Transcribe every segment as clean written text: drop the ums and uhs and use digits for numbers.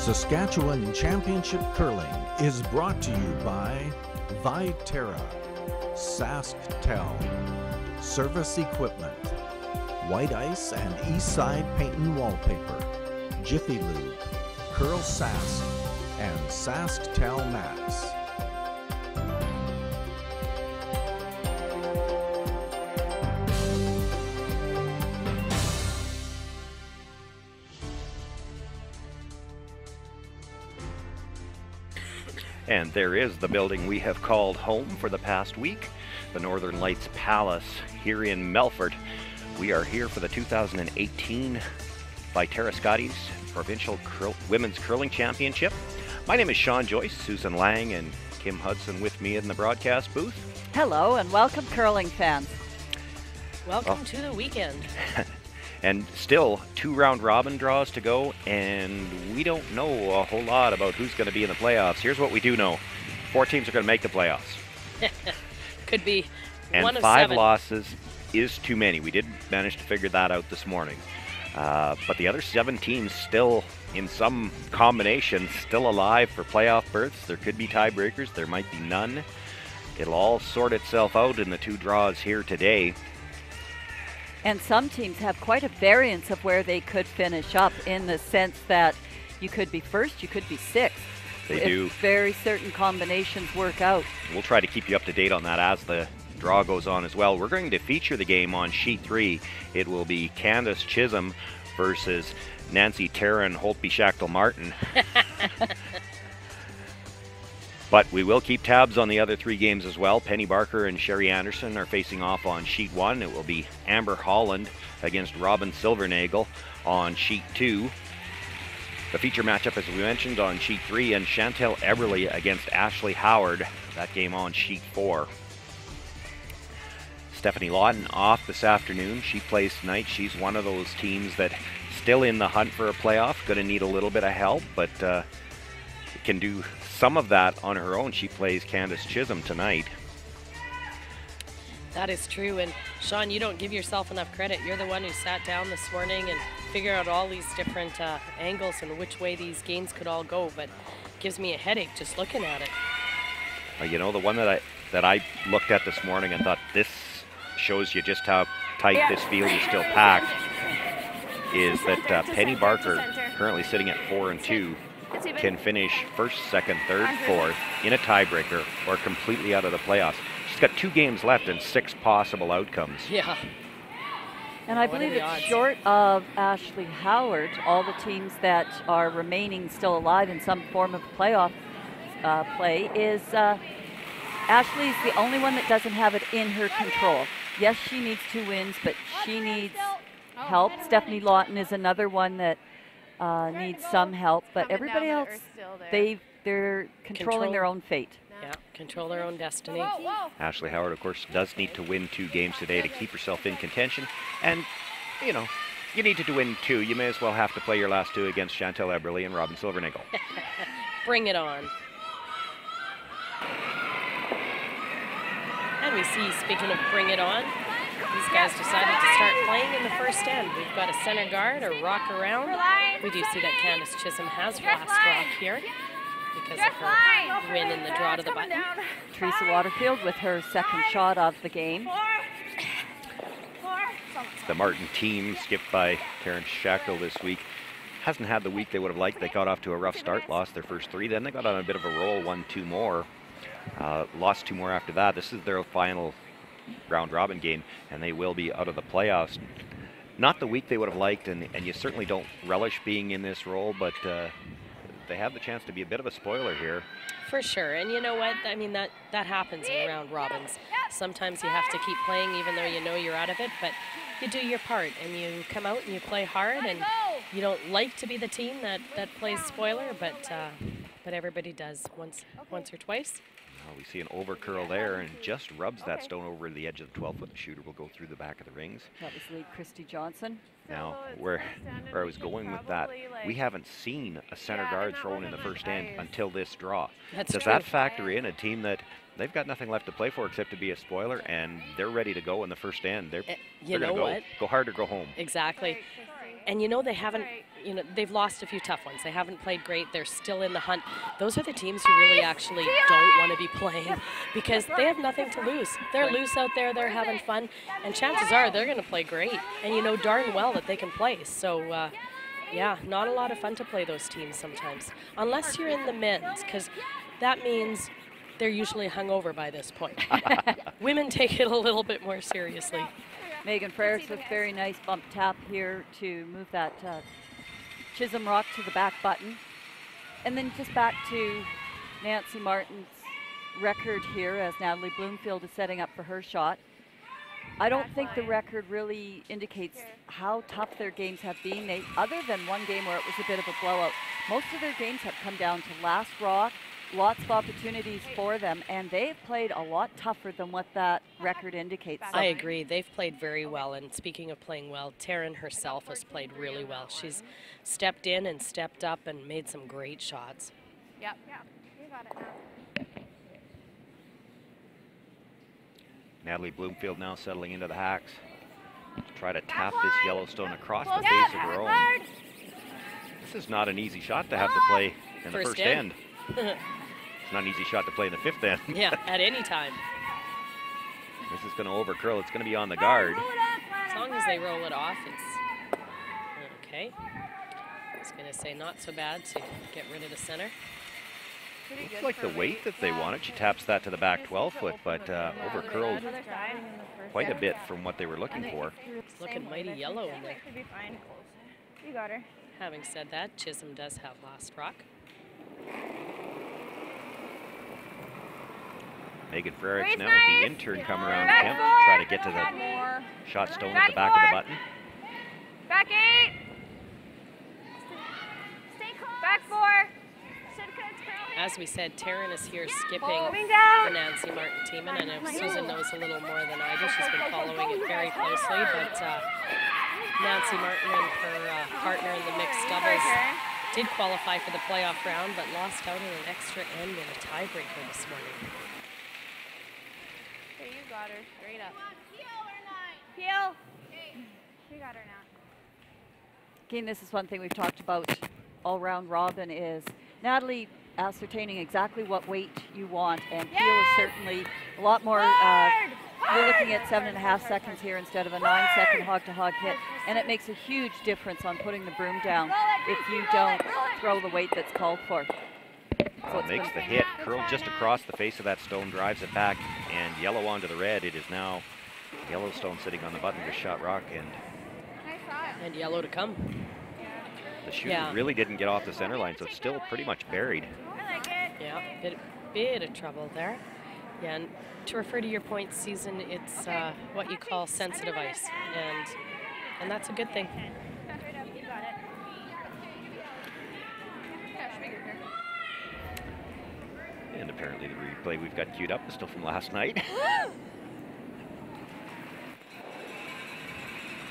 Saskatchewan Championship Curling is brought to you by Viterra, SaskTel, Service Equipment, White Ice and Eastside Paint and Wallpaper, Jiffy Lube, CurlSask, and SaskTel Mats. And there is the building we have called home for the past week, the Northern Lights Palace here in Melfort. We are here for the 2018 Viterra Scotties Provincial Women's Curling Championship. My name is Sean Joyce, Susan Lang, and Kim Hudson with me in the broadcast booth. Hello and welcome, curling fans. Welcome to the weekend. And still 2 round robin draws to go, and we don't know a whole lot about who's going to be in the playoffs. Here's what we do know. 4 teams are going to make the playoffs. Could be and one of 5 7. losses is too many. We did manage to figure that out this morning. But the other 7 teams still, in some combination, still alive for playoff berths. There could be tiebreakers. There might be none. It'll all sort itself out in the 2 draws here today. And some teams have quite a variance of where they could finish up, in the sense that you could be first, you could be 6th. They if do. Very certain combinations work out. We'll try to keep you up to date on that as the draw goes on as well. We're going to feature the game on sheet 3. It will be Candace Chisholm versus Nancy Taryn Holtby Schachtel Martin. But we will keep tabs on the other 3 games as well. Penny Barker and Sherry Anderson are facing off on sheet 1. It will be Amber Holland against Robin Silvernagel on sheet 2. The feature matchup, as we mentioned, on sheet 3, and Chantel Eberly against Ashley Howard. That game on sheet 4. Stephanie Lawton off this afternoon. She plays tonight. She's one of those teams that still in the hunt for a playoff. Going to need a little bit of help, but can do some of that on her own. She plays Candace Chisholm tonight. That is true. And Sean, you don't give yourself enough credit. You're the one who sat down this morning and figured out all these different angles and which way these games could all go. But it gives me a headache just looking at it. You know, the one that I looked at this morning and thought, this shows you just how tight this field is still packed, is that Penny Barker, currently sitting at 4 and 2, can finish first, second, third, fourth in a tiebreaker or completely out of the playoffs. She's got 2 games left and 6 possible outcomes. Yeah. And I believe it's short of Ashley Howard. All the teams that are remaining still alive in some form of playoff play is Ashley's the only one that doesn't have it in her control. Yes, she needs 2 wins, but she needs help. Stephanie Lawton is another one that needs some help, but everybody else, they're controlling their own fate. Yeah, control their own destiny. Ashley Howard, of course, does need to win 2 games today to keep herself in contention. And, you know, you need to win 2. You may as well have to play your last 2 against Chantel Eberly and Robin Silvernagel. Bring it on. And we see, speaking of bring it on, these guys decided to start playing in the first end. We've got a center guard, a rock around. We do see that Candace Chisholm has last rock here because of her win in the draw to the button. Teresa Waterfield with her second shot of the game. The Martin team, skipped by Taryn Schachtel this week, hasn't had the week they would have liked. They got off to a rough start, lost their first 3. Then they got on a bit of a roll, won 2 more. Lost 2 more after that. This is their final round robin game, and they will be out of the playoffs. Not the week they would have liked, and you certainly don't relish being in this role, but they have the chance to be a bit of a spoiler here. For sure, and you know what? I mean, that happens in round robins. Sometimes you have to keep playing even though you know you're out of it, but you do your part, and you come out and you play hard, and you don't like to be the team that plays spoiler, but everybody does once or twice. We see an over curl there, and just rubs that stone over the edge of the 12-foot. The shooter will go through the back of the rings. That was lead Christy Johnson. Now, where I was going with that, we haven't seen a center guard thrown in the first end until this draw. Does that factor in a team that they've got nothing left to play for except to be a spoiler, and they're ready to go in the first end? They're going to go hard or go home. Exactly. And you know, they haven't you know, they've lost a few tough ones. They haven't played great. They're still in the hunt. Those are the teams you really actually don't want to be playing because they have nothing to lose. They're loose out there. They're having fun. And chances are they're going to play great. And you know darn well that they can play. So, yeah, not a lot of fun to play those teams sometimes. Unless you're in the men's, because that means they're usually hungover by this point. Women take it a little bit more seriously. Megan Frerichs with very nice bump tap here to move that Chisholm rock to the back button. And then just back to Nancy Martin's record here as Natalie Bloomfield is setting up for her shot. I don't think the record really indicates how tough their games have been. Other than one game where it was a bit of a blowout, most of their games have come down to last rock. Lots of opportunities for them, and they've played a lot tougher than what that record indicates. So I agree. They've played very well, and speaking of playing well, Taryn herself has played really well. She's stepped in and stepped up and made some great shots. Yep. You got it now. Natalie Bloomfield now settling into the hacks. Try to tap this Yellowstone across the face of her own. This is not an easy shot to have to play in the first end. It's not an easy shot to play in the fifth end. Yeah, at any time. This is going to over-curl. It's going to be on the guard. As long as they roll it off, it's okay. I was going to say not so bad to get rid of the center. Looks like the weight that they wanted. She taps that to the back 12 foot, but over-curled quite a bit from what they were looking for. It's looking mighty yellow in there. You got her. Having said that, Chisholm does have last rock. Megan Frerichs now with the intern come around Kemp to try to get to the shot stone at the back of the button. Back 8. Stay close. Back 4. As we said, Taryn is here skipping Moving down. the Nancy Martin team, and I know Susan knows a little more than I do. She's been following it very closely, but Nancy Martin and her partner in the mixed doubles did qualify for the playoff round, but lost out in an extra end in a tiebreaker this morning. Okay, you got her. Straight up. Peel. You got her now. again, this is one thing we've talked about all round robin is Natalie ascertaining exactly what weight you want, and Peel is certainly a lot more, you're looking at 7.5 seconds here instead of a 9-second hog-to-hog hit, and it makes a huge difference on putting the broom down if you don't throw the weight that's called for. So it makes the hit, curled just across the face of that stone, drives it back, and yellow onto the red. It is now Yellowstone sitting on the button with shot rock, and yellow to come. The shooter really didn't get off the center line, so it's still pretty much buried. Yeah, bit of trouble there. Yeah, and to refer to your point, Susan, it's what you call sensitive ice, and that's a good thing. And apparently the replay we've got queued up is still from last night. Touch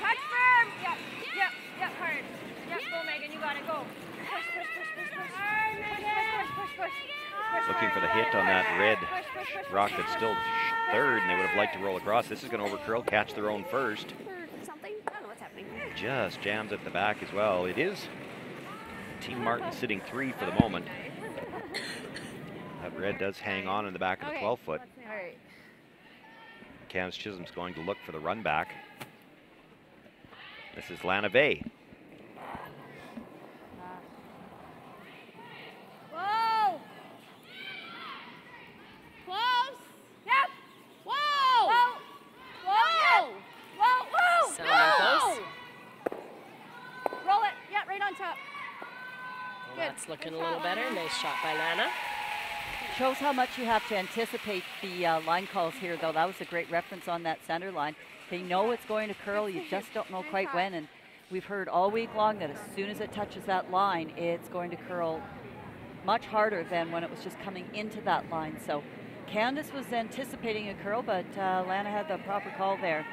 firm. Yep, hard. Yep, go Megan, you got it, go. Push. Hard, Megan. Push. Looking for the hit on that red rock that's still third, and they would have liked to roll across. This is going to over-curl, catch their own first. Something? I don't know what's happening. Just jams at the back as well. It is Team Martin sitting 3 for the moment. That red does hang on in the back of the 12-foot. All right. Cams Chisholm's going to look for the run back. This is Lana Bay. Whoa! Close! Yep! Whoa! Whoa! Sounding close. Roll it. Yeah, right on top. Well, that's looking a little better. Nice shot by Lana. Shows how much you have to anticipate the line calls here, though. That was a great reference on that center line. They know it's going to curl, you just don't know quite when, and we've heard all week long that as soon as it touches that line, it's going to curl much harder than when it was just coming into that line. So Candace was anticipating a curl, but Lana had the proper call there.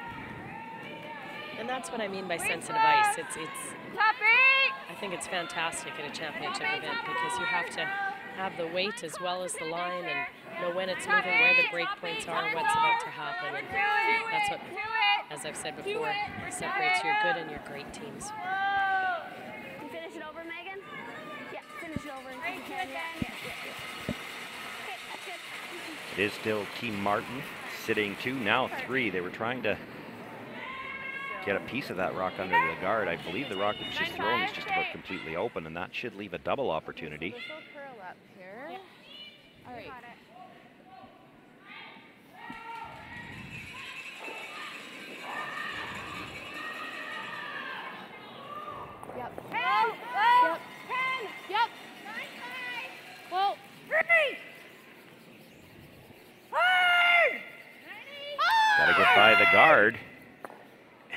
And that's what I mean by sensitive ice. It's Top 8! I think it's fantastic at a championship event because you have to have the weight as well as the line and know when it's moving, where the break points are, what's about to happen. And that's what, as I've said before, separates your good and your great teams. You finish it It is still Team Martin sitting 2, now 3. They were trying to get a piece of that rock under the guard. I believe the rock that was just thrown is just about completely open, and that should leave a double opportunity. This will curl up here. All right. Yep. 10. Yep. 10. Yep. 9. Whoa. 3. Hard. Got to get by the guard.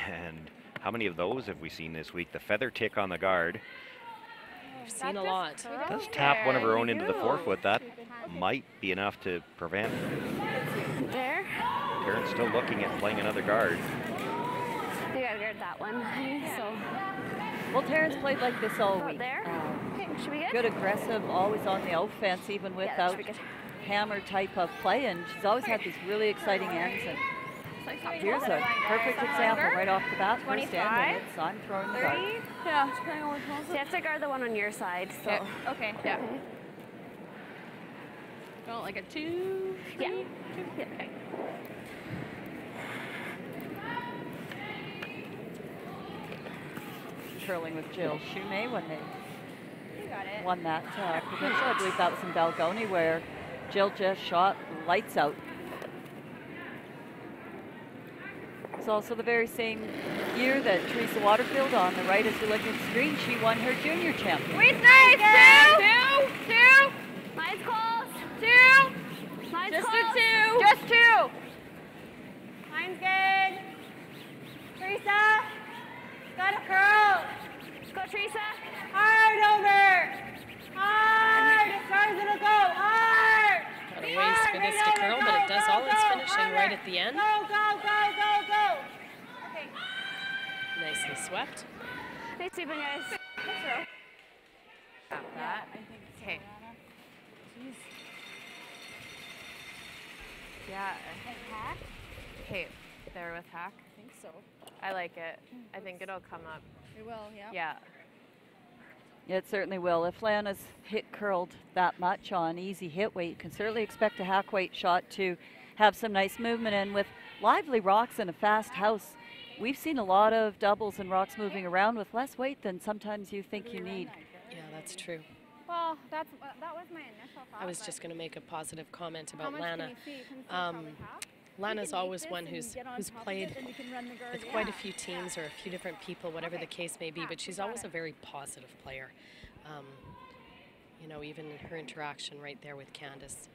And how many of those have we seen this week? The feather tick on the guard. We've seen a lot. Does tap one of her own into the forefoot. That might be enough to prevent. There. Karen's still looking at playing another guard. You gotta guard that one. So. Well, Taryn's played like this all week. There. Okay, should be good. Good aggressive, always on the offense, even Yeah, that without should be good. hammer type of play, and she's always had these really exciting ends. And here's a perfect example right off the bat. First end, and it's I'm throwing the guard. Yeah. So you have to guard the one on your side. So. Okay. Yeah. Well, like a 2. Yeah. 2. Yeah. Okay. Curling with Jill Shumay when they You got it. won that provincial. I believe that was in Balgony, where Jill just shot lights out. It's also the very same year that Teresa Waterfield, on the right as you look at the screen, she won her junior championship. Wait, nice. 2. 2. Mine's close. 2. Mine's Just close. a 2. Just 2. Mine's good. Teresa. Got a curl. Go, Teresa. Hard over. Hard. As far as it'll go. Hard. Got a ways for this to curl, but it does all its finishing right at the end. Go, go, go, go, go. Okay. Nicely swept. Nice sweeping, guys. That, I think. Okay. Jeez. Yeah. Okay, there with hack. I think so. I like it. I think it'll come up. It will, yeah. Yeah. Yeah, it certainly will. If Lana's hit curled that much on easy hit weight, you can certainly expect a hack weight shot to have some nice movement. And with lively rocks and a fast house, we've seen a lot of doubles and rocks moving around with less weight than sometimes you think you need. Yeah, that's true. Well, that was my initial thought. I was just going to make a positive comment How about much Lana. can you see? Can you see probably half? Lana's always one who's played with quite a few teams or a few different people, whatever the case may be, but she's always a very positive player. You know, even in her interaction right there with Candace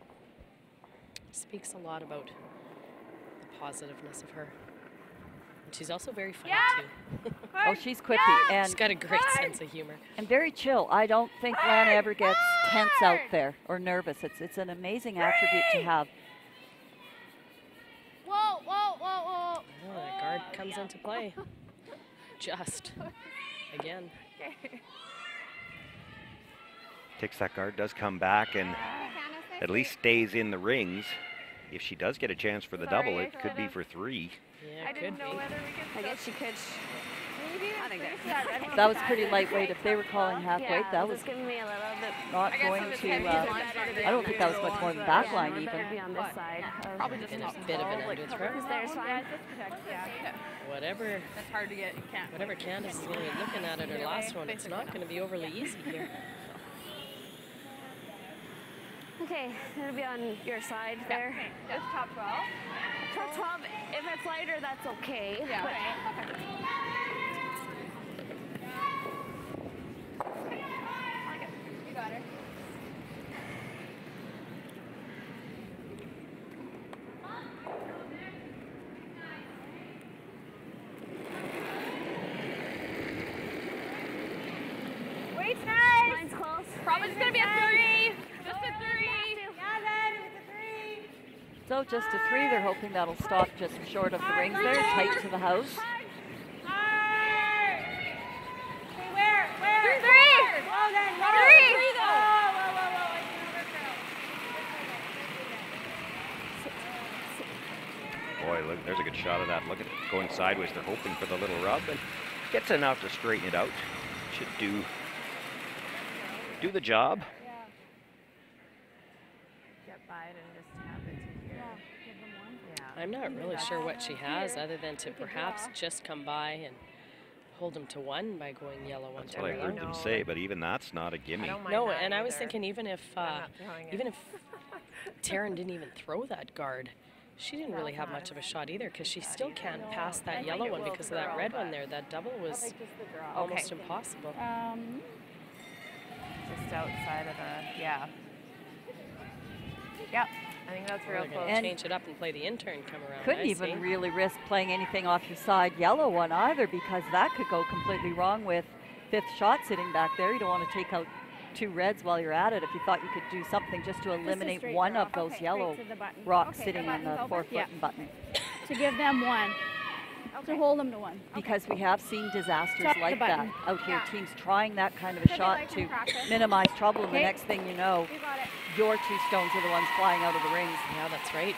speaks a lot about the positiveness of her. And she's also very funny too. Oh, she's quippy, and She's got a great sense of humor. and very chill. I don't think Lana ever gets tense out there or nervous. It's an amazing attribute to have. Whoa, whoa, whoa, whoa. Oh, that guard comes into play. Just again. Takes that guard, does come back, and at least stays in the rings. If she does get a chance for the double, it could be for 3. Yeah, I it didn't could know be. whether we could. I guess she could. Maybe. I think that's That was pretty lightweight. If they were calling half weight, that was just giving me a little bit. not going to. I don't think that was much more than back line even. Better be on this side. Probably just And a bit of an underthrow. There's fine. Whatever, That's hard to get. You can't. whatever Candace is going to be looking at her last one, it's not going to be overly easy here. Okay, it'll be on your side there. Just top 12. Top 12, if it's lighter, that's okay. Yeah. But Okay. You got it. Wait's nice. mine's close. Probably just gonna be a 3. Just a 3. Yeah, then it was a 3. So just a 3. They're hoping that'll stop just short of the rings there, tight to the house. Hard. Okay, where? 3. Well then, 3 though. Whoa. Boy, look, there's a good shot of that. Look at it going sideways. They're hoping for the little rub, and gets enough to straighten it out. Should do the job. outside and just have it to here. Yeah, give them one. Yeah. I'm not really sure what she has other than to perhaps just come by and hold them to one by going yellow one That's time what I heard around. them say, but even that's not a I gimme. don't mind No, that and I was either. thinking even if I'm not throwing it. Taryn didn't even throw that guard, she didn't really have much of a shot either because she still can't pass that think yellow it one will because of that throw, red one but- there. That double was Just the draw. almost impossible. Just outside of the, yeah. Yep, I think that's Or real they're close. gonna And change it up and play the intern come around. Couldn't I even see. really risk playing anything off your side yellow one either because that could go completely wrong with fifth shot sitting back there. You don't want to take out two reds while you're at it if you thought you could do something just to eliminate straight one draw. of those Okay, yellow straight to the button. rocks Okay, sitting the on the button's 4 open? foot Yeah. button. To give them one. To hold them to one. Because we have seen disasters Tap the like that button. out here. Yeah. Teams trying that kind of a Should be shot like to in practice. minimize trouble, and the Okay. next thing you know, You got it. your two stones are the ones flying out of the rings. Yeah, that's right.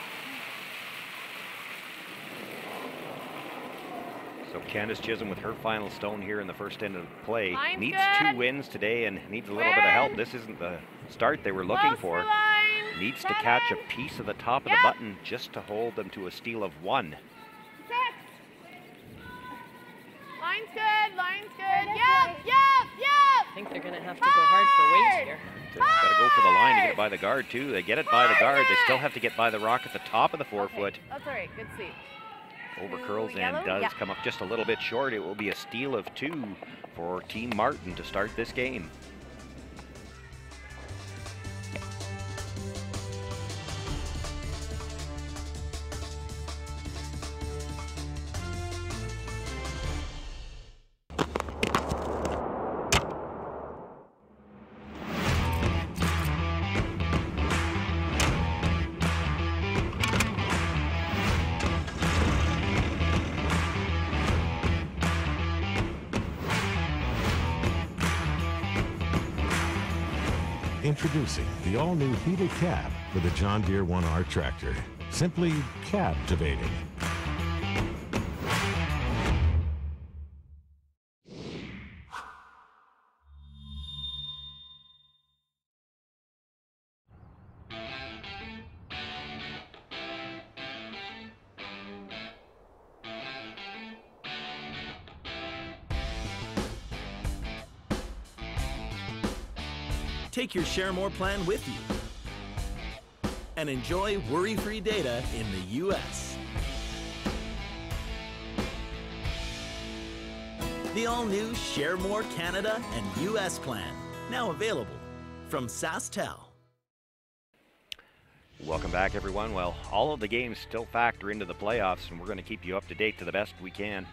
So Candace Chisholm with her final stone here in the first end of play. Line's Needs good. 2 wins today and needs a little bit of help. This isn't the start they were looking Close for. the line. Needs to catch a piece of the top of the button just to hold them to a steal of 1. 6. Line's good, line's good. Yep, yep, yep. I think they're going to have to go hard for weight here. They've got to go for the line to get it by the guard too. They get it by the guard. They still have to get by the rock at the top of the 4 foot. That's all right, good seat. Over Two curls and yellow? does Yeah. come up just a little bit short. It will be a steal of 2 for Team Martin to start this game. Introducing the all-new heated cab for the John Deere 1R tractor. Simply captivating. Take your Share More plan with you and enjoy worry-free data in the U.S. The all-new Share More Canada and U.S. plan, now available from SaskTel. Welcome back, everyone. Well, all of the games still factor into the playoffs, and we're going to keep you up to date to the best we can.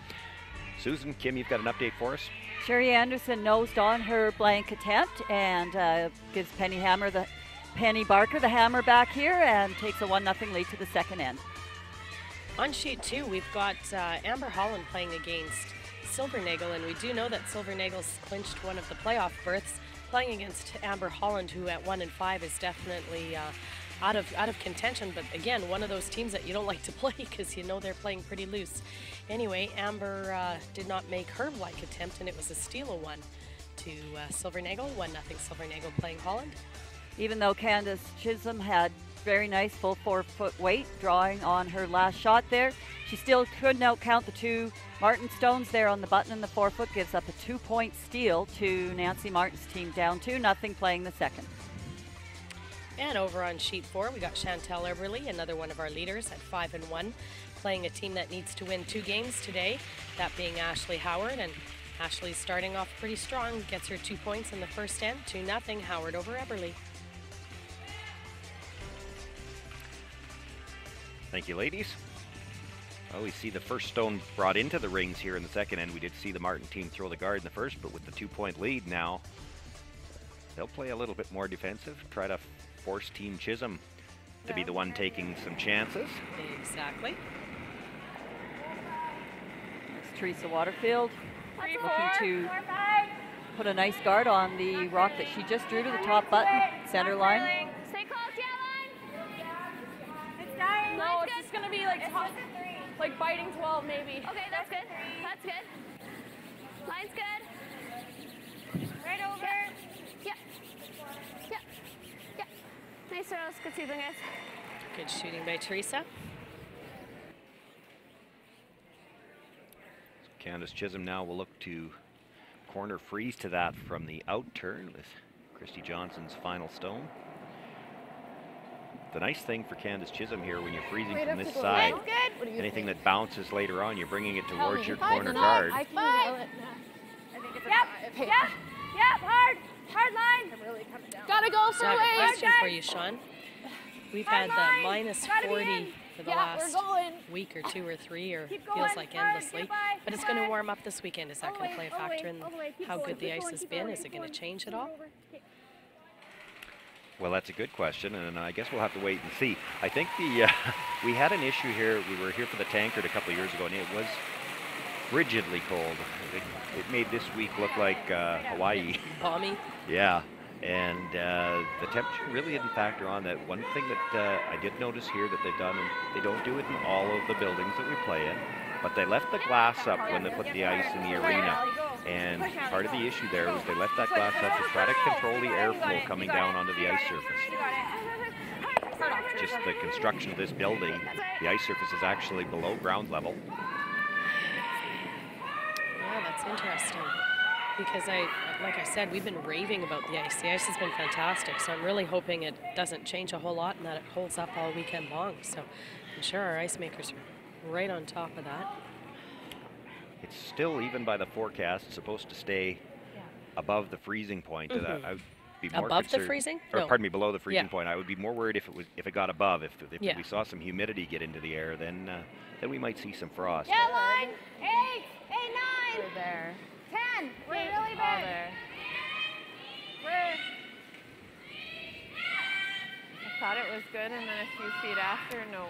Susan, Kim, you've got an update for us? Sherry Anderson nosed on her blank attempt and gives Penny Barker the hammer back here and takes a 1-0 lead to the second end. On sheet 2, we've got Amber Holland playing against Silvernagel, and we do know that Silvernagel's clinched one of the playoff berths, playing against Amber Holland, who at 1-5 is definitely out of contention. But again, one of those teams that you don't like to play because you know they're playing pretty loose. Anyway, Amber did not make her blank attempt, and it was a steal of 1 to Silvernagel. 1-0 Silvernagel playing Holland. Even though Candace Chisholm had very nice full 4 foot weight drawing on her last shot there, she still couldn't outcount the 2 Martin stones there on the button, and the 4 foot gives up a 2-point steal to Nancy Martin's team, down 2-0 playing the second. And over on sheet 4, we got Chantel Eberly, another one of our leaders at 5-1, playing a team that needs to win 2 games today, that being Ashley Howard. And Ashley's starting off pretty strong, gets her 2 points in the first end, 2-0 Howard over Eberly. Thank you, ladies. Well, we see the first stone brought into the rings here in the second end. We did see the Martin team throw the guard in the first, but with the 2-point lead now, they'll play a little bit more defensive, try to force Team Chisholm to be the one taking some chances. Exactly. It's Teresa Waterfield 3, 4, looking to 4, 5. put a nice guard on the rock that she just drew to the top button, center line. Stay close, yeah, line. It's dying. No, it's just gonna be like like biting 12 maybe. Okay, that's good. That's good. Line's good. Right over. Yeah. Yeah. Yeah. Nice throws. Good season, guys. Good shooting by Teresa. Candace Chisholm now will look to corner freeze to that from the out turn with Christy Johnson's final stone. The nice thing for Candace Chisholm here, when you're freezing from this side, anything that bounces later on, you're bringing it towards your corner guard. I can yell it now. I think it's yep, hard line. I'm really coming down. Gotta go for So I have a Wade. question for you, Sean. We've had the minus 40 for the last week or 2 or 3, or feels like endlessly. But it's going to warm up this weekend. Is that going to play a factor in how good the ice has been? Is it going to change at all? Well, that's a good question, and I guess we'll have to wait and see. I think the we had an issue here. We were here for the Tankard a couple of years ago, and it was frigidly cold. It made this week look like Hawaii. Balmy. Yeah, and the temperature really didn't factor on that. One thing that I did notice here that they've done, and they don't do it in all of the buildings that we play in, but they left the glass up when they put the ice in the arena. And part of the issue there was they left that glass up to try to control the airflow coming down onto the ice surface. Just the construction of this building, the ice surface is actually below ground level. Yeah, that's interesting. Because like I said, we've been raving about the ice. The ice has been fantastic, so I'm really hoping it doesn't change a whole lot and that it holds up all weekend long. So I'm sure our ice makers are right on top of that. It's still, even by the forecast, supposed to stay above the freezing point. I would be more above the concerned, freezing? or No. pardon me, below the freezing point. I would be more worried if it got above. If we saw some humidity get into the air, then we might see some frost. Yeah, line. 8, 9. We're there. 10. We're really All big. there. I thought it was good, and then a few feet after, no.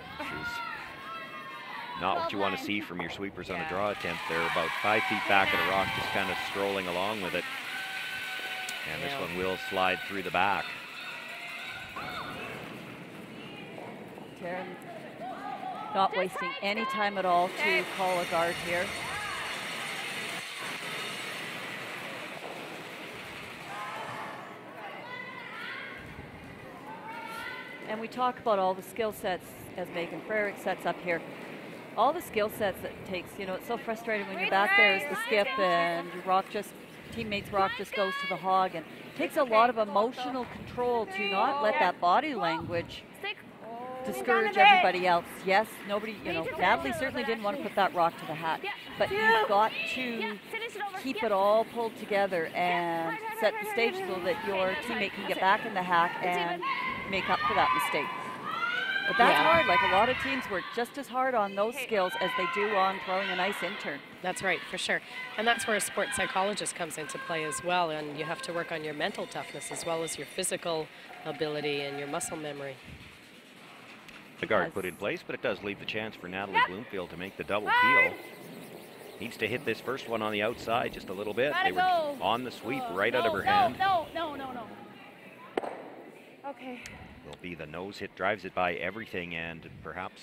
Not what you want to see from your sweepers on a draw attempt. They're about 5 feet back at a rock, just kind of strolling along with it. And this one will slide through the back. Taryn not wasting any time at all to call a guard here. And we talk about all the skill sets as Megan Frerick sets up here. All the skill sets that it takes, you know, it's so frustrating when you're back there as the skip and your teammate's rock just goes to the hog, and it takes a lot of emotional control to not let that body language discourage everybody else. Yes, nobody, you know, Natalie certainly didn't want to put that rock to the hat, but you've got to keep it all pulled together and set the stage so that your teammate can get back in the hack and make up for that mistake. But that's hard. Like, a lot of teams work just as hard on those skills as they do on throwing a nice in-turn. That's right, for sure. And that's where a sports psychologist comes into play as well. And you have to work on your mental toughness as well as your physical ability and your muscle memory. The guard put in place, but it does leave the chance for Natalie Bloomfield to make the double peel. Needs to hit this first one on the outside just a little bit. They were on the sweep right out of her hand. No. Okay. Will be the nose hit, drives it by everything, and perhaps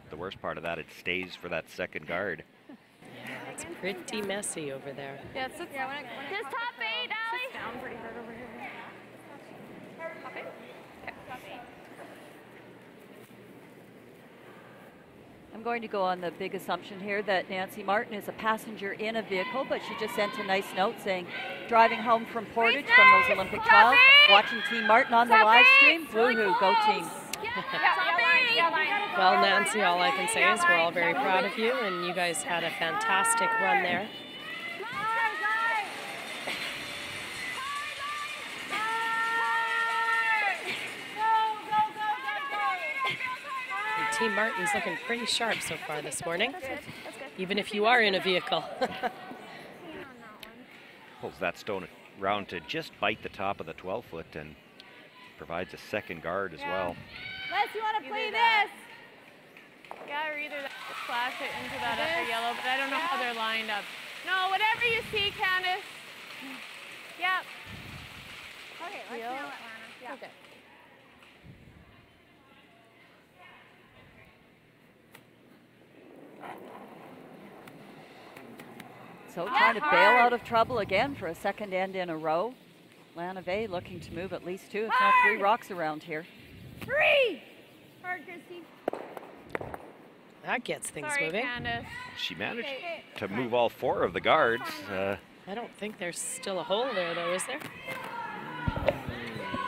the worst part of that, it stays for that second guard. Yeah, it's pretty messy over there. Yeah, it's Just top 8, Allie. down pretty hard over here. I'm going to go on the big assumption here that Nancy Martin is a passenger in a vehicle, but she just sent a nice note saying, driving home from Portage from those Olympic trials, watching Team Martin on the live stream. Woohoo, go team. Well, Nancy, all I can say is we're all very proud of you, and you guys had a fantastic run there. Team Martin's looking pretty sharp so far this morning, even if you are in a vehicle. Pulls that stone around to just bite the top of the 12-foot and provides a second guard as well. Les, you want to play this? Yeah, or either flash it into that other yellow, but I don't know how they're lined up. No, whatever you see, Candace. Yep. Okay, let's nail it, Lana. Yeah. Okay. So trying to bail out of trouble again for a second end in a row. Lana Vey looking to move at least 2, if not 3 rocks around here. Free! Hard, Christy. That gets things Sorry, moving. Candace. She managed to move all 4 of the guards. I don't think there's still a hole there, though, is there?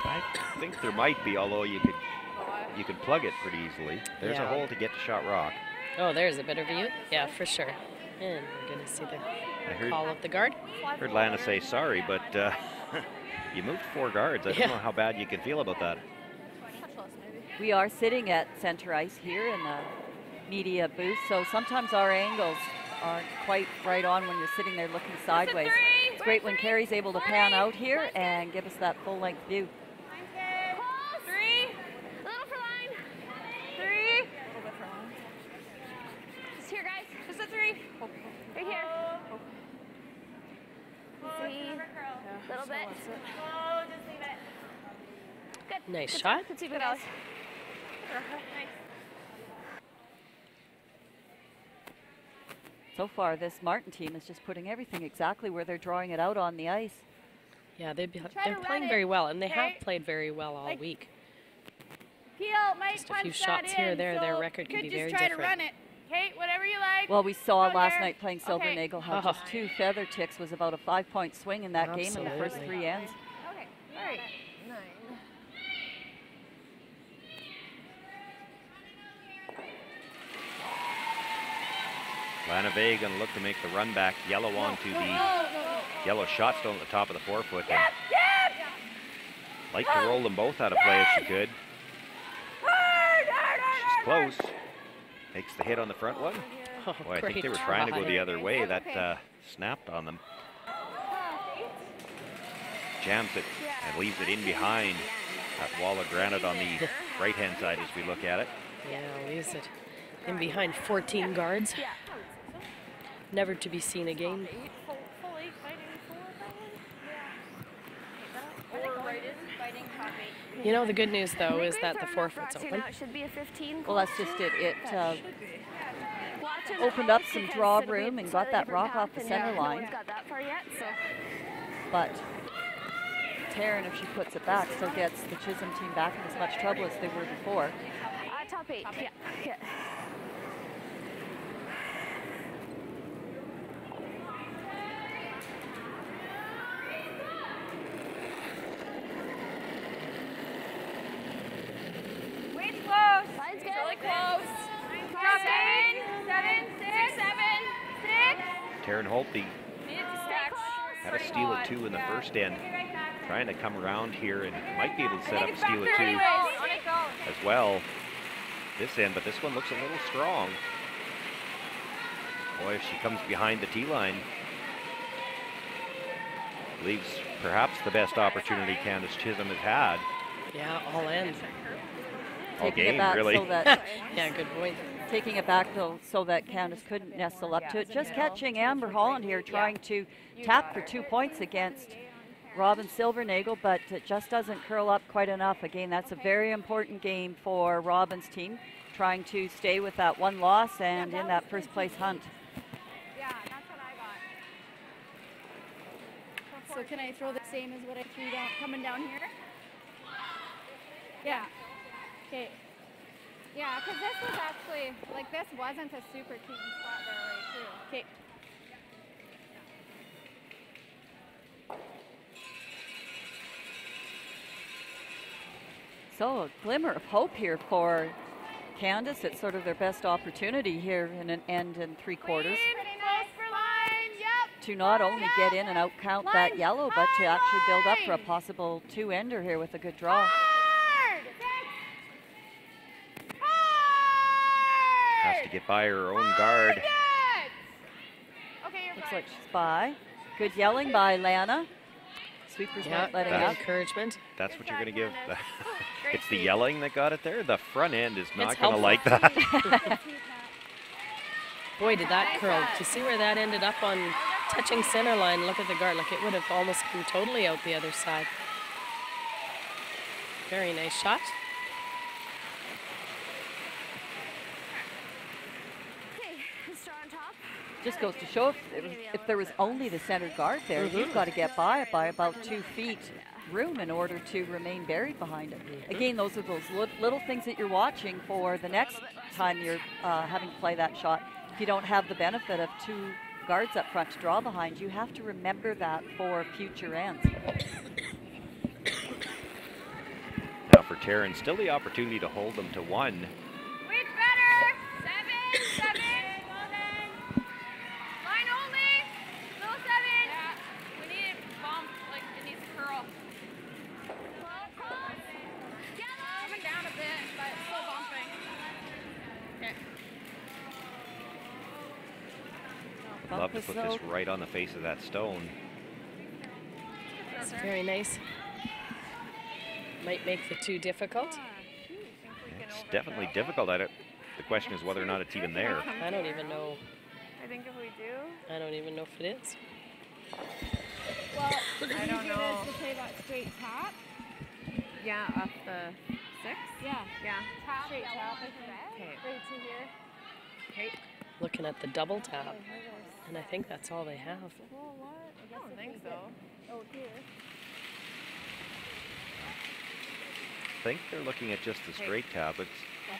I think there might be, although you could plug it pretty easily. There's a hole to get to Shot Rock. Oh, there's a better view. Yeah, for sure. And we're going to see the call of the guard. Heard Lana say sorry, but you moved 4 guards. I don't know how bad you can feel about that. We are sitting at center ice here in the media booth, so sometimes our angles aren't quite right on when you're sitting there looking sideways. It's great when Carrie's able to pan out here and give us that full-length view. 3. Little for line. 3. Just here, guys. Just a 3. Right here. See. Little bit. Oh, just leave it. Good. Nice Good shot. Good see you guys. Nice. So far, this Martin team is just putting everything exactly where they're drawing it out on the ice. Yeah, they're to playing run very it. well, and they have Okay. played very well all Like- week. Peel might Just a punch few that shots here or in, there, their so record could be just very try different. to run it. Okay, whatever you like. Well, we saw Go last there. night playing Silver Okay. Nagel how Oh. just 2 feather ticks was about a 5-point swing in that game in the first Absolutely. 3 ends. Okay, all right. Lana Vey going to look to make the run back. Yellow onto the yellow shot stone at the top of the forefoot. And like to roll them both out of play if she could. She's close. Takes the hit on the front one. Oh, Boy, I think great they were trying to go try. the other way. That snapped on them. Jams it and leaves it in behind that wall of granite on the right-hand side as we look at it. Yeah, leaves it in behind 14 guards. Never to be seen again. Fully fighting You know, the good news, though, is that the forefoot's open. It should be a 15. Well, that's just it. It Watch it opened up some because draw it'll be room and a got that different rock off path, the and center no line. one's got that far yet, so. But Taryn, if she puts it back, still gets the Chisholm team back in as much trouble as they were before. Top 8. Yeah. Yeah. Wait close. Line's good. Really close. Drop 7, 7, 6, 7, 6. Taryn Holte Need it to stack. had a steal of 2 in the first end. Trying to come around here and might be able to set up a steal of 2 as well this end, but this one looks a little strong. Boy, if she comes behind the tee line, leaves perhaps the best opportunity Candace Chisholm has had Yeah, all in. all Taking it game, back really. so that Yeah, good point. taking it back though so that Candace couldn't nestle up to it. Just catching Amber Holland here trying to tap for 2 points against Robin Silvernagel, but it just doesn't curl up quite enough. Again, that's a very important game for Robin's team, trying to stay with that 1 loss and in that first place hunt. Yeah, that's what I got. So can I throw the same as what I threw down, coming down here? Yeah. Okay. Yeah, because this was actually, like this wasn't a super keen spot there right too. Okay. So a glimmer of hope here for Candace. It's sort of their best opportunity here in an end and 3 quarters Close for line. Yep. to not only get in and out count that yellow, but to actually build up for a possible 2-ender here with a good draw. Hard. Has to get by her own guard. Okay, you're Looks fine. like she's by. Good yelling by Lana. Sweepers Yeah, not letting that up. encouragement. That's what you're going to give. Great It's the feed. yelling that got it there. The front end is not It's going to helpful. like that. Boy, did that curl. To see where that ended up on touching center line, look at the guard. Like it would have almost come totally out the other side. Very nice shot. Okay, star on top. Just goes to show if there was only the center guard there, you've got to get by it by about 2 feet room in order to remain buried behind it. Again, those are those little things that you're watching for the next time you're having to play that shot. If you don't have the benefit of 2 guards up front to draw behind, you have to remember that for future ends. Now for Taryn, still the opportunity to hold them to 1. Wait, better. 7, 7. Line only. Little 7. Yeah, we need it bump, like it needs to curl. Coming down a bit, but still bumping. Okay. Love to put this right on the face of that stone. It's very nice. Might make the 2 difficult. It's definitely difficult at it. The question is whether or not it's even there. I don't even know. I think if we do. I don't even know if it is. Well, I don't know. to play that straight tap. Yeah, off the 6? Yeah. Yeah. Tap, straight tap. Okay. Right to here. Okay. Looking at the double tap, and I think that's all they have. Well, what? I don't think so. Oh, here. I think they're looking at just the straight tap. It's,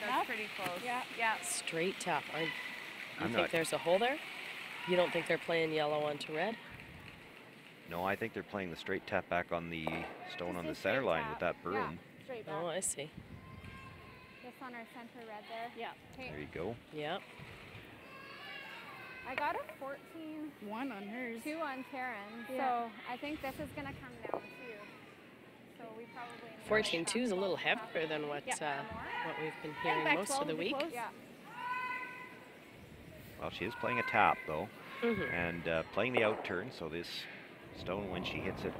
That's pretty close. Yeah. Yeah. Straight tap. You I'm think not- there's a hole there? You don't think they're playing yellow onto red? no, I think they're playing the straight tap back on the stone on the center line with that broom. Yeah, straight back. Oh, I see. Just on our center red there. Yeah. Okay. There you go. Yeah. I got a 14. 1 on hers. 2 on Karen. Yeah. So I think this is going to come down too. So we probably. 14-2 is a little heavier than what what we've been hearing most of the week. Yeah. Well, she is playing a tap though, Mhm. and playing the out turn. So this stone, when she hits it,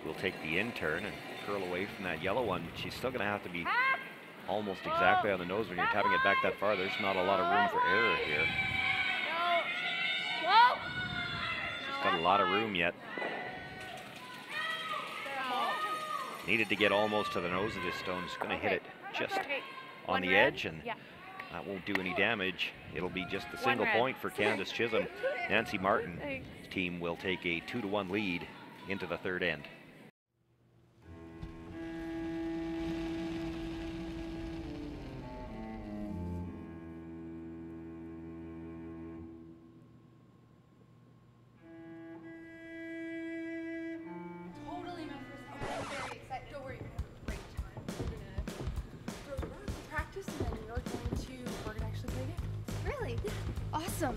will take the in turn and curl away from that yellow one. She's still going to have to be almost exactly on the nose when you're tapping it back that far. There's not a lot of room for error here. No. Whoa. She's got a lot of room yet. Needed to get almost to the nose of this stone. It's going to hit it just on the edge, and that won't do any damage. It'll be just the single point for Candace Chisholm. Nancy Martin's team will take a 2-1 lead into the 3rd end. Totally my first. Okay, I'm very excited. Don't worry, you're gonna have a great time. We're gonna throw around for practice, and then we're gonna actually play a game. Really? Awesome.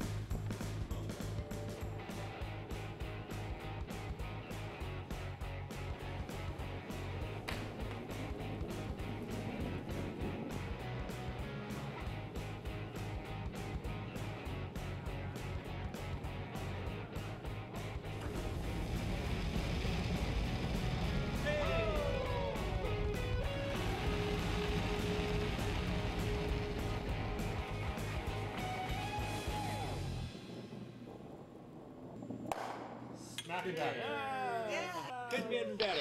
Not better. Yeah. Could be better.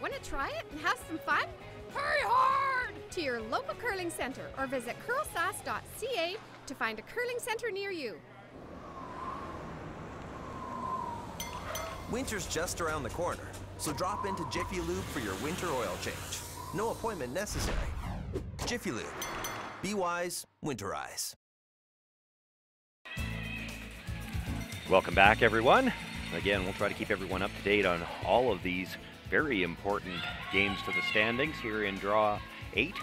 Want to try it and have some fun? Hurry hard to your local curling center or visit CurlSask.ca to find a curling center near you. Winter's just around the corner, so drop into Jiffy Lube for your winter oil change. No appointment necessary. Jiffy Lube. Be wise, winterize. Welcome back, everyone. Again, we'll try to keep everyone up to date on all of these very important games to the standings here in Draw 8.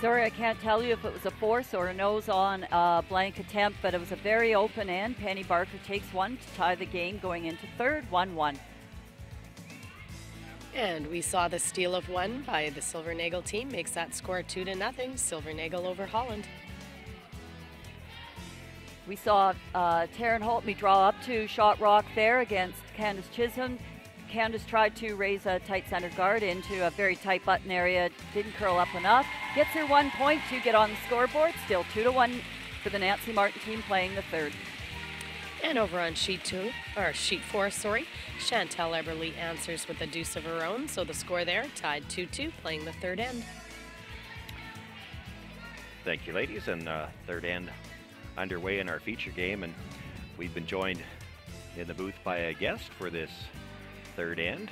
Sorry, I can't tell you if it was a force or a nose on blank attempt, but it was a very open end. Penny Barker takes one to tie the game going into third, 1-1. And we saw the steal of 1 by the Silvernagel team, makes that score 2-0. Silvernagel over Holland. We saw Taryn Holtby draw up to shot rock there against Candace Chisholm. Candace tried to raise a tight center guard into a very tight button area, didn't curl up enough. Gets her 1 point to get on the scoreboard, still 2-1 for the Nancy Martin team playing the third. And over on sheet 4, Chantel Eberly answers with a deuce of her own, so the score there tied 2-2, playing the third end. Thank you, ladies. And third end underway in our feature game, and we've been joined in the booth by a guest for this third end,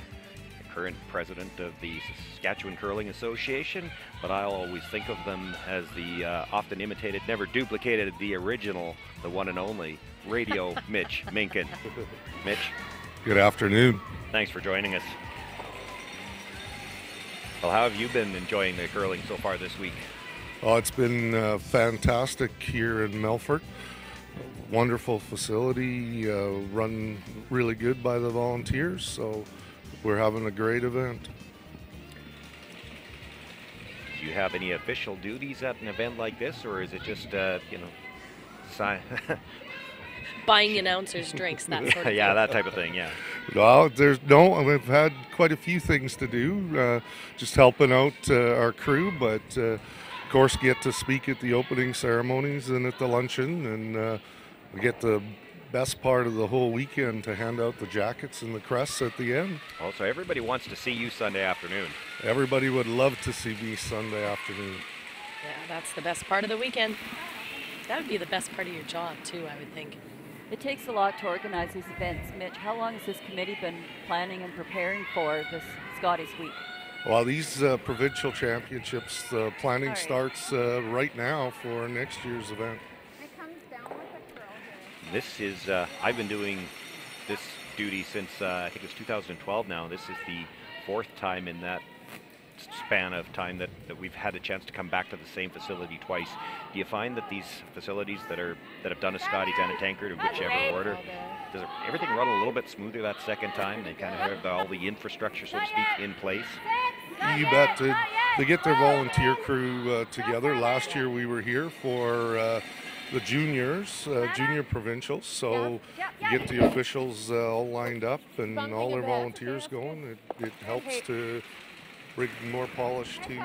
the current president of the Saskatchewan Curling Association, but I always think of them as the often imitated, never duplicated, the original, the one and only Radio Mitch Minkin. Mitch. Good afternoon. Thanks for joining us. Well, how have you been enjoying the curling so far this week? Oh, it's been fantastic here in Melfort. Wonderful facility, run really good by the volunteers, so we're having a great event. Do you have any official duties at an event like this, or is it just, you know, buying announcers drinks, that sort of thing? Yeah, that type of thing, yeah. Well, we've had quite a few things to do, just helping out our crew, but of course get to speak at the opening ceremonies and at the luncheon, and we get the best part of the whole weekend to hand out the jackets and the crests at the end. Oh, so everybody wants to see you Sunday afternoon. Everybody would love to see me Sunday afternoon. Yeah, that's the best part of the weekend. That would be the best part of your job, too, I would think. It takes a lot to organize these events. Mitch, how long has this committee been planning and preparing for this Scotties Week? Well, these provincial championships, planning starts right now for next year's event. This is, I've been doing this duty since I think it's 2012 now. This is the fourth time in that span of time that we've had a chance to come back to the same facility twice. Do you find that these facilities that have done a Scotties and a tankard, in whichever order, does everything run a little bit smoother that second time? They kind of have all the infrastructure, so to speak, in place? You bet. They get their volunteer crew together. Last year we were here for the juniors, junior provincials, so you get the officials all lined up and all their volunteers going. It helps to bring more polish to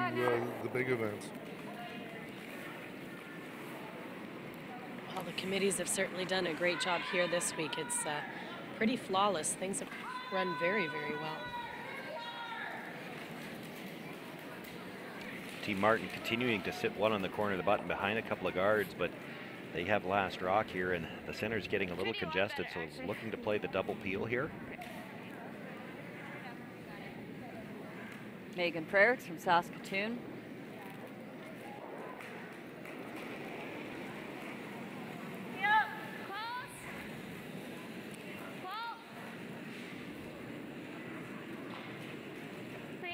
the big events. Well, the committees have certainly done a great job here this week. It's pretty flawless. Things have run very, very well. Team Martin continuing to sit one on the corner of the button behind a couple of guards, but they have last rock here, and the center's getting a little congested, so looking to play the double peel here. Megan Frericks from Saskatoon.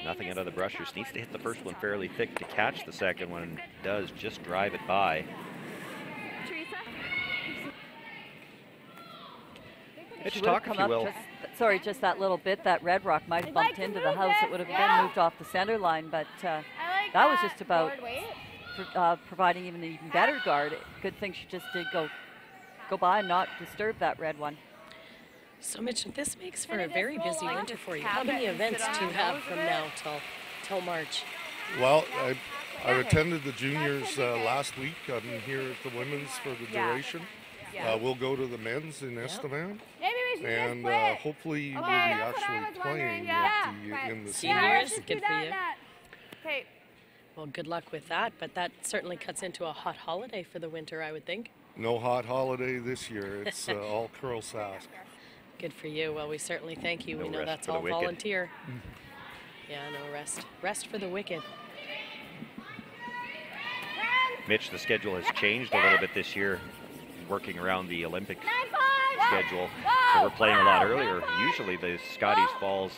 Nothing out of the brushers. Needs to hit the first one fairly thick to catch the second one, and does just drive it by. Mitch, talk, if you will. Just that little bit. That red rock might have bumped into the house. It would have been moved off the center line, but that was just about providing even an even better guard. Good thing she just did go by and not disturb that red one. So, Mitch, this makes for a very busy winter for you. How many events do you have from now till March? Well, I attended the juniors last week. I'm here at the women's for the duration. We'll go to the men's in Estevan, and hopefully we'll be actually playing in the seniors. Good for you. Okay. Well, good luck with that, but that certainly cuts into a hot holiday for the winter, I would think. No hot holiday this year. It's all CurlSask. Good for you. Well, we certainly thank you. We know that's all volunteer. Yeah, no rest. Rest for the wicked. Mitch, the schedule has changed a little bit this year, working around the Olympic schedule. So we're playing a lot earlier. Usually the Scotties falls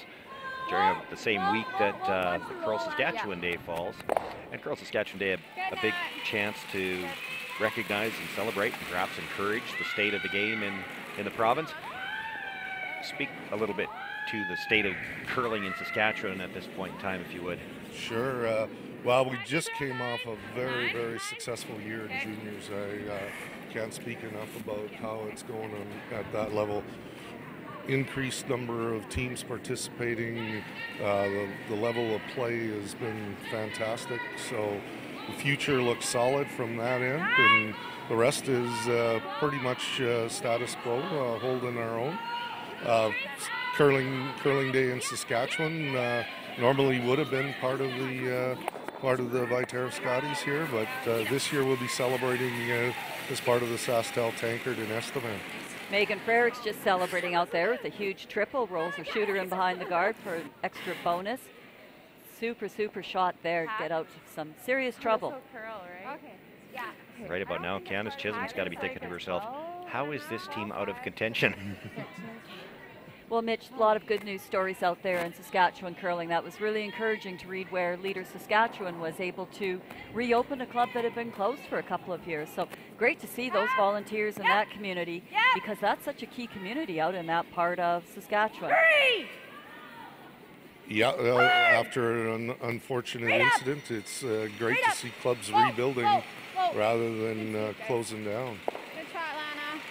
during the same week that the CurlSaskatchewan Day falls. And CurlSaskatchewan Day, a big chance to recognize and celebrate and perhaps encourage the state of the game in the province. Speak a little bit to the state of curling in Saskatchewan at this point in time, if you would. Sure. Well, we just came off a very, very successful year in juniors. I can't speak enough about how it's going on at that level. Increased number of teams participating. The level of play has been fantastic. So the future looks solid from that end, and the rest is pretty much status quo, holding our own. Curling Day in Saskatchewan normally would have been part of the part of the Viterra Scotties here, but this year we'll be celebrating as part of the SaskTel Tankard in Estevan. Megan Frerich's just celebrating out there with a huge triple, rolls her shooter in behind the guard for an extra bonus. Super shot there to get out of some serious trouble. Right about now, Candace Chisholm's got to be thinking to herself, how is this team out of contention? Well, Mitch, a lot of good news stories out there in Saskatchewan curling. That was really encouraging to read, where Leader Saskatchewan was able to reopen a club that had been closed for a couple of years. So great to see those volunteers in that community, because that's such a key community out in that part of Saskatchewan. Yeah, after an unfortunate incident, it's great to see clubs rebuilding rather than closing down. Good shot, Lana.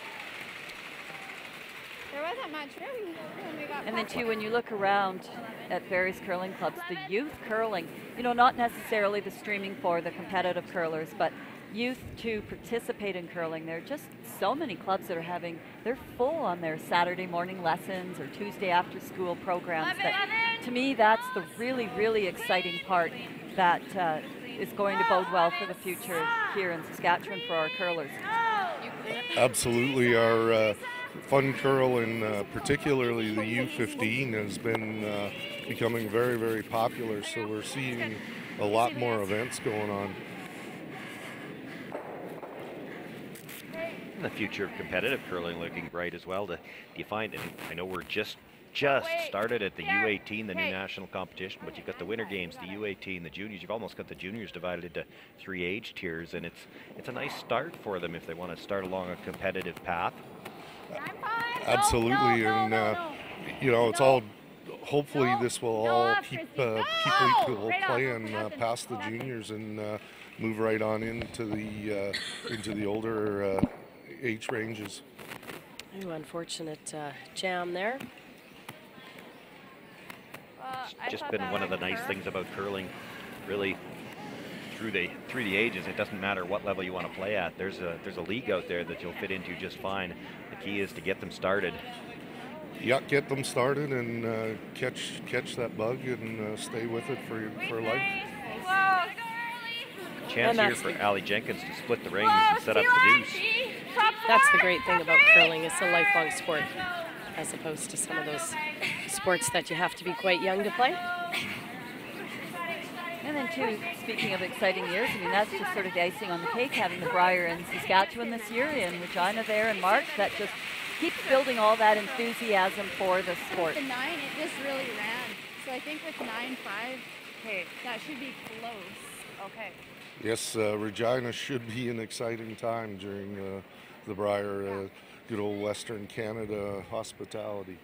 There wasn't much room when we got And then too, when you look around at various curling clubs, the youth curling, you know, not necessarily the streaming for the competitive curlers, but youth to participate in curling. There are just so many clubs that are they're full on their Saturday morning lessons or Tuesday after school programs. That, to me, that's the really exciting part that is going to bode well for the future here in Saskatchewan for our curlers. Absolutely. Our fun curl, and particularly the U15, has been becoming very popular, so we're seeing a lot more events going on. And the future of competitive curling looking bright as well. Do you find, and I know we're just started at the U18, the new national competition, but you've got the winter games, the U18, the juniors. You've almost got the juniors divided into 3 age tiers, and it's a nice start for them if they want to start along a competitive path. Absolutely, and you know, it's all. Hopefully, this will all keep equal play and past the juniors and move right on into the older age ranges. Ooh, unfortunate jam there. It's just been one of the nice things about curling, really, through the ages. It doesn't matter what level you want to play at. There's a league out there that you'll fit into just fine. The key is to get them started. Yeah, get them started and catch that bug and stay with it for life. Chance here for Allie Jenkins to split the rings and set up the deuce. That's the great thing about curling. It's a lifelong sport, as opposed to some of those sports that you have to be quite young to play. And then too, speaking of exciting years, I mean, that's just sort of the icing on the cake, having the Brier in Saskatchewan this year, in Regina there in March. That just keeps building all that enthusiasm for the sport. With the 9, it just really ran. So I think with 9-5, that should be close. Okay. Yes, Regina should be an exciting time during the Brier, good old Western Canada hospitality.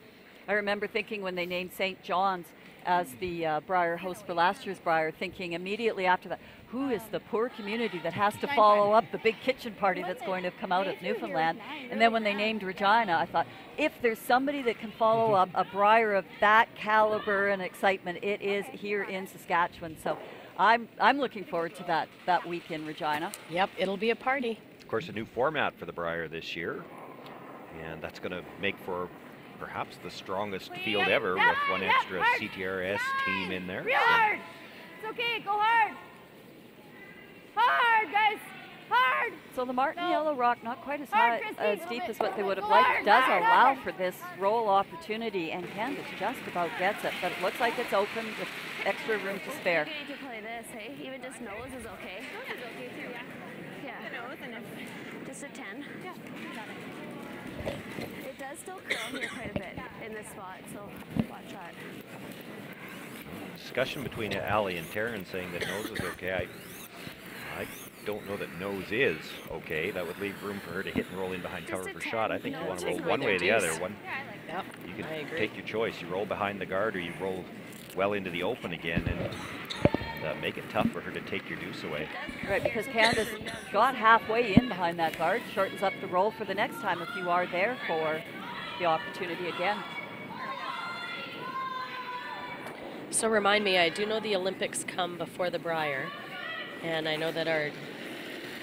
I remember thinking when they named St. John's as the Brier host for last year's Brier, thinking immediately after that, who is the poor community that has to follow up the big kitchen party that's going to come out of Newfoundland? And then when they named Regina, I thought, if there's somebody that can follow up a Brier of that caliber and excitement, it is here in Saskatchewan. So I'm looking forward to that week in Regina. Yep, it'll be a party. Of course, a new format for the Brier this year, and that's going to make for perhaps the strongest field ever, with one extra CTRS team in there. Real hard. It's okay. Go hard. Hard, guys. Hard. So the Martin Yellow Rock, not quite as high, as deep as what they would have liked, does allow for this roll opportunity, and Candace just about gets it, but it looks like it's open with extra room to spare. Okay to play this, hey? Even just nose is okay. Nose is okay too, yeah. Nose and just a 10. Yeah, got it. It does still curl here quite a bit in this spot, so watch that. Discussion between Allie and Taryn saying that nose is okay. I don't know that nose is okay. That would leave room for her to hit and roll in behind cover for shot. I think you want to roll one way or the other. You can take your choice. You roll behind the guard, or you roll well into the open again and make it tough for her to take your deuce away. Right, because Candace got halfway in behind that guard, shortens up the roll for the next time if you are there for the opportunity again. So remind me, I do know the Olympics come before the Brier, and I know that our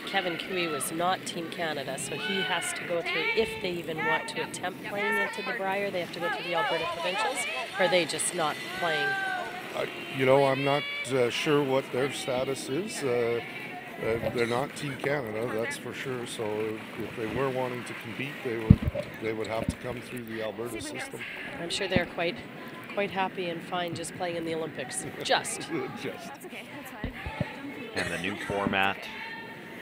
Kevin Cooey was not Team Canada, so he has to go through, if they even want to attempt playing into the Brier, they have to go through the Alberta Provincials, or are they just not playing? I'm not sure what their status is. They're not Team Canada, that's for sure. So if they were wanting to compete, they would have to come through the Alberta system. I'm sure they're quite happy and fine just playing in the Olympics. Just. That's okay. That's fine. And the new format,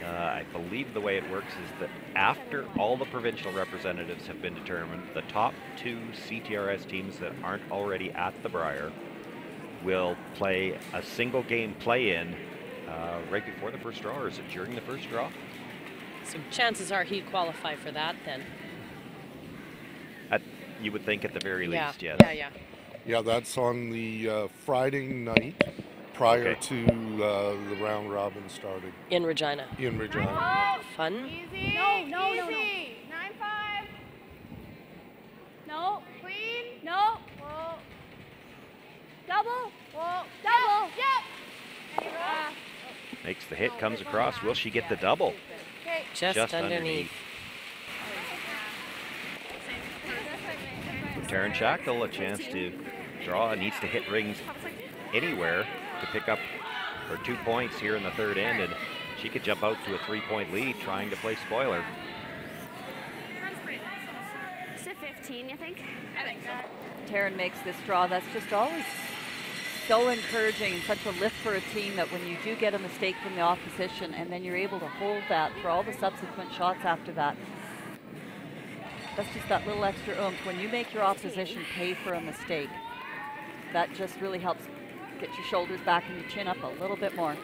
I believe the way it works is that after all the provincial representatives have been determined, the top 2 CTRS teams that aren't already at the Brier will play a single game play-in right before the first draw, or is it during the first draw? So chances are he'd qualify for that then. You would think at the very least, yes. Yeah. Yeah, that's on the Friday night prior to the round robin starting. In Regina. In Regina. Fun. Easy. No. Easy. 9-5. No. Clean. No. Whoa. Double. Whoa. Double. Yep. Makes the hit, comes across. Will she get the double? Okay. Just underneath. Taryn Schachtel, a chance to draw, needs to hit rings anywhere to pick up her 2 points here in the third end, and she could jump out to a 3-point lead trying to play spoiler. Is it 15, you think? I think so. Taryn makes this draw. That's just always so encouraging and such a lift for a team that when you do get a mistake from the opposition and then you're able to hold that for all the subsequent shots after that. That's just that little extra oomph. When you make your opposition pay for a mistake, that just really helps get your shoulders back and your chin up a little bit more.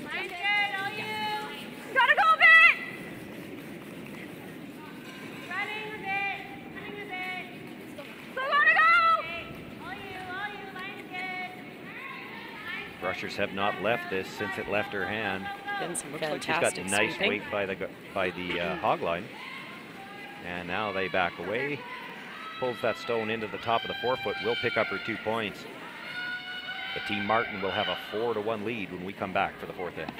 Mine's good, all you. Gotta go a bit. Running a bit. So gotta go. All you, mine's good. Rushers have not left this since it left her hand. Been some Looks like she's got nice sweeping. weight by the hog line. And now they back away. Pulls that stone into the top of the forefoot. Will pick up her 2 points. The Team Martin will have a 4-1 lead when we come back for the fourth end.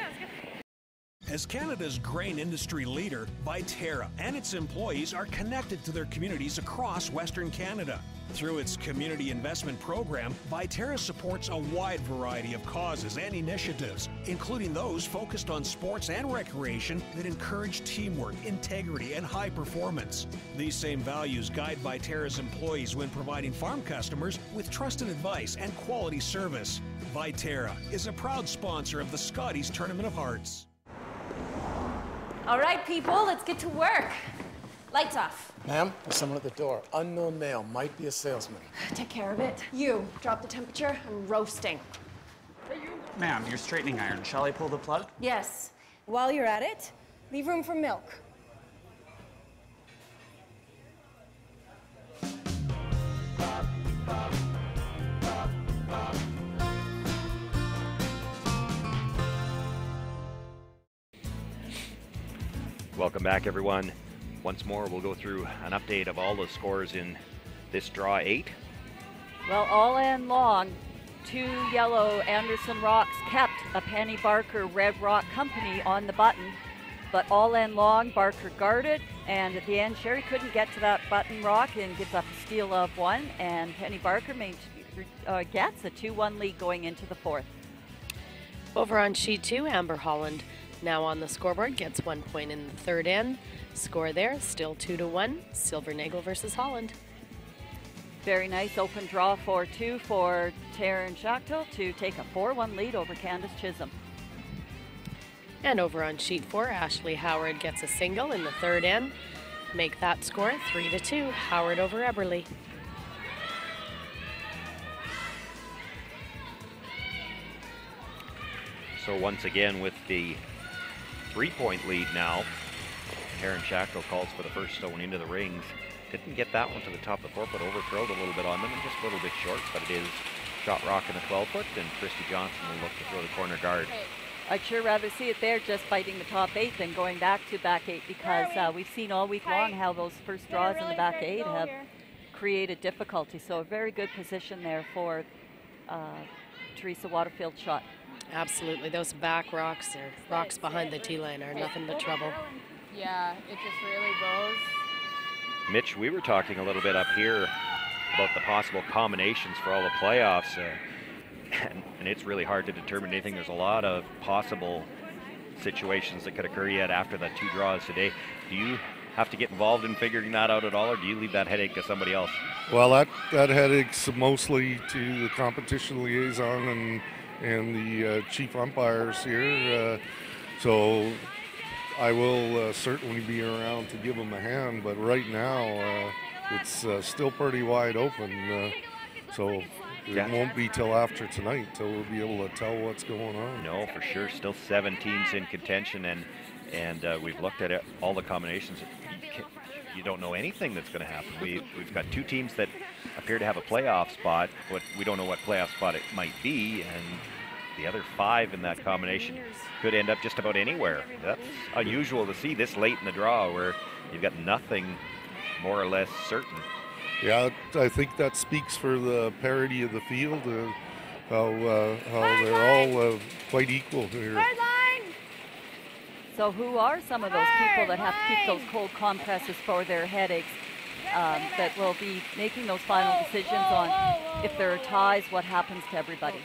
As Canada's grain industry leader, Viterra and its employees are connected to their communities across Western Canada. Through its community investment program, Viterra supports a wide variety of causes and initiatives, including those focused on sports and recreation that encourage teamwork, integrity, and high performance. These same values guide Viterra's employees when providing farm customers with trusted advice and quality service. Viterra is a proud sponsor of the Scotties Tournament of Hearts. All right, people, let's get to work. Lights off. Ma'am, there's someone at the door. Unknown male, might be a salesman. Take care of it. You, drop the temperature. I'm roasting. Ma'am, your straightening iron. Shall I pull the plug? Yes. While you're at it, leave room for milk. Welcome back, everyone. Once more, we'll go through an update of all the scores in this draw 8. Well, all end long, 2 yellow Anderson Rocks kept a Penny Barker Red Rock Company on the button, but all end long, Barker guarded, and at the end, Sherry couldn't get to that button rock and gives up a steal of 1, and Penny Barker gets a 2-1 lead going into the fourth. Over on sheet 2, Amber Holland now on the scoreboard, gets 1 point in the third end. Score there, still 2-1, Silvernagel versus Holland. Very nice open draw 4-2 for Taryn Schachtel to take a 4-1 lead over Candace Chisholm. And over on sheet 4, Ashley Howard gets a single in the third end. Make that score 3-2, Howard over Eberly. So once again with the 3-point lead now, Taryn Schachtel calls for the first stone into the rings. Didn't get that one to the top of the forefoot, overthrowed a little bit on them and just a little bit short, but it is shot rock in the 12-foot, and Christy Johnson will look to throw the corner guard. I'd sure rather see it there just fighting the top 8 than going back to back 8, because we've seen all week long how those first draws in the back 8 have created difficulty. So a very good position there for Teresa Waterfield's shot. Absolutely, those back rocks or rocks behind the tee line are nothing but trouble. Yeah, it just really goes. Mitch, we were talking a little bit up here about the possible combinations for all the playoffs, and it's really hard to determine anything. There's a lot of possible situations that could occur yet after the 2 draws today. Do you have to get involved in figuring that out at all, or do you leave that headache to somebody else? Well, that headache's mostly to the competition liaison and the chief umpires here. So I will certainly be around to give them a hand, but right now it's still pretty wide open. So it won't be till after tonight till we'll be able to tell what's going on. No, for sure. Still 7 teams in contention, and we've looked at it, all the combinations. You don't know anything that's going to happen. We've got 2 teams that appear to have a playoff spot, but we don't know what playoff spot it might be, and the other 5 in that combination could end up just about anywhere. That's unusual to see this late in the draw where you've got nothing more or less certain. Yeah, I think that speaks for the parity of the field, how they're all quite equal here. So who are some of those people that have to keep those cold compresses for their headaches that will be making those final decisions on if there are ties, what happens to everybody?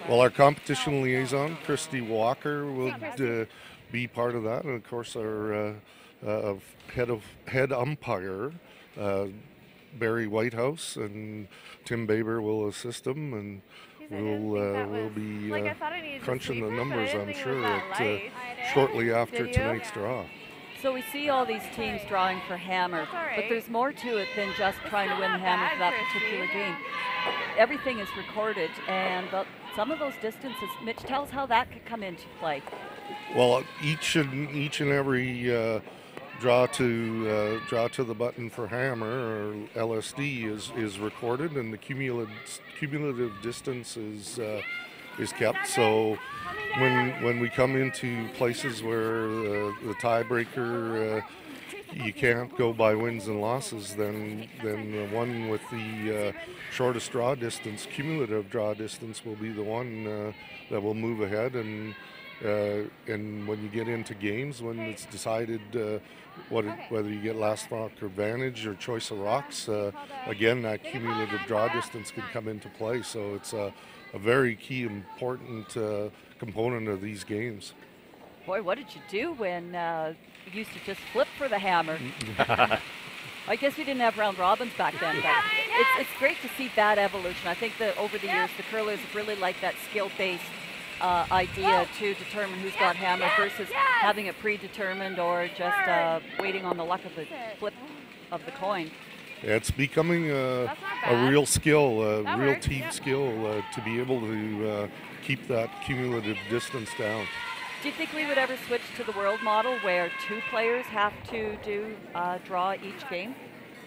Well, our competition liaison, Christy Walker, would be part of that, and of course our head umpire, Barry Whitehouse, and Tim Baber will assist him, and we'll be crunching the numbers, I'm sure, shortly after tonight's draw. So we see all these teams drawing for hammer, but there's more to it than just trying to win the hammer for that particular game. Everything is recorded, and some of those distances, Mitch, tell us how that could come into play. Well, each and every draw to the button for hammer or LSD is recorded, and the cumulative distance is kept. So when we come into places where the tiebreaker you can't go by wins and losses, then the one with the shortest draw distance, cumulative draw distance, will be the one that will move ahead. And when you get into games, when it's decided whether you get last rock advantage or choice of rocks, again, that cumulative draw distance can come into play. So it's a very key, important component of these games. Boy, what did you do when you used to just flip for the hammer? I guess we didn't have round robins back then, but it's great to see that evolution. I think that over the years, the curlers have really liked that skill-based idea to determine who's got hammer versus having it predetermined or just waiting on the luck of the flip of the coin. Yeah, it's becoming a real skill, a real team skill to be able to keep that cumulative distance down. Do you think we would ever switch to the world model where 2 players have to do draw each game,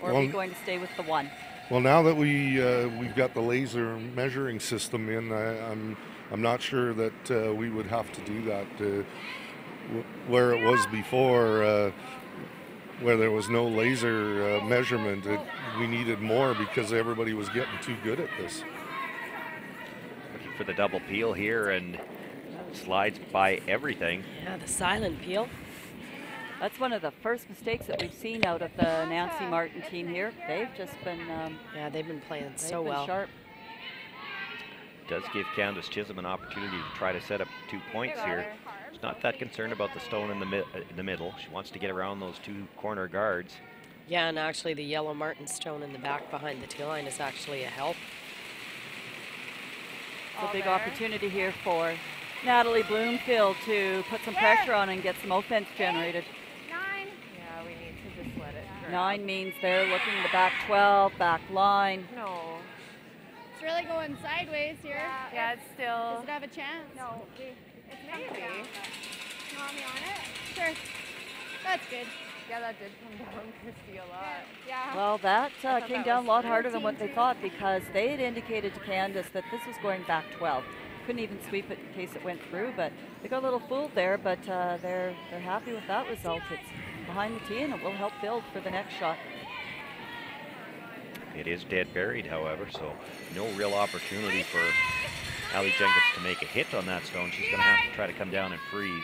or are we going to stay with the 1? Well, now that we've got the laser measuring system in, I'm not sure that we would have to do that. Where it was before, where there was no laser measurement, we needed more because everybody was getting too good at this. Looking for the double peel here, and slides by everything. Yeah, the silent peel. That's one of the first mistakes that we've seen out of the Nancy Martin team here. They've just been yeah, they've been playing so well. Sharp. Does give Candace Chisholm an opportunity to try to set up 2 points here. She's not that concerned about the stone in the middle. She wants to get around those 2 corner guards. Yeah, and actually the yellow Martin stone in the back behind the tee line is actually a help. It's a big opportunity here for Natalie Bloomfield to put some pressure on and get some offense generated. 9. Yeah, we need to just let it drown. 9 means they're looking the back 12, back line. No. It's really going sideways here. Yeah, it's still. Does it have a chance? No, it's maybe. You want me on it? Sure. That's good. Yeah, that did come down Christy a lot. Yeah. Well, that came down a lot harder than what they thought, because they had indicated to Candace that this was going back 12. Couldn't even sweep it in case it went through, but they got a little fooled there, but they're happy with that result. It's behind the tee, and it will help build for the next shot. It is dead buried, however, so no real opportunity for Allie Jenkins to make a hit on that stone. She's going to have to try to come down and freeze.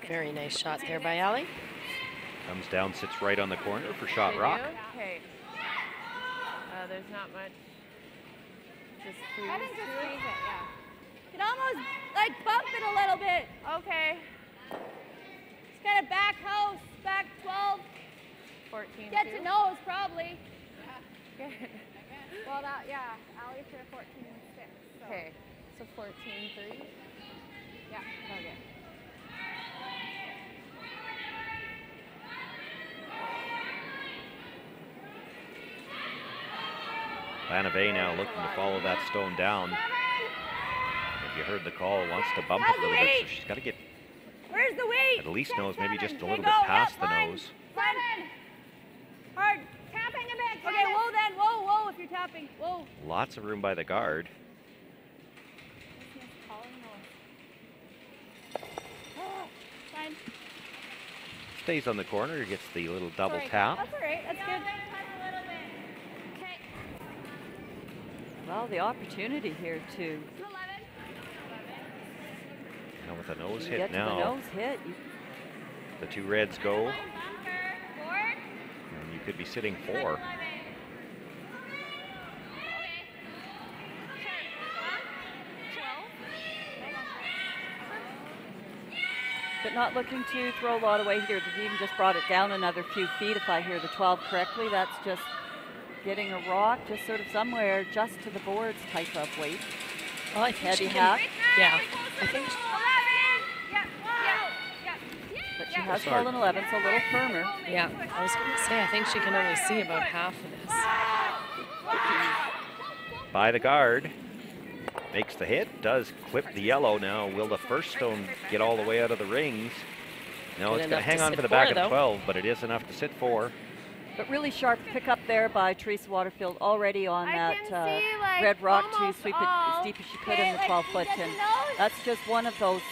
Very nice shot there by Allie. Comes down, sits right on the corner for shot rock. Okay. There's not much. Just freeze. I think just freeze it, yeah. You can almost like bump it a little bit. Okay. Just kind of back house, back 12. 14. Get to nose probably. Good. Well, that, yeah, Allie's here 14 and 6. So. Okay. So 14-3. Yeah. Okay. Lanavey now looking to follow that stone down. If you heard the call, wants to bump it a little bit, so she's got to get Where's the weight? at least nose, maybe just a little Go, bit past yep, the line. nose. 7. Hard. Tapping a bit. Okay, whoa then. Whoa, whoa, if you're tapping. Whoa. Lots of room by the guard. Fine. Stays on the corner, gets the little double Sorry. tap. That's all right. That's good. Well, the opportunity here to Now with a nose you hit get to now. the nose hit. The two reds go. And you could be sitting 4. But not looking to throw a lot away here. They've even just brought it down another few feet. If I hear the 12 correctly, that's just getting a rock just sort of somewhere just to the boards type of weight. Oh, I think Heavy she half. Yeah, I think. But she has fallen 11, so a little firmer. Yeah, I was going to say, I think she can only see about half of this. By the guard. Makes the hit, does clip the yellow now. Will the first stone get all the way out of the rings? No, Good it's going enough to hang to on sit for the back 4, of though. 12, but it is enough to sit 4. But really sharp pickup there by Teresa Waterfield, already on that like, red rock to almost sweep it all. as deep as she could Okay, in the like, 12-foot. get And the nose. that's just one of those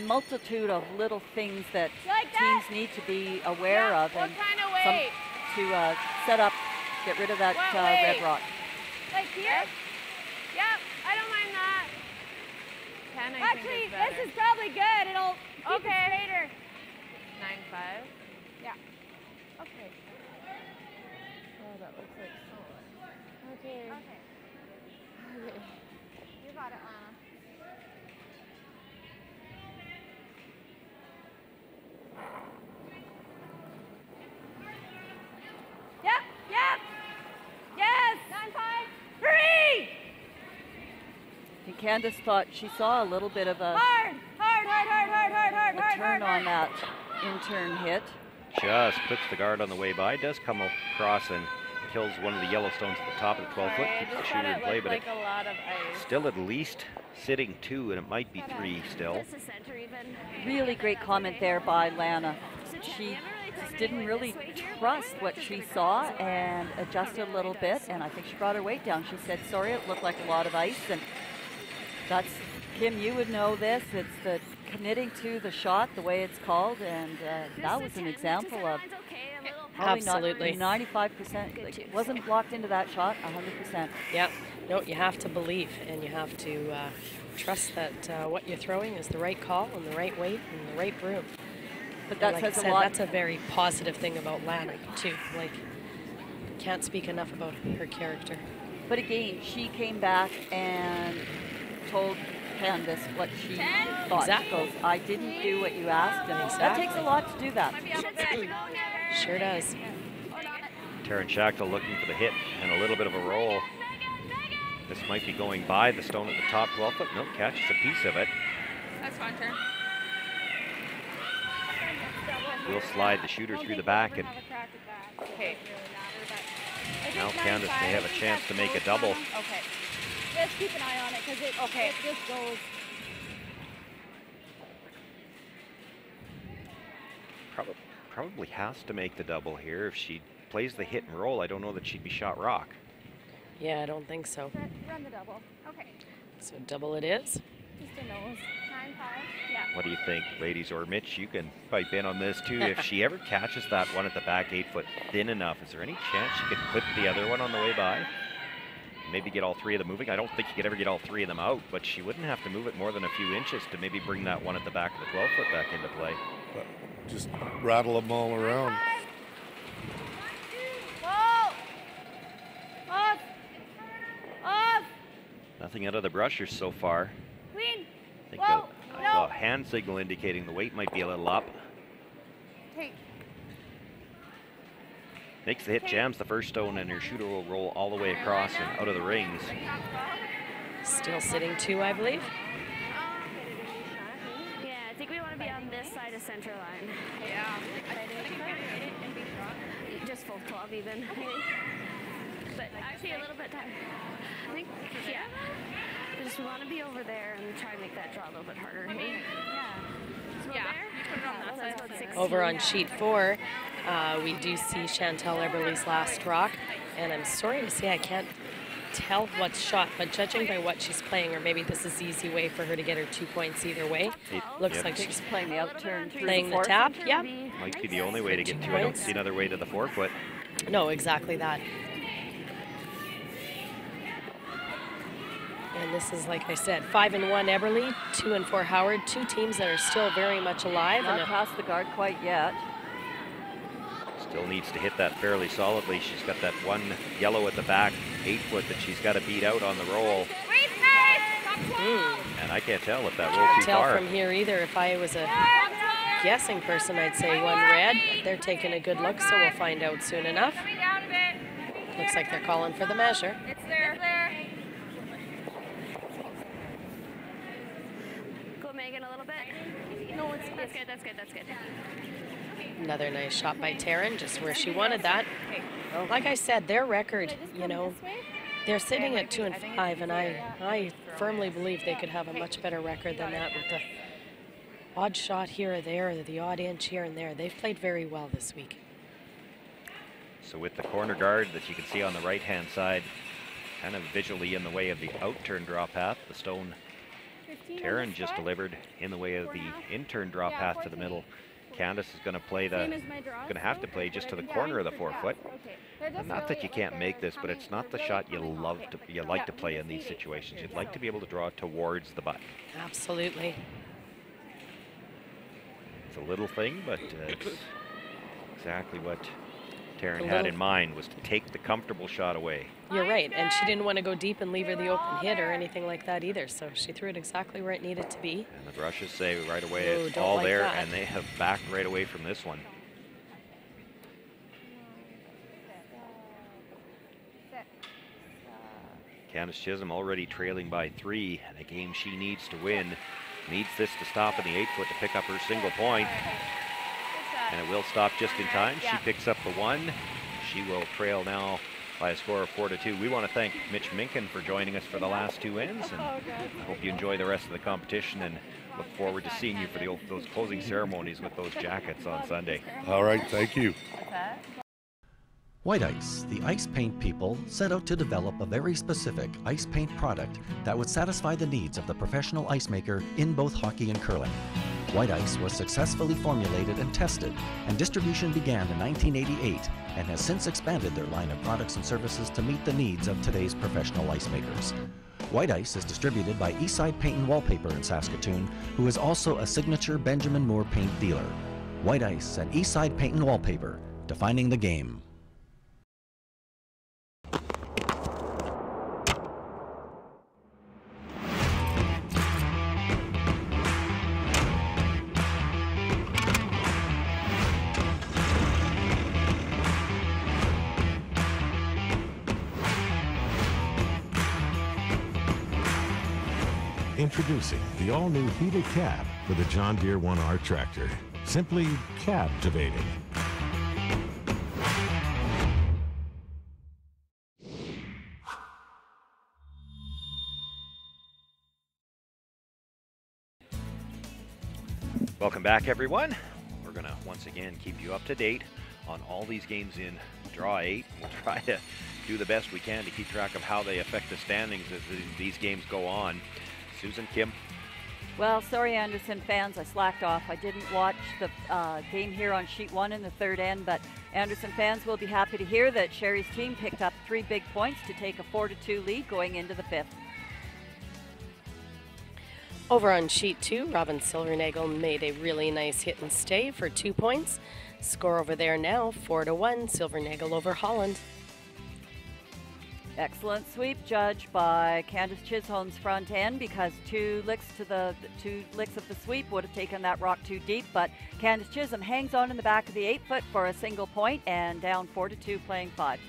multitude of little things that Like teams that? need to be aware of What and kind of some, weight? to set up, get rid of that What red weight? rock. Like here? Yep, I don't mind that. 10, I Actually, think is better. this is probably good. It'll keep Okay. it straighter. 9-5. Yeah. Okay. Oh, that looks like so much. Okay. Okay. You got it, Lana. Yep, yep. Yes. 9-5. 3. And Candace thought she saw a little bit of a Hard, hard, hard, hard, hard, hard, hard, hard, turn hard, on that in-turn hit. Just clips the guard on the way by. Does come across and kills one of the yellow stones at the top of the 12-foot. Keeps the shooter in play, but like a lot of ice. still at least sitting 2, and it might be 3 still. Does the center even? Really great comment there by Lana. She just didn't really trust what she saw and adjusted a little bit, and I think she brought her weight down. She said, sorry, it looked like a lot of ice, and that's, Kim, you would know this. It's the committing to the shot, the way it's called, and that was an example of probably Absolutely. 95%. Like, wasn't locked into that shot 100%. Yeah, no, you have to believe, and you have to trust that what you're throwing is the right call and the right weight and the right broom. But that like says I said, a lot. that's a very positive thing about Lana, too. Like, can't speak enough about her character. But again, she came back and told Candace what she thought. Exactly. She goes, I didn't do what you asked, and that takes a lot to do that. Sure does. Taryn Schachtel looking for the hit and a little bit of a roll. This might be going by the stone at the top 12-foot. Nope, catches a piece of it. That's fine, turn. We'll slide the shooter through the back, and Okay. now Candace may have a chance to make a double. Okay. Just keep an eye on it because it just goes. Probably has to make the double here. If she plays the hit and roll, I don't know that she'd be shot rock. Yeah, I don't think so. Run the double. Okay. So double it is. Just a nose. 9-5. Yeah. What do you think, ladies, or Mitch? You can pipe in on this too. If she ever catches that one at the back 8-foot thin enough, is there any chance she could clip the other one on the way by? Maybe get all 3 of them moving. I don't think you could ever get all 3 of them out, but she wouldn't have to move it more than a few inches to maybe bring that one at the back of the 12-foot back into play. but just rattle them all around. Off! Off! Nothing out of the brushers so far. Clean! I think I saw a hand signal indicating the weight might be a little up. Take. Makes the hit, jams the first stone, and your shooter will roll all the way across and out of the rings. Still sitting 2, I believe. Yeah, I think we want to be on this side of center line. Yeah. Just full club even. But actually a little bit tired. I think, yeah. We just want to be over there and try and make that draw a little bit harder. Yeah. You put it on that side. About 16. Over on sheet 4, we do see Chantel Eberle's last rock, and I'm sorry to say I can't tell what's shot, but judging by what she's playing, or maybe this is the easy way for her to get her 2 points either way. Looks like she's playing the outturn, playing the tap. Yeah, Might be the only way to get through. I don't see another way to the forefoot. no, exactly that. And this is, like I said, 5-1 Eberle, 2-4 Howard, 2 teams that are still very much alive. Not past the guard quite yet. Still needs to hit that fairly solidly. She's got that one yellow at the back, 8-foot, that she's got to beat out on the roll. And I can't tell if that roll's too tell far. from here either. If I was a guessing person, I'd say 1 red. They're taking a good look, so we'll find out soon enough. Looks like they're calling for the measure. It's there. Go Megan a little bit. No, that's good, that's good, that's good. Another nice shot by Taryn, just where she wanted that. Like I said, their record, you know, they're sitting at 2-5, and I firmly believe they could have a much better record than that with the odd shot here or there, or the odd inch here and there. They've played very well this week. So with the corner guard that you can see on the right-hand side, kind of visually in the way of the out-turn draw path, the stone Taryn just delivered in the way of the in-turn draw path to the middle. Candace is going to play have to play just to the corner of the forefoot. And not that you can't make this, but it's not the shot you like to play in these situations. You'd like to be able to draw towards the button. Absolutely. It's a little thing, but it's exactly what Taryn had in mind, was to take the comfortable shot away. You're right, and she didn't want to go deep and leave her the open hit or anything like that either, so she threw it exactly where it needed to be. And the brushes say right away it's all like there, that. and they have backed right away from this one. Candace Chisholm already trailing by 3, and a game she needs to win. Needs this to stop in the 8-foot to pick up her single point. And it will stop just in time. She picks up the 1. She will trail now by a score of 4-2. We want to thank Mitch Minkin for joining us for the last 2 ends, and I hope you enjoy the rest of the competition, and look forward to seeing you for those closing ceremonies with those jackets on Sunday. All right, thank you. White Ice, the ice paint people, set out to develop a very specific ice paint product that would satisfy the needs of the professional ice maker in both hockey and curling. White Ice was successfully formulated and tested, and distribution began in 1988 and has since expanded their line of products and services to meet the needs of today's professional ice makers. White Ice is distributed by Eastside Paint and Wallpaper in Saskatoon, who is also a signature Benjamin Moore paint dealer. White Ice and Eastside Paint and Wallpaper, defining the game. Introducing the all-new heated cab for the John Deere 1R tractor. Simply captivating. Welcome back, everyone. We're going to once again keep you up to date on all these games in Draw 8. We'll try to do the best we can to keep track of how they affect the standings as these games go on. Susan, Kim? Well, sorry, Anderson fans, I slacked off. I didn't watch the game here on sheet 1 in the third end, but Anderson fans will be happy to hear that Sherry's team picked up 3 big points to take a 4-2 lead going into the 5th. Over on sheet 2, Robin Silvernagel made a really nice hit and stay for 2 points. Score over there now, 4-1, Silvernagel over Holland. Excellent sweep judged by Candace Chisholm's front end, because two licks of the sweep would have taken that rock too deep, but Candace Chisholm hangs on in the back of the 8-foot for a single point and down 4-2 playing 5.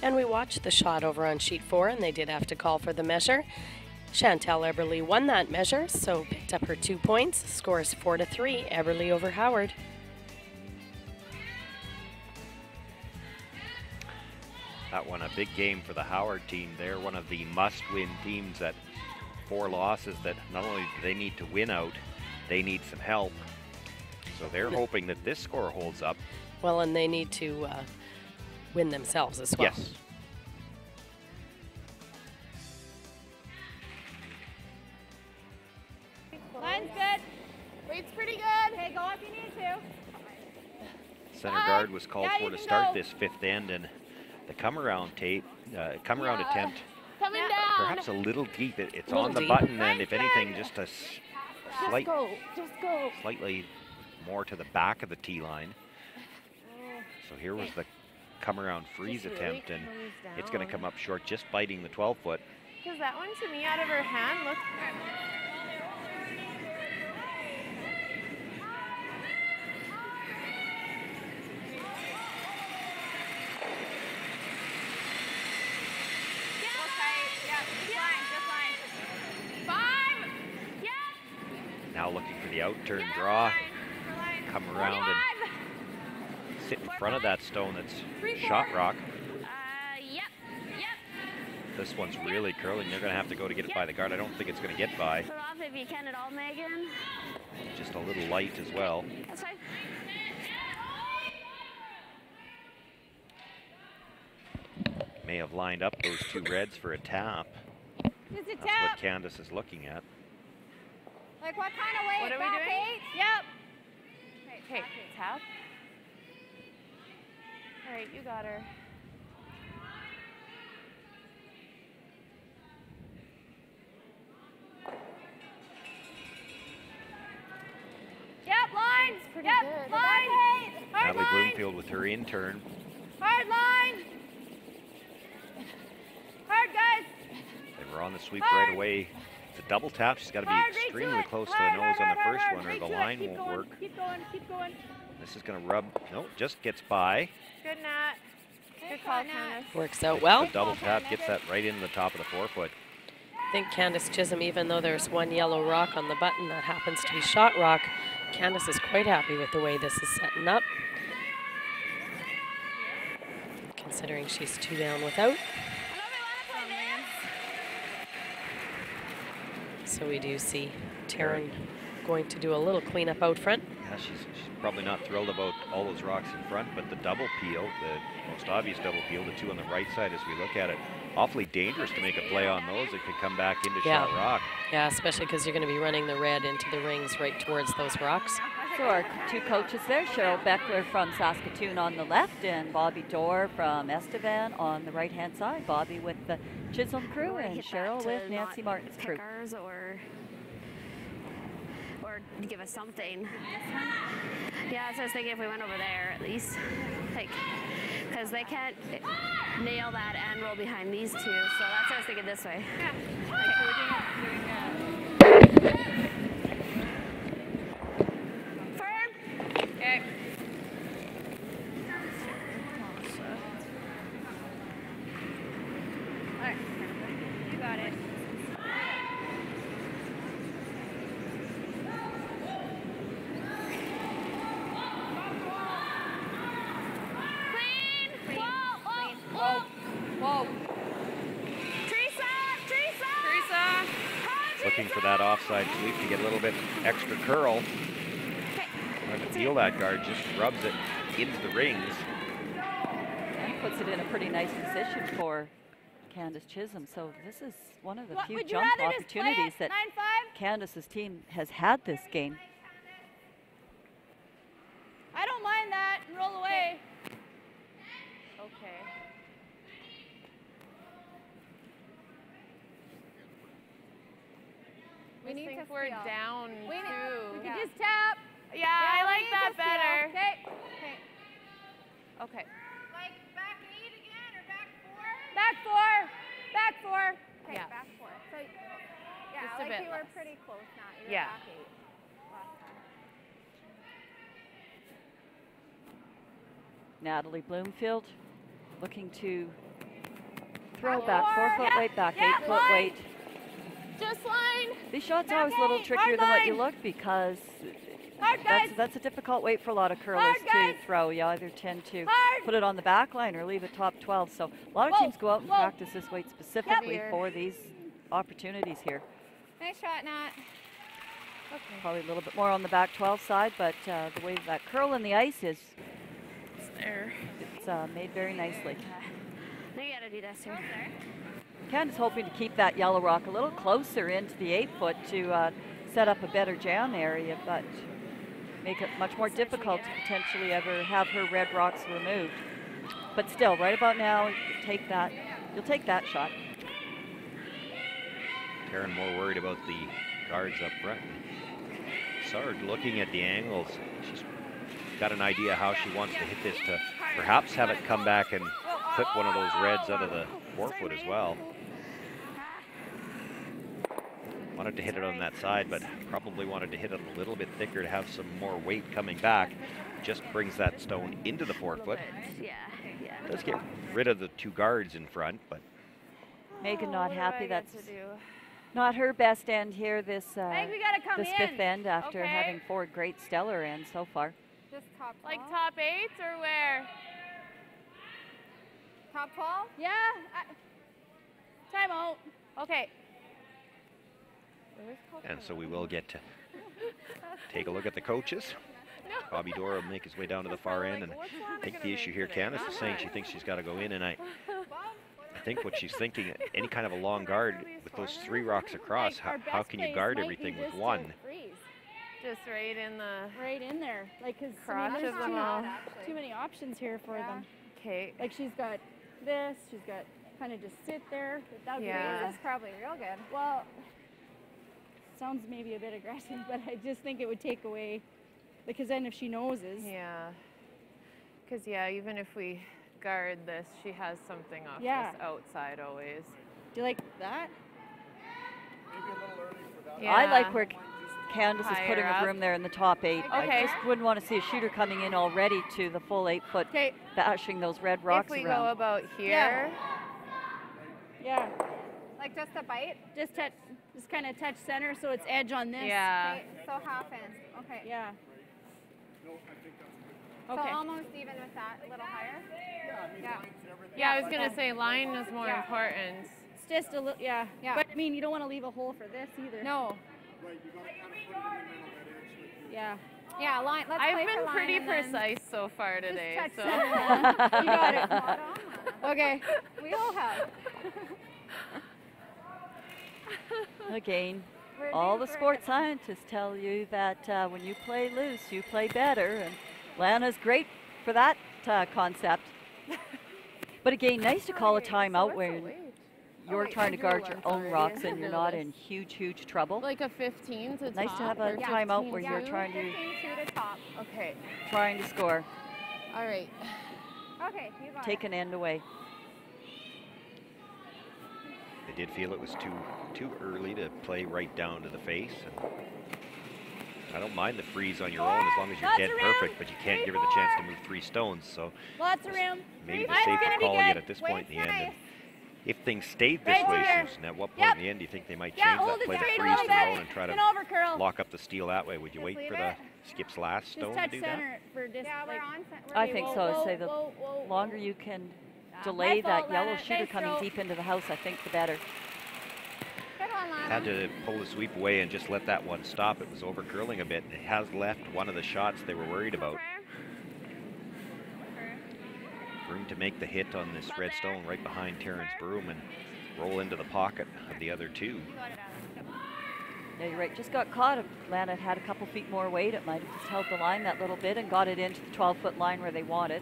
And we watched the shot over on sheet 4, and they did have to call for the measure. Chantal Eberly won that measure, so picked up her 2 points. Scores 4-3, Eberly over Howard. That one a big game for the Howard team. They're one of the must-win teams at 4 losses that not only do they need to win out, they need some help. So they're hoping that this score holds up. Well, and they need to win themselves as well. Yes. Line's good. Weight's pretty good. Okay, go if you need to. Center guard was called for to start this 5th end, and the come-around attempt, Coming down. perhaps a little deep. It's Little on the deep. button, and if anything, just a slight, Just go. slightly more to the back of the tee line. So here was the come-around freeze attempt, and it's going to come up short, just biting the 12-foot. Because that one to me out of her hand looked. Now looking for the out-turn draw, come around and sit in front of that stone that's shot rock. This one's really curling. They're going to have to go to get it by the guard. I don't think it's going to get by. Put off if you can at all, Megan. Just a little light as well. That's fine. May have lined up those 2 reds for a tap. Just a That's tap. what Candace is looking at. Like what kind of weight? What are we Back doing? 8? Yep. Okay, tap. All right, you got her. Yep, lines. Pretty Yep, good. lines. Hard Natalie line. Bloomfield with her in turn. Hard line. Hard, guys. They were on the sweep right away. It's a double tap. She's got to be extremely close to the nose on the first one, or the line won't work. Keep going, keep going. This is going to rub. No, just gets by. Good, Nat. Good call, Candace. Works out well. The double tap gets that right into the top of the 4-foot. I think Candace Chisholm, even though there's one yellow rock on the button that happens to be shot rock, Candace is quite happy with the way this is setting up, considering she's 2 down without. So we do see Taryn going to do a little cleanup out front. Yeah, she's probably not thrilled about all those rocks in front, but the double peel, the most obvious double peel, the 2 on the right side as we look at it, awfully dangerous to make a play on those. It could come back into shot rock. Yeah, especially because you're going to be running the red into the rings right towards those rocks. So our 2 coaches there, Cheryl Beckler from Saskatoon on the left and Bobby Dorr from Estevan on the right-hand side. Bobby with the Chisholm crew and Cheryl with Nancy Martin's crew. Ours or give us something. Yeah, that's what I was thinking, if we went over there at least. Like, because they can't nail that and roll behind these 2. So that's what I was thinking this way. Yeah. Firm. Okay. All right. You got it. Whoa. Teresa. Looking for that offside sweep to get a little bit extra curl. Trying to feel that guard, just rubs it into the rings. And puts it in a pretty nice position for Candace Chisholm. So this is one of the few jump opportunities that Candace's team has had this game. I don't mind that. Roll away. Okay. just need think to we're steal. down We too. can just tap. Yeah, I like that better. Okay. Okay. Like back 8 again or back 4? Back 4. Back 4. Okay, Yeah. back 4. So, yeah, Just a like bit you were less. pretty close now. You were Yeah. back 8 last time. Natalie Bloomfield looking to throw back 4-foot weight, back 8-foot weight. Just line. These shots are always a little trickier than what you look because that's a difficult weight for a lot of curlers to throw. You either tend to put it on the back line or leave it top 12. So a lot of teams go out and practice this weight specifically for these opportunities here. Nice shot, Nat. Probably a little bit more on the back 12 side, but the way that curl in the ice is, it's made very nicely. Now you gotta do this here. Candace hoping to keep that yellow rock a little closer into the 8-foot to set up a better jam area, but make it much more difficult to potentially ever have her red rocks removed. But still, right about now, you'll take that shot. Taryn more worried about the guards up front. Sard looking at the angles. She's got an idea how she wants to hit this to perhaps have it come back and clip one of those reds out of the 4-foot as well. Wanted to hit it on that side, but probably wanted to hit it a little bit thicker to have some more weight coming back. Just brings that stone into the 4-foot. Yeah, yeah. Does get rid of the 2 guards in front, but Megan not happy. That's not her best end here this we gotta come this in. 5th end after having 4 great stellar ends so far. Just top 12? Like top 8 or where? Top 12? Yeah. Time out. Okay. and so we will get to take a look at the coaches. Bobby Dora will make his way down to the far end, and I think the issue here, Candace is saying she thinks she's got to go in, and I think what she's thinking, any kind of a long guard with those 3 rocks across, how can you guard everything with 1? Just right in the there, like because crotch of them all. too many options here for them. Okay. Like she's got this, she's got kind of just sit there. That would be This is probably real good. Well, sounds maybe a bit aggressive, but I just think it would take away, because then if she noses. Yeah. Because even if we guard this, she has something off Yeah. this outside always. Do you like that? Yeah. I like where Candace is Higher putting up. her room there in the top 8. Okay. I just wouldn't want to see a shooter coming in already to the full 8-foot, bashing those red rocks If we around. go about here. Yeah. Like just a bite? Just kind of touch center so it's edge on this. Yeah. Okay, so half in. Okay. Yeah. So Okay. almost even with that, a little higher? Yeah. Yeah, I was going to say line is more important. It's just a little, yeah. But I mean, you don't want to leave a hole for this either. No. Yeah. Yeah, line. Let's play I've for been line pretty and then precise so far today. touch So. center then. You got it. Okay. We all have. Again, all the sports scientists tell you that when you play loose, you play better, and Lana's great for that concept. But again, nice to call a timeout when you're trying to guard your own rocks and you're not in huge trouble. Like a 15 to Nice top to have a or timeout where 15 you're to? trying to 15-2 to top. Okay. trying to score. All right. Okay, you got Take it. an end away. They did feel it was too early to play right down to the face. And I don't mind the freeze on your own as long as you're dead perfect, but you can't give her the chance to move 3 stones. So Lots of room. maybe the Mine's safer gonna be call good. yet at this point in the end. And if things stayed this Right way, here. Susan, at what point in the end do you think they might change hold that, it play the straight a freeze little to their bit. own and try to Spin over, curl. lock up the steel that way? Would you wait leave for the it. skip's last Just stone to touch do that? center for just Yeah, we're like, on. I think so. I'd say the whoa, longer you can delay My that fault, yellow Lana. shooter Nice coming throw. deep into the house, I think the better. Good one, Lana. Had to pull the sweep away and just let that one stop. It was over curling a bit. It has left one of the shots they were worried about. Room to make the hit on this red stone right behind Terrence Broom and roll into the pocket of the other 2. Yeah, you're right. Just got caught. If Lana had a couple feet more weight, it might have just held the line that little bit and got it into the 12-foot line where they wanted.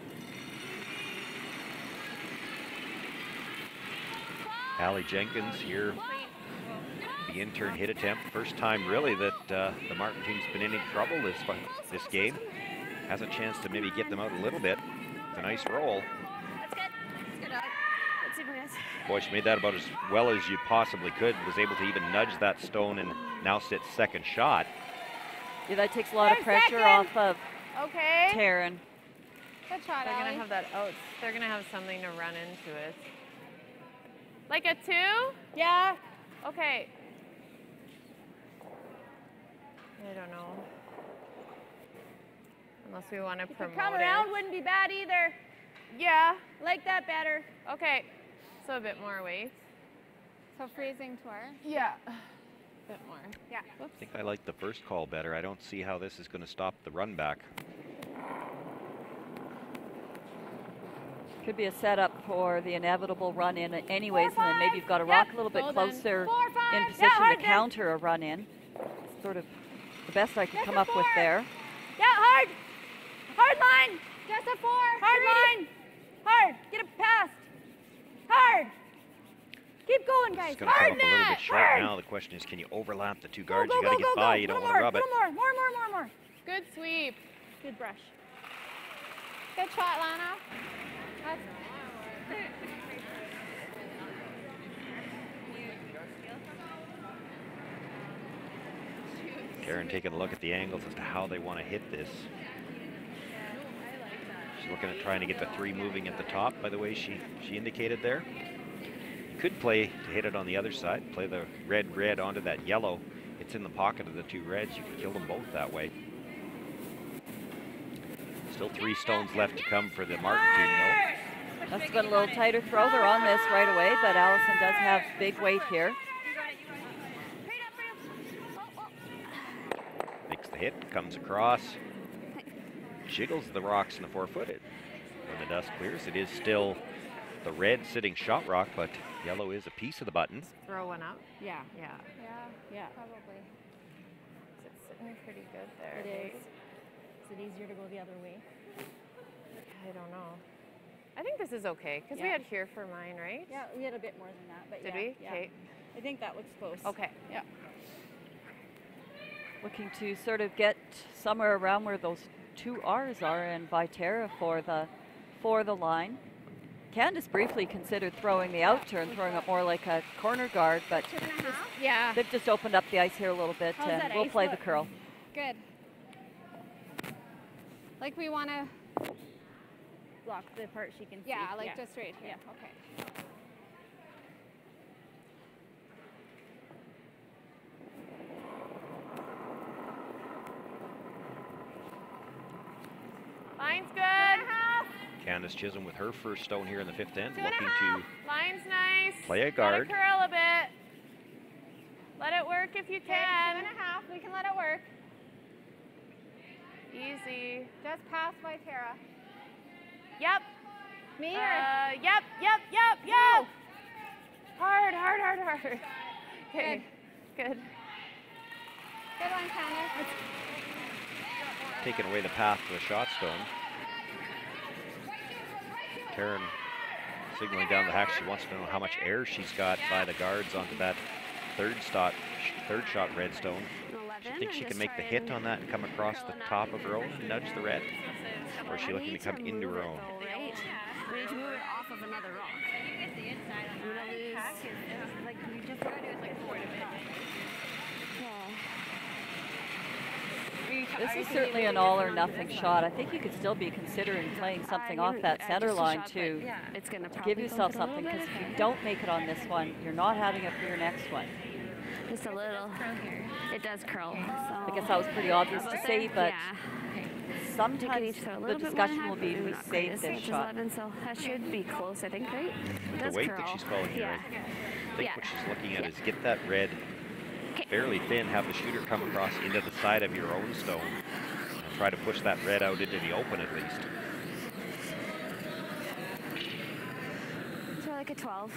Allie Jenkins here the intern hit attempt. First time really that the Martin team's been in any trouble this game. Has a chance to maybe get them out a little bit. It's a nice roll. That's good. That's good. Let's see if we miss. Boy, she made that about as well as you possibly could. Was able to even nudge that stone and now sits second shot. Yeah, that takes a lot of pressure off of Taryn. Good shot, They're Allie. gonna have that out. They're gonna have something to run into it. Like a 2? Yeah. Okay. I don't know. Unless we want to promote Come it. around wouldn't be bad either. Yeah. Like that better. Okay. So a bit more weight. So freezing tour. Yeah. A bit more. Yeah. I think I like the first call better. I don't see how this is going to stop the run back. Could be a setup for the inevitable run in anyways, and then maybe you've got to rock a little bit closer in position to counter a run in. Sort of the best I could come up with there. Yeah, hard. Hard line. Just a 4. Hard line. Hard. Get it past. Hard. Keep going, guys. It's going to come up a little bit short now. The question is, can you overlap the two guards? You got to get by. You don't want to rub it. More. Good sweep. Good brush. Good shot, Lana. That's Karen taking a look at the angles as to how they want to hit this. She's looking at trying to get the 3 moving at the top, by the way she indicated there. Could play to hit it on the other side, play the red onto that yellow. It's in the pocket of the 2 reds. You can kill them both that way. Still 3 stones left to come for the Martin team, though. Must have been a little tighter throw. They're on this right away, but Allison does have big weight here. Makes the hit, comes across, jiggles the rocks in the 4-footed. When the dust clears, it is still the red sitting shot rock, but yellow is a piece of the button. Throw one up. Yeah. Yeah. Yeah, probably. It's sitting pretty good there. It is. Is it easier to go the other way? I don't know. I think this is okay, because we had here for mine, right? Yeah, we had a bit more than that, but Did yeah. we? Yeah. Okay. I think that looks close. Okay. Yeah. Looking to sort of get somewhere around where those 2 R's are in Viterra for the line. Candace briefly considered throwing the out turn, throwing it more like a corner guard, but yeah, they've just opened up the ice here a little bit, How's and that we'll ice play the look? curl. Good. Like we want to block the part she can see. Yeah, like just right here. Yeah. Okay. Line's good. Candace Chisholm with her first stone here in the 5th end, 2.5. looking to Line's nice. play a guard. Let it curl a bit. Let it work if you can. 2.5. We can let it work. Easy. Just pass Viterra. Yep. Me or? Yep. No. Hard. Okay. Good. Good one, Candace. taking away the path to the shot stone. Taryn signaling down the hack. She wants to know how much air she's got by the guards onto that third shot redstone. She thinks she can make the hit on that and come across the top of her own and nudge the red. Or is she looking to come into her own? Right? We need to move it off of another rock. You get the inside on the pack. Like you just gotta do it like forward a bit. This is certainly an all or nothing shot. I think you could still be considering playing something off that center line to give yourself something, because if you don't make it on this one, you're not having it for your next one. Just a little. It does curl. So. I guess that was pretty obvious to say, but sometimes the discussion will be, do we save this shot? 11, so that should be close, I think, right? The weight that she's calling here, I think what she's looking at is get that red fairly thin, have the shooter come across into the side of your own stone, and try to push that red out into the open at least. So like a 12,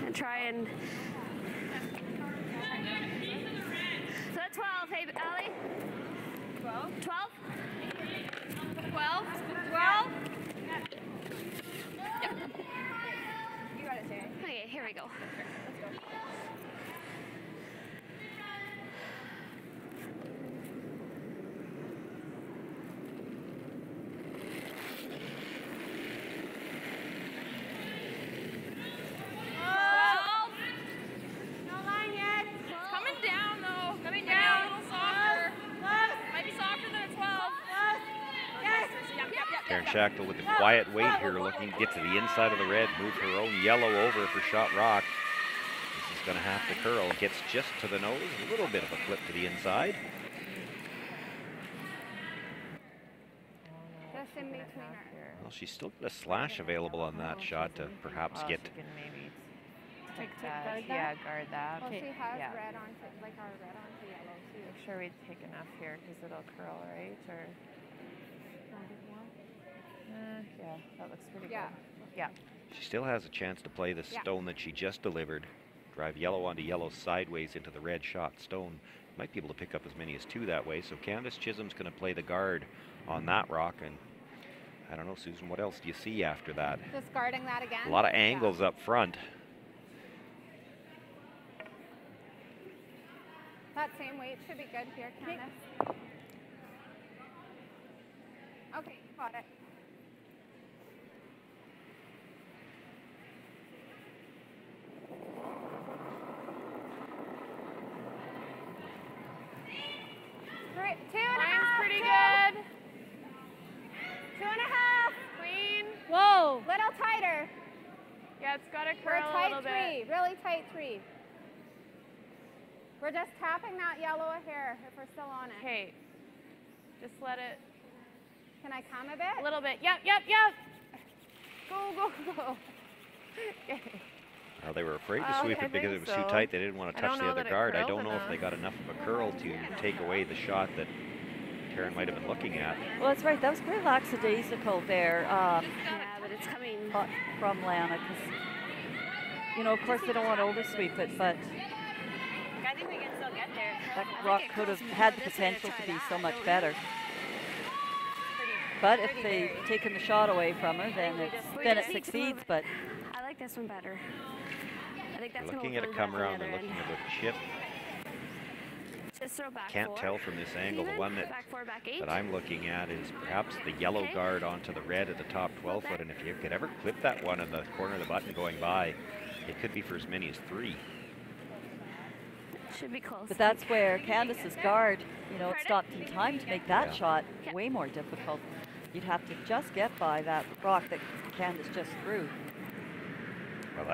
and try and... So a 12, hey, Allie? 12? 12? 12? 12? Yep. You got it, Sarah. Okay, here we go. Let's go. Schachtel with the quiet weight here, looking to get to the inside of the red, move her own yellow over for shot rock. This is going to have to curl. Gets just to the nose, a little bit of a flip to the inside. Just in between her. Well, she's still got a slash available on that shot to perhaps get. She can maybe Take that. guard that? Yeah, guard that. Well, she has yeah. red on, like our red onto yellow too. Make sure we take enough here because it'll curl, right? Or yeah, that looks pretty good. Yeah. She still has a chance to play the stone that she just delivered. Drive yellow onto yellow sideways into the red shot stone. Might be able to pick up as many as 2 that way. So Candace Chisholm's going to play the guard on that rock. And I don't know, Susan, what else do you see after that? Just guarding that again? A lot of angles up front. That same weight should be good here, Candace. Okay, got it. Two and a half. Pretty good. 2.5. Queen. Whoa. Little tighter. Yeah, it's got to We're curl a tight little three. bit. Really tight 3. We're just tapping that yellow hair if we're still on it. Okay. Just let it. Can I come a bit? A little bit. Yep. Go. Okay. Well, they were afraid to sweep it because it was too tight. They didn't want to touch the other guard. I don't know if they got enough of a curl to take away the shot that Taryn might have been looking at. Well, that's right. That was pretty lackadaisical there. Yeah, but it's coming from Lana, because, you know, of course they don't want to oversweep it, but I think we can still get there. that rock could have had the potential to be so much better. But if they've taken the shot away from her, then it succeeds. But I like this one better. I think that's looking at a come around and looking at a chip. Just throw back Can't 4. tell from this angle. The one that, back 4, back 8. that I'm looking at is perhaps the yellow guard onto the red at the top 12 foot. And if you could ever clip that one in the corner of the button going by, it could be for as many as 3. Should be close. But that's where Candace's guard, you know, it stopped in time to make that shot way more difficult. You'd have to just get by that rock that Candace just threw. Well,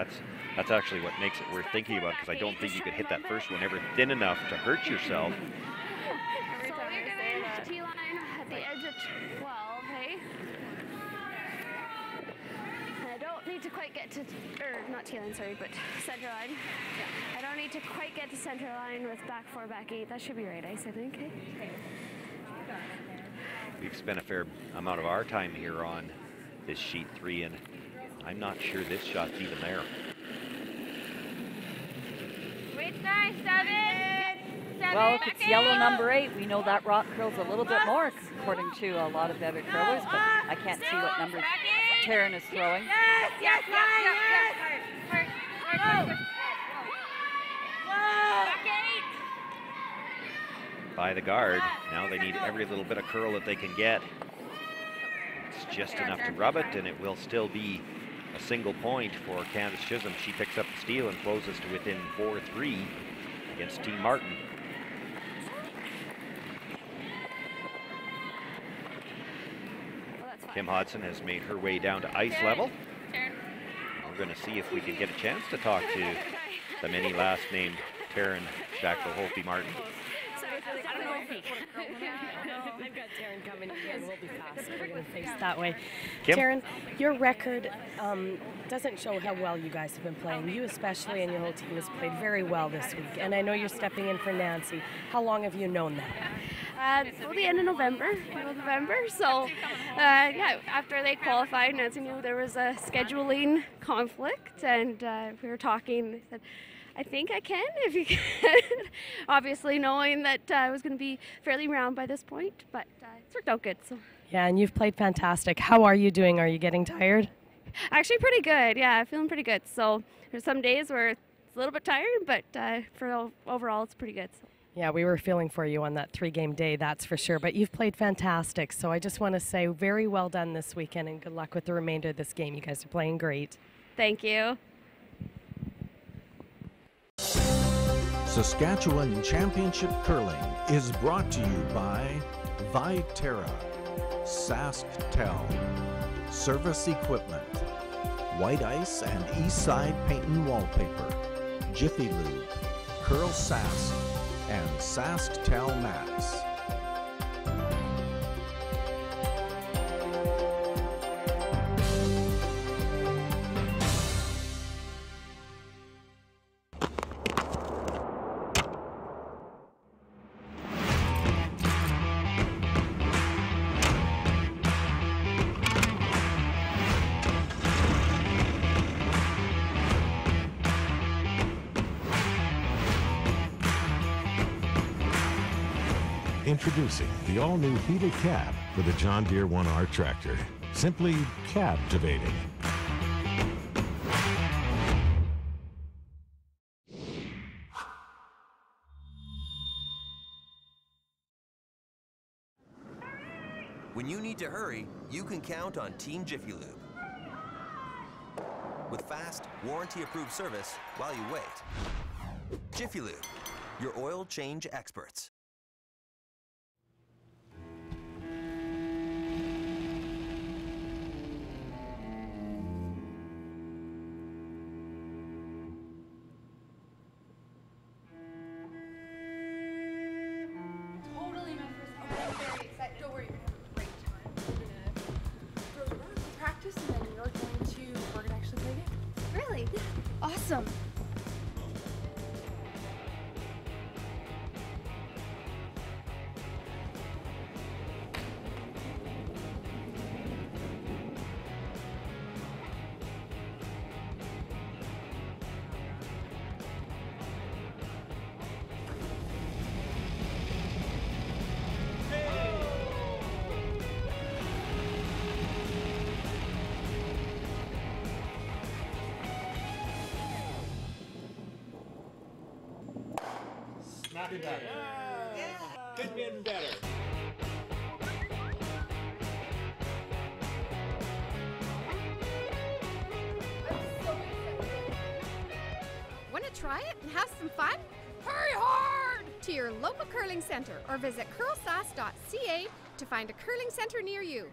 that's actually what makes it worth thinking about, because I don't think you could hit that first one ever thin enough to hurt yourself. So you're gonna T-line at the edge of 12, hey? I don't need to quite get to, or not T-line, sorry, but center line. Yeah. I don't need to quite get to center line with back 4, back 8. That should be right, Ice, I think, okay? We've spent a fair amount of our time here on this sheet 3, and I'm not sure this shot's even there. Which guy? 7? Well, if it's yellow number 8, we know that rock curls a little bit more, according to a lot of better curlers, but I can't see what number Taryn is throwing. Yes, By the guard. Now they need every little bit of curl that they can get. It's just enough to rub it, and it will still be a single point for Candace Chisholm. She picks up the steal and closes to within 4-3 against Team Martin. Kim Hodson has made her way down to ice level. We're going to see if we can get a chance to talk to the many last named Taryn Schachtel Holtby Martin. I don't know if I've got Taryn coming again. We'll be fast. We're going to face that way. Kim? Taryn, your record doesn't show how well you guys have been playing. You especially and your whole team has played very well this week. And I know you're stepping in for Nancy. How long have you known that? Till the end of November. So, yeah, after they qualified, Nancy knew there was a scheduling conflict, and we were talking. They said, I think I can, if you can. Obviously, knowing that I was going to be fairly round by this point, but it's worked out good. So. Yeah, and you've played fantastic. How are you doing? Are you getting tired? Actually, pretty good. Yeah, feeling pretty good. So there's some days where it's a little bit tired, but for overall, it's pretty good. So. Yeah, we were feeling for you on that 3-game day, that's for sure. But you've played fantastic. So I just want to say very well done this weekend, and good luck with the remainder of this game. You guys are playing great. Thank you. Saskatchewan Championship Curling is brought to you by Viterra, CurlSask, Service Equipment, White Ice and Eastside Paint and Wallpaper, Jiffy Lube, CurlSask, and Sask Mats. Introducing the all-new heated cab for the John Deere 1R tractor. Simply captivating. When you need to hurry, you can count on Team Jiffy Lube. With fast, warranty-approved service while you wait. Jiffy Lube, your oil change experts. Totally my first. Okay, I'm very excited. Don't worry, we're gonna have a great time. We're gonna throw the rock, practice, and then we're gonna actually play it. Really? Awesome. Snappy better. Could be better. Want to try it and have some fun? Hurry hard to your local curling center or visit CurlSask.ca to find a curling center near you.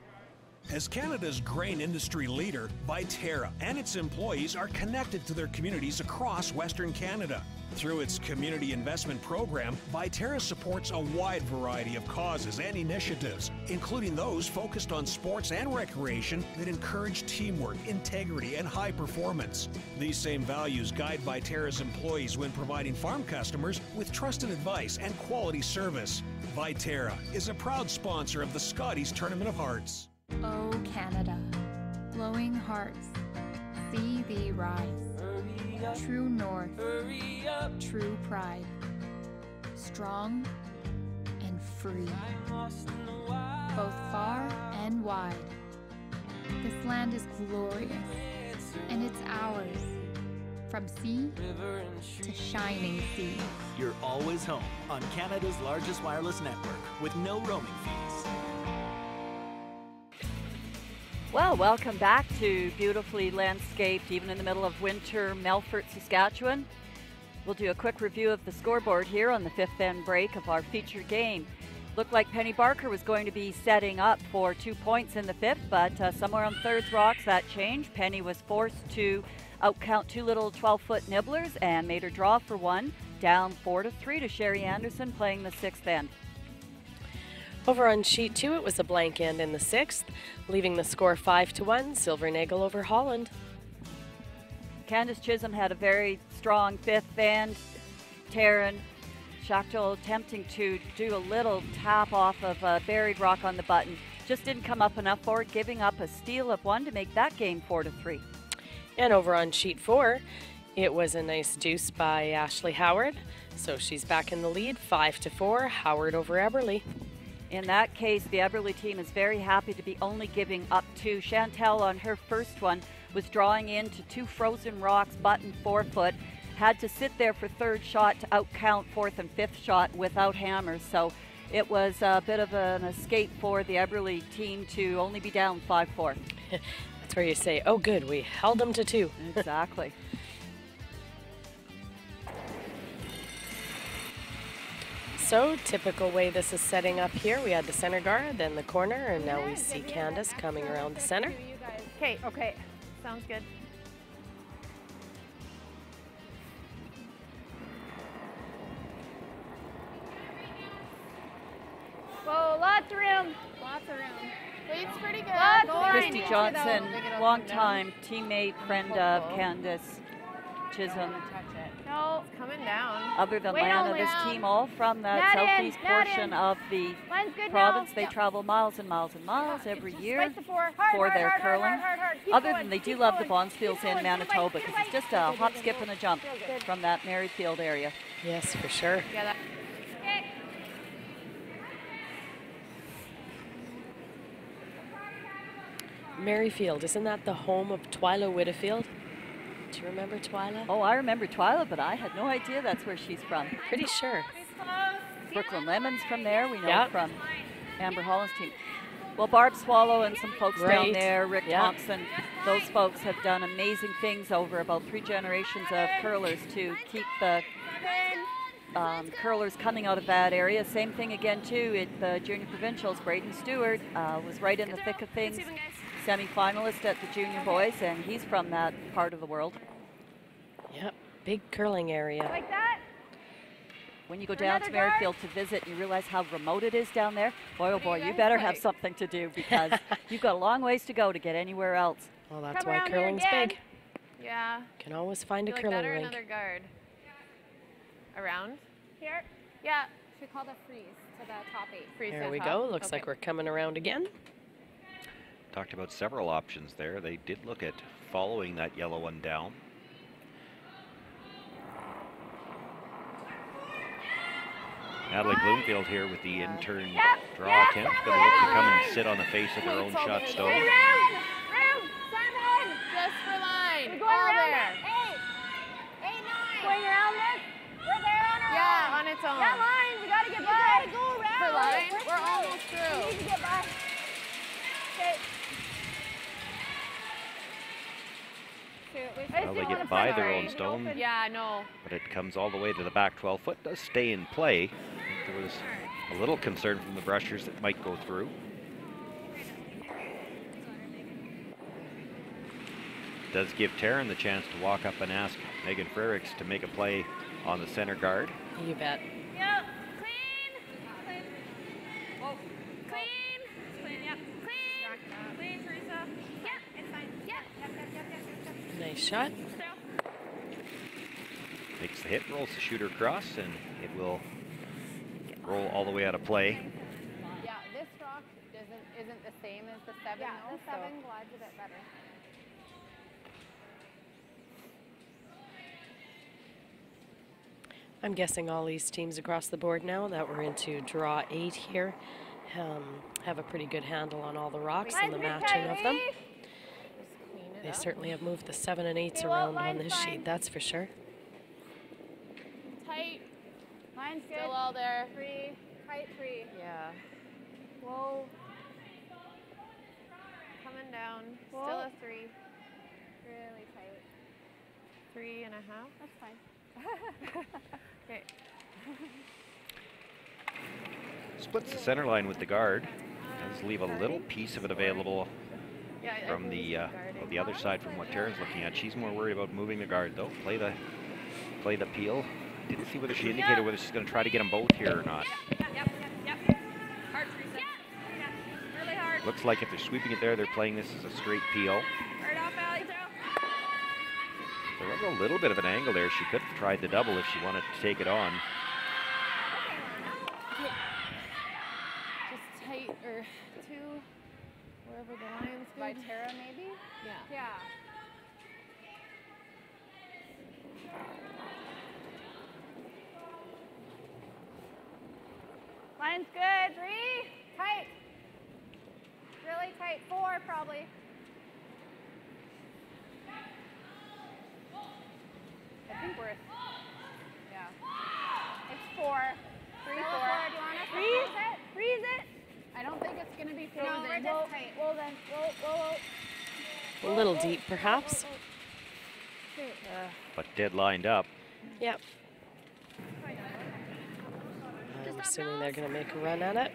As Canada's grain industry leader, Viterra and its employees are connected to their communities across Western Canada. Through its community investment program, Viterra supports a wide variety of causes and initiatives, including those focused on sports and recreation that encourage teamwork, integrity, and high performance. These same values guide Viterra's employees when providing farm customers with trusted advice and quality service. Viterra is a proud sponsor of the Scotties Tournament of Hearts. Oh Canada, glowing hearts, see thee rise. True north, true pride, strong and free, both far and wide. This land is glorious, and it's ours, from sea to shining sea. You're always home on Canada's largest wireless network with no roaming fees. Well, welcome back to beautifully landscaped, even in the middle of winter, Melfort, Saskatchewan. We'll do a quick review of the scoreboard here on the fifth end break of our feature game. Looked like Penny Barker was going to be setting up for 2 points in the fifth, but somewhere on thirds rocks that changed. Penny was forced to outcount two little 12-foot nibblers and made her draw for one, down 4-3 to Sherry Anderson playing the sixth end. Over on sheet 2, it was a blank end in the sixth, leaving the score 5-1, Silvernagel over Holland. Candace Chisholm had a very strong fifth end. Taryn Schachtel attempting to do a little tap off of a buried rock on the button. Just didn't come up enough for it, giving up a steal of one to make that game 4-3. And over on sheet 4, it was a nice deuce by Ashley Howard. So she's back in the lead, 5-4, Howard over Eberly. In that case, the Eberly team is very happy to be only giving up two. Chantel on her first one was drawing into two frozen rocks, button 4 foot. Had to sit there for third shot to outcount fourth and fifth shot without hammers. So it was a bit of an escape for the Eberly team to only be down 5-4. That's where you say, oh good, we held them to 2. So, typical way this is setting up here. We had the center guard, then the corner, and now we see Candace coming around the center. Okay, okay. Sounds good. Whoa, lots of room. Lots of room. Lead's pretty good. Christy Johnson, long-time teammate, friend of Candace Chisholm. No, it's coming down. Other than Lana, this team all from that southeast portion of the province. They travel miles and miles and miles every year for their curling. Other than they do love the Bondsfields in Manitoba, because it's just a hop, skip, and a jump from that Merrifield area. Yes, for sure. Yeah, Merrifield, isn't that the home of Twyla Whitfield? Do you remember Twyla? Oh, I remember Twyla, but I had no idea that's where she's from. Pretty sure. Brooklyn Lemon's from there, we know from Amber Holland's team. Well, Barb Swallow and some folks down there, Rick Thompson, those folks have done amazing things over about 3 generations of curlers to keep the curlers coming out of that area. Same thing again, too, at the junior provincials. Braden Stewart was right in the thick of things. Semi-finalist at the junior boys, and he's from that part of the world. Yep, big curling area. Like that? When you go down to Merrifield to visit, you realize how remote it is down there. Boy, oh boy, you better have something to do, because you've got a long ways to go to get anywhere else. Well, that's why curling's big. Yeah. Can always find a curling better rink. Another guard. Around? Here? Yeah. We call the freeze to the top 8. Freeze There to we the go. top. Looks like we're coming around again. Talked about several options there. They did look at following that yellow one down. Natalie Bloomfield here with the intern draw attempt. Going to look to come and sit on the face of their own shot stone. Round, Simon! Just for line. We're going All around there. this. 8, 9. Going around this. We're there on our own. Yeah, on its own. That line, we gotta get by. We gotta go around. For line, we're almost We through. need to get by. Okay. Well, they get by their own stone. Yeah, no. But it comes all the way to the back 12 foot. Does stay in play. There was a little concern from the brushers that might go through. Does give Taryn the chance to walk up and ask Megan Frericks to make a play on the center guard. You bet. Yep. Clean. Whoa. Clean. Clean, yep. Clean. Clean, Teresa. Yep, it's fine. Yep. Nice shot. Makes the hit, rolls the shooter across, and it will roll all the way out of play. Yeah, this rock isn't the same as the 7. Yeah, though, the 7 glides a bit better. I'm guessing all these teams across the board now that we're into draw 8 here have a pretty good handle on all the rocks and the matching of them. They certainly have moved the 7 and 8s around on this sheet, that's for sure. Tight. Mine's good. Still all there. 3. Tight 3. Yeah. Whoa. Coming down. Whoa. Still a 3. Really tight. 3.5. That's fine. Okay. Splits the center line with the guard. Does leave a little piece of it available from the other side from what Taryn's looking at. She's more worried about moving the guard though. Play the peel. Didn't see whether she indicated whether she's going to try to get them both here or not. Yep. Hard, Teresa. Yeah. Really hard. Looks like if they're sweeping it there, they're playing this as a straight peel. Hard off, Allie, throw. There was a little bit of an angle there. She could have tried the double if she wanted to take it on. Just tight or 2, wherever the line's good. By Tara, maybe? Yeah. Line's good. 3. Tight. Really tight. 4 probably. I think we're. Yeah. It's 4. 3, 4. Do you want us to freeze it? Freeze it. I don't think it's going to be frozen. No, we're just tight. Well then. Whoa. A little deep, perhaps. But dead lined up. Yep. I'm assuming they're going to make a run at it.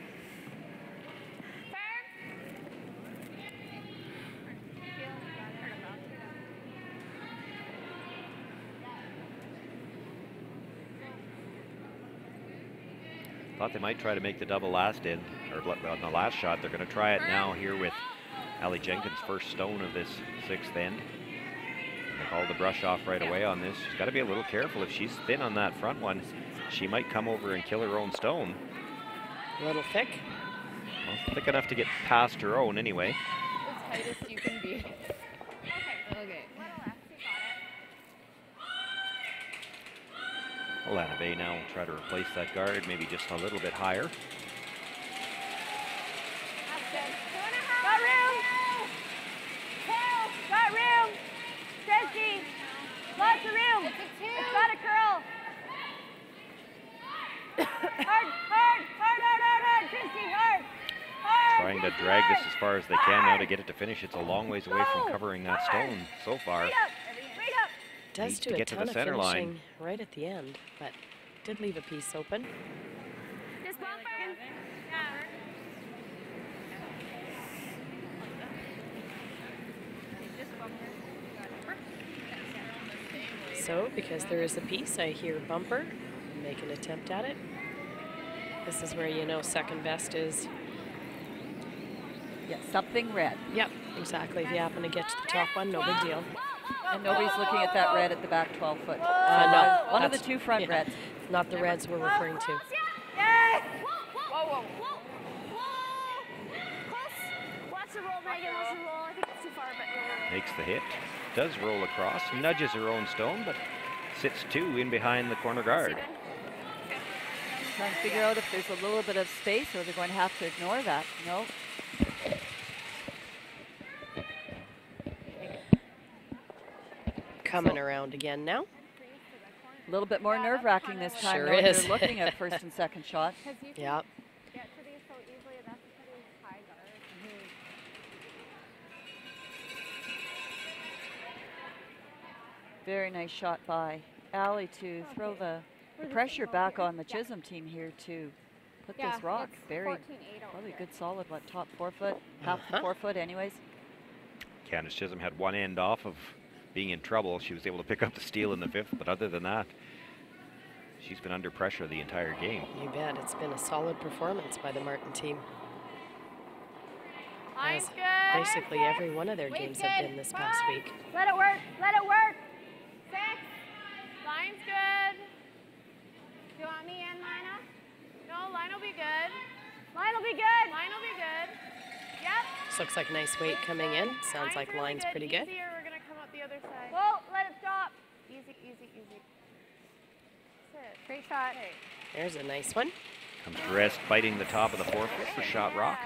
Thought they might try to make the double last end, or on the last shot. They're going to try it now here with Allie Jenkins' first stone of this 6th end. They called the brush off right away on this. She's got to be a little careful. If she's thin on that front one, she might come over and kill her own stone. A little thick. Well, thick enough to get past her own anyway. As tight as you can be. Okay. Alana Bay now will try to replace that guard, maybe just a little bit higher. Got room. Got room. Christy, lots of room. It's got a curl. hard, Christy, hard. Trying to drag this as far as they can now to get it to finish. It's a long ways away from covering that stone so far. Does Needs do to a get to ton the of center finishing line. right at the end, but did leave a piece open. So, because there is a piece, I hear bumper, make an attempt at it. This is where you know second best is. Yeah, something red. Yep, exactly. If you happen to get to the top one, no big deal. And nobody's looking at that red at the back 12 foot. No. One of the that's- 2 front yeah, reds. Not the reds we're referring to. Whoa. Close. Watch the roll, Megan. Watch the roll. I think it's too far, but Makes the hit. Does roll across. Nudges her own stone, but sits 2 in behind the corner guard. Trying to figure out if there's a little bit of space or they're going to have to ignore that. No. Coming around again now. A little bit more nerve-wracking this time. Sure though, if is. They're looking at first and second shot. Yeah. Get to these so easily, and that's because it's high guard. Very nice shot by Allie to throw the pressure back on the Chisholm team here to put Yeah, this rock it's buried. 14-8 over Probably a here. good solid, what, top 4 foot, half the 4 foot anyways. Candace Chisholm had one end off of being in trouble. She was able to pick up the steal in the 5th, but other than that, she's been under pressure the entire game. You bet. It's been a solid performance by the Martin team. Line's As good. basically every one of their games have been this past week. Let it work. Let it work. 6. Line's good. Do you want me and Lina? No, line will be good. Line will be good. Line will be good. Yep. This looks like nice weight coming in. Sounds like really line's pretty good. Easier, we're going to come out the other side. Whoa, let it stop. Easy, easy, easy. That's it. Great shot. There's a nice one. Comes dressed, biting the top of the 4 foot for shot rock.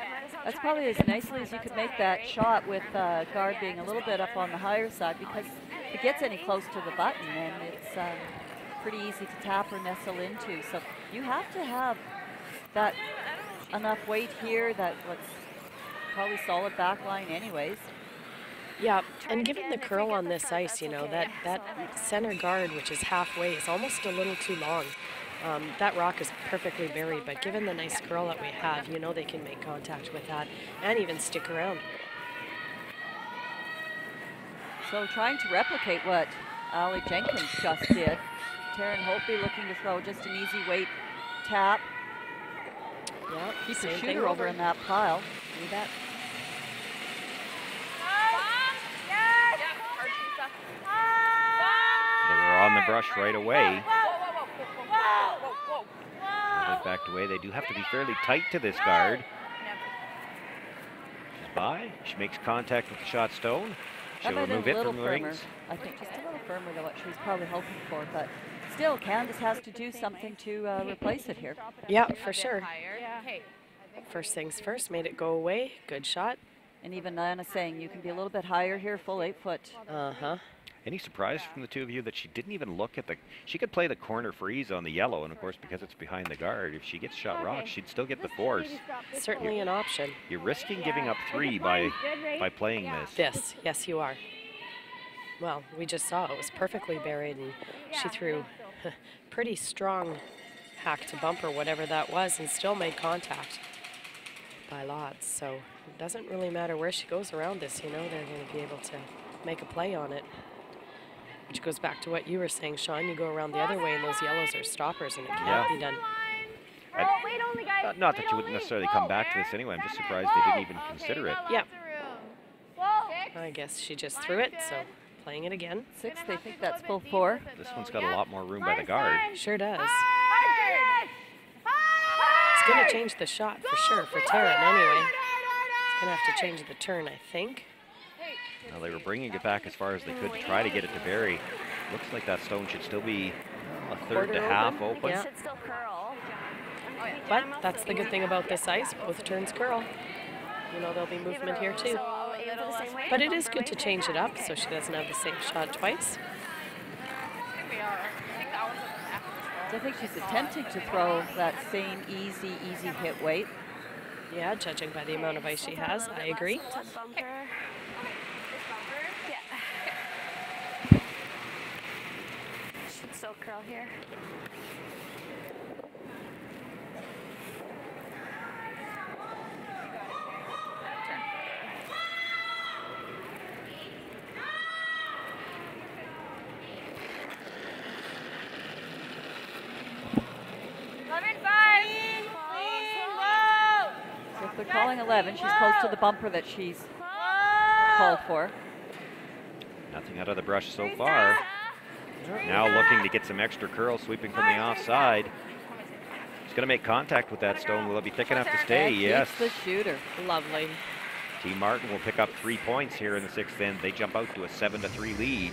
That's probably as nicely as you could make that shot with guard being a little bit up on the higher side, because if it gets any close to the button, then it's pretty easy to tap or nestle into. So you have to have that enough weight here, that what's probably solid back line anyways. Yeah, and given the curl on this ice, you know, that center guard, which is halfway, is almost a little too long. That rock is perfectly buried, but given the nice curl that we have, you know they can make contact with that and even stick around. So trying to replicate what Allie Jenkins just did. Taryn Holtby looking to throw just an easy weight tap. Yeah, keep the same thing shooter over in that pile. Do that. They were on the brush right away. They backed away. They do have to be fairly tight to this guard. She's by. She makes contact with the shot stone. That She'll might have remove been it a from little the firmer. rings. I think just a little firmer than what she was probably hoping for, but still, Candace has to do something to replace it here. Yeah, for sure. First things first, made it go away. Good shot. And even Nana saying you can be a little bit higher here, full 8 foot. Any surprise from the two of you that she didn't even look at the... She could play the corner freeze on the yellow, and of course, because it's behind the guard, if she gets shot rock, she'd still get the force. Certainly an option. You're risking giving up 3 by playing this. Yes, you are. Well, we just saw it was perfectly buried, and she threw pretty strong hack to bumper, whatever that was, and still made contact by lots. So it doesn't really matter where she goes around this, you know, they're going to be able to make a play on it. Which goes back to what you were saying, Sean. You go around the other way and those yellows are stoppers and it can't be done. Not that you wouldn't necessarily come back to this anyway. I'm just surprised they didn't even consider it. Yeah. I guess she just threw it, so playing it again. 6, they think that's full 4. This one's got a lot more room by the guard. Sure does. It's going to change the shot for sure for Taryn anyway. It's going to have to change the turn, I think. Well, they were bringing it back as far as they could to try to get it to Barry. Looks like that stone should still be a third to half open. Yeah. But that's the good thing about this ice. Both turns curl. You know, there'll be movement here too. But it is good to change it up so she doesn't have the same shot twice. I think she's attempting to throw that same easy hit weight. Yeah, judging by the amount of ice she has, I agree. Should still curl here. If they're calling 11, she's close to the bumper that she's called for. Nothing out of the brush so far. Now looking to get some extra curl, sweeping from the offside. She's going to make contact with that stone. Will it be thick enough to stay? Yes. The shooter. Lovely. Team Martin will pick up 3 points here in the 6th end. They jump out to a 7-3 lead.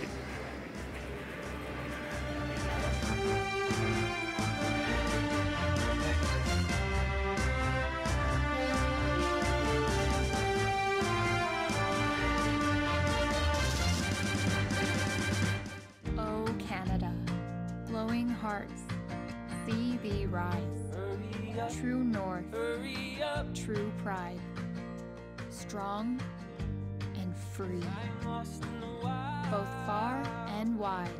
Oh, Canada, glowing hearts, see thee rise. True north, true pride, strong and free, both far and wide.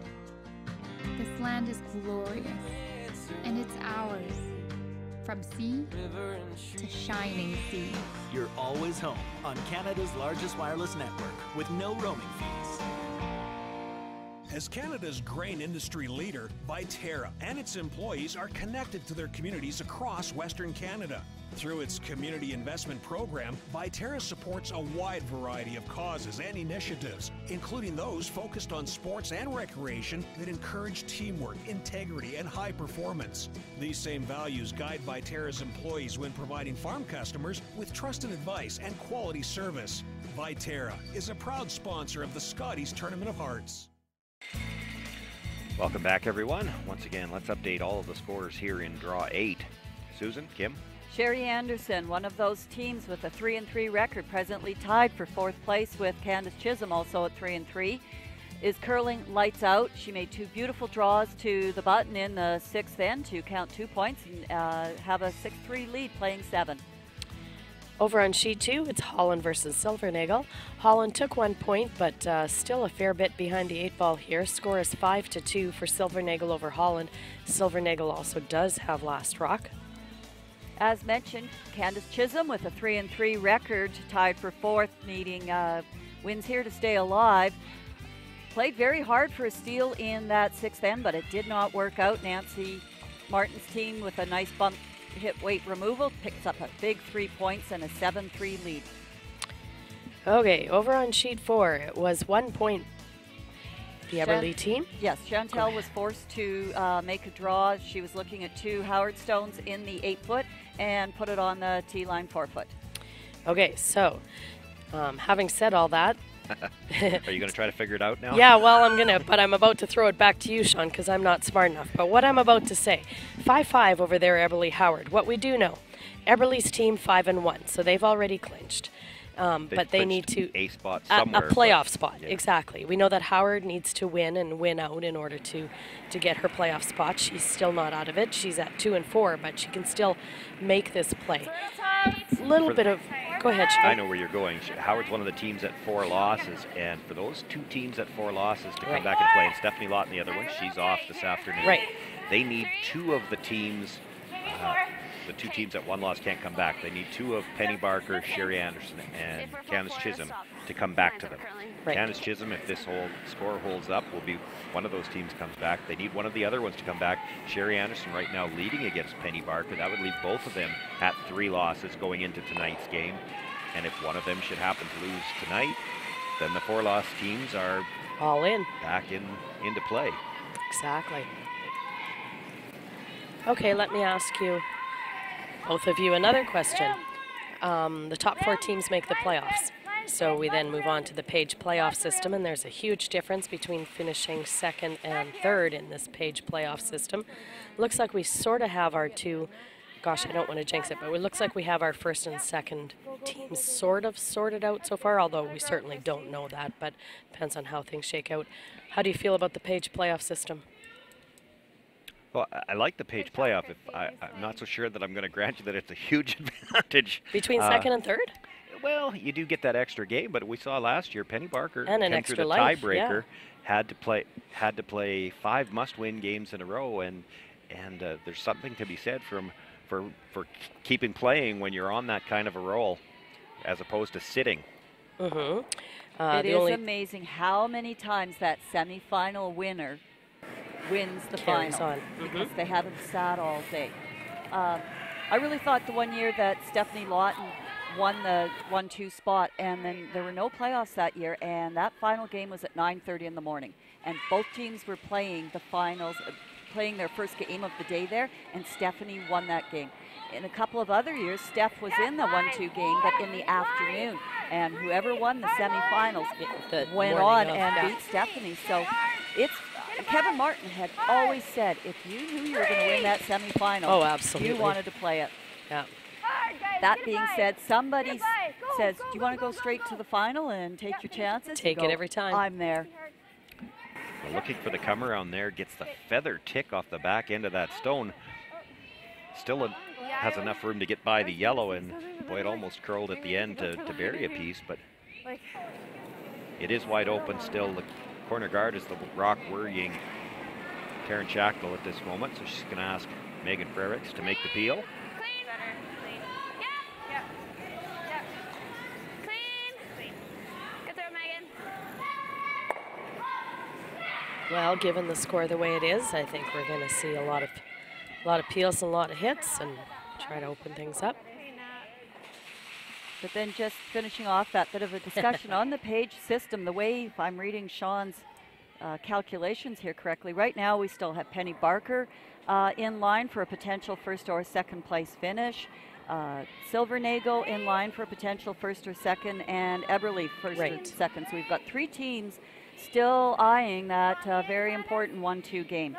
This land is glorious, and it's ours, from sea to shining sea. You're always home on Canada's largest wireless network with no roaming fees. As Canada's grain industry leader, Viterra and its employees are connected to their communities across Western Canada. Through its community investment program, Viterra supports a wide variety of causes and initiatives, including those focused on sports and recreation that encourage teamwork, integrity, and high performance. These same values guide Viterra's employees when providing farm customers with trusted advice and quality service. Viterra is a proud sponsor of the Scotties Tournament of Hearts. Welcome back, everyone. Once again, let's update all of the scores here in Draw 8. Susan, Kim? Sherry Anderson, one of those teams with a 3-3 record, presently tied for 4th place with Candace Chisholm, also at 3-3, is curling lights out. She made 2 beautiful draws to the button in the 6th end to count 2 points and have a 6-3 lead, playing 7. Over on sheet 2, it's Holland versus Silvernagle. Holland took 1 point, but still a fair bit behind the 8 ball here. Score is 5-2 for Silvernagle over Holland. Silvernagle also does have last rock. As mentioned, Candace Chisholm with a 3-3 record, tied for 4th, needing wins here to stay alive. Played very hard for a steal in that 6th end, but it did not work out. Nancy Martin's team with a nice bump hit weight removal picks up a big 3 points and a 7-3 lead. Okay, over on sheet 4, it was 1 point. The Eberly team? Yes, Chantel was forced to make a draw. She was looking at 2 Howard stones in the 8-foot and put it on the tee line 4-foot. Okay, so having said all that, Are you going to try to figure it out now? Yeah, well, I'm going to, but I'm about to throw it back to you, Sean, because I'm not smart enough. But what I'm about to say, 5-5 over there, Eberly Howard. What we do know, Eberly's team 5-1, so they've already clinched. But they need to a spot somewhere, a playoff spot, yeah. Exactly. We know that Howard needs to win and win out in order to get her playoff spot. She's still not out of it. She's at 2-4, but she can still make this play. A little bit of. Go ahead, Sean. I know where you're going. Howard's one of the teams at 4 losses, and for those 2 teams at 4 losses to come back and play, and Stephanie Lawton, the other one, she's off this afternoon. Right. They need two of the teams, the two teams that one loss can't come back. They need two of Penny Barker, Sherry Anderson, and Candace Chisholm to come back to them. Right. Candace Chisholm, if this whole score holds up, will be one of those teams comes back. They need one of the other ones to come back. Sherry Anderson right now leading against Penny Barker. That would leave both of them at 3 losses going into tonight's game. And if one of them should happen to lose tonight, then the 4-loss teams are all in, back into play. Exactly. Okay, let me ask you, both of you, another question. The top 4 teams make the playoffs. So we then move on to the Page playoff system, and there's a huge difference between finishing 2nd and 3rd in this Page playoff system. Looks like we sort of have our two, gosh, I don't want to jinx it, but it looks like we have our 1st and 2nd teams sort of sorted out so far, although we certainly don't know that, but depends on how things shake out. How do you feel about the Page playoff system? Well, I like the Page playoff. I'm not so sure that I'm going to grant you that it's a huge advantage. Between 2nd and 3rd? Well, you do get that extra game, but we saw last year Penny Barker and an came extra through the life, tiebreaker, had to play 5 must-win games in a row, and there's something to be said for keeping playing when you're on that kind of a roll, as opposed to sitting. It is amazing how many times that semifinal winner wins the Carries final on. because they haven't sat all day. I really thought the one year that Stephanie Lawton won the 1-2 spot, and then there were no playoffs that year, and that final game was at 9:30 in the morning, and both teams were playing the finals, playing their first game of the day there, and Stephanie won that game. In a couple of other years, Steph was in the 1-2 game, but in the afternoon, and whoever won the semifinals went on and beat Stephanie. So it's Kevin Martin had always said, if you knew you were going to win that semifinal, absolutely, you wanted to play it. Yeah. That being said, somebody says, do you want to go straight to the final and take your chances? Take it every time. I'm there. Well, looking for the come around there, gets the feather tick off the back end of that stone. Still has enough room to get by the yellow, and boy, it almost curled at the end to bury a piece, but it is wide open still. The corner guard is the rock worrying Taryn Shackle at this moment, so she's going to ask Megan Frericks to make the peel. Well, given the score the way it is, I think we're going to see a lot of peels and a lot of hits and try to open things up. But then just finishing off that bit of a discussion on the Page system, the way, if I'm reading Sean's calculations here correctly, right now we still have Penny Barker in line for a potential 1st or 2nd place finish. Silvernagel in line for a potential 1st or 2nd, and Eberle 1st or 2nd. So we've got 3 teams still eyeing that very important 1-2 game.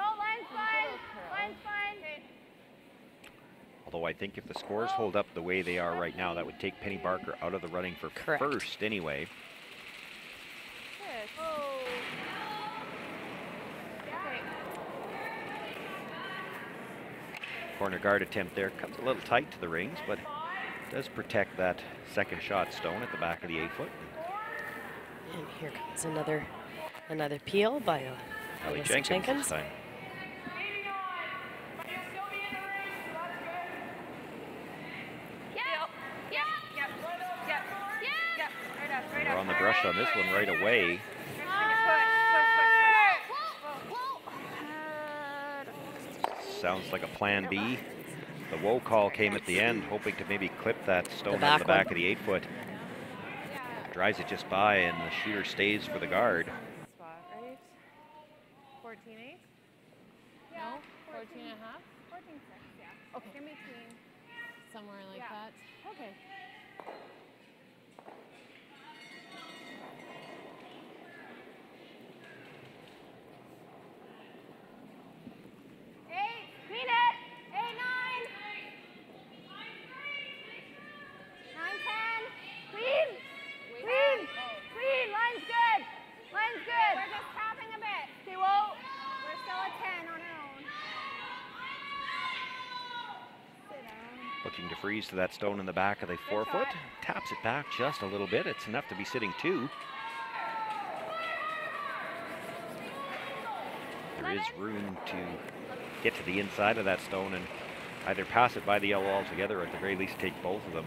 Although I think if the scores hold up the way they are right now, that would take Penny Barker out of the running for first anyway. Corner guard attempt there comes a little tight to the rings, but does protect that 2nd shot stone at the back of the 8-foot. And here comes another peel by Ellie Jenkins this time. We're on the brush on this one right away. Sounds like a plan B. The whoa call came at the end, hoping to maybe clip that stone on the back of the 8-foot. Drives it just by, and the shooter stays for the guard. 14-8? No? 14 and a half? 14-6, yeah. Okay. In between. Somewhere like that. Okay. Looking to freeze to that stone in the back of the 4-foot. Taps it back just a little bit. It's enough to be sitting 2. There is room to get to the inside of that stone and either pass it by the yellow altogether or at the very least take both of them.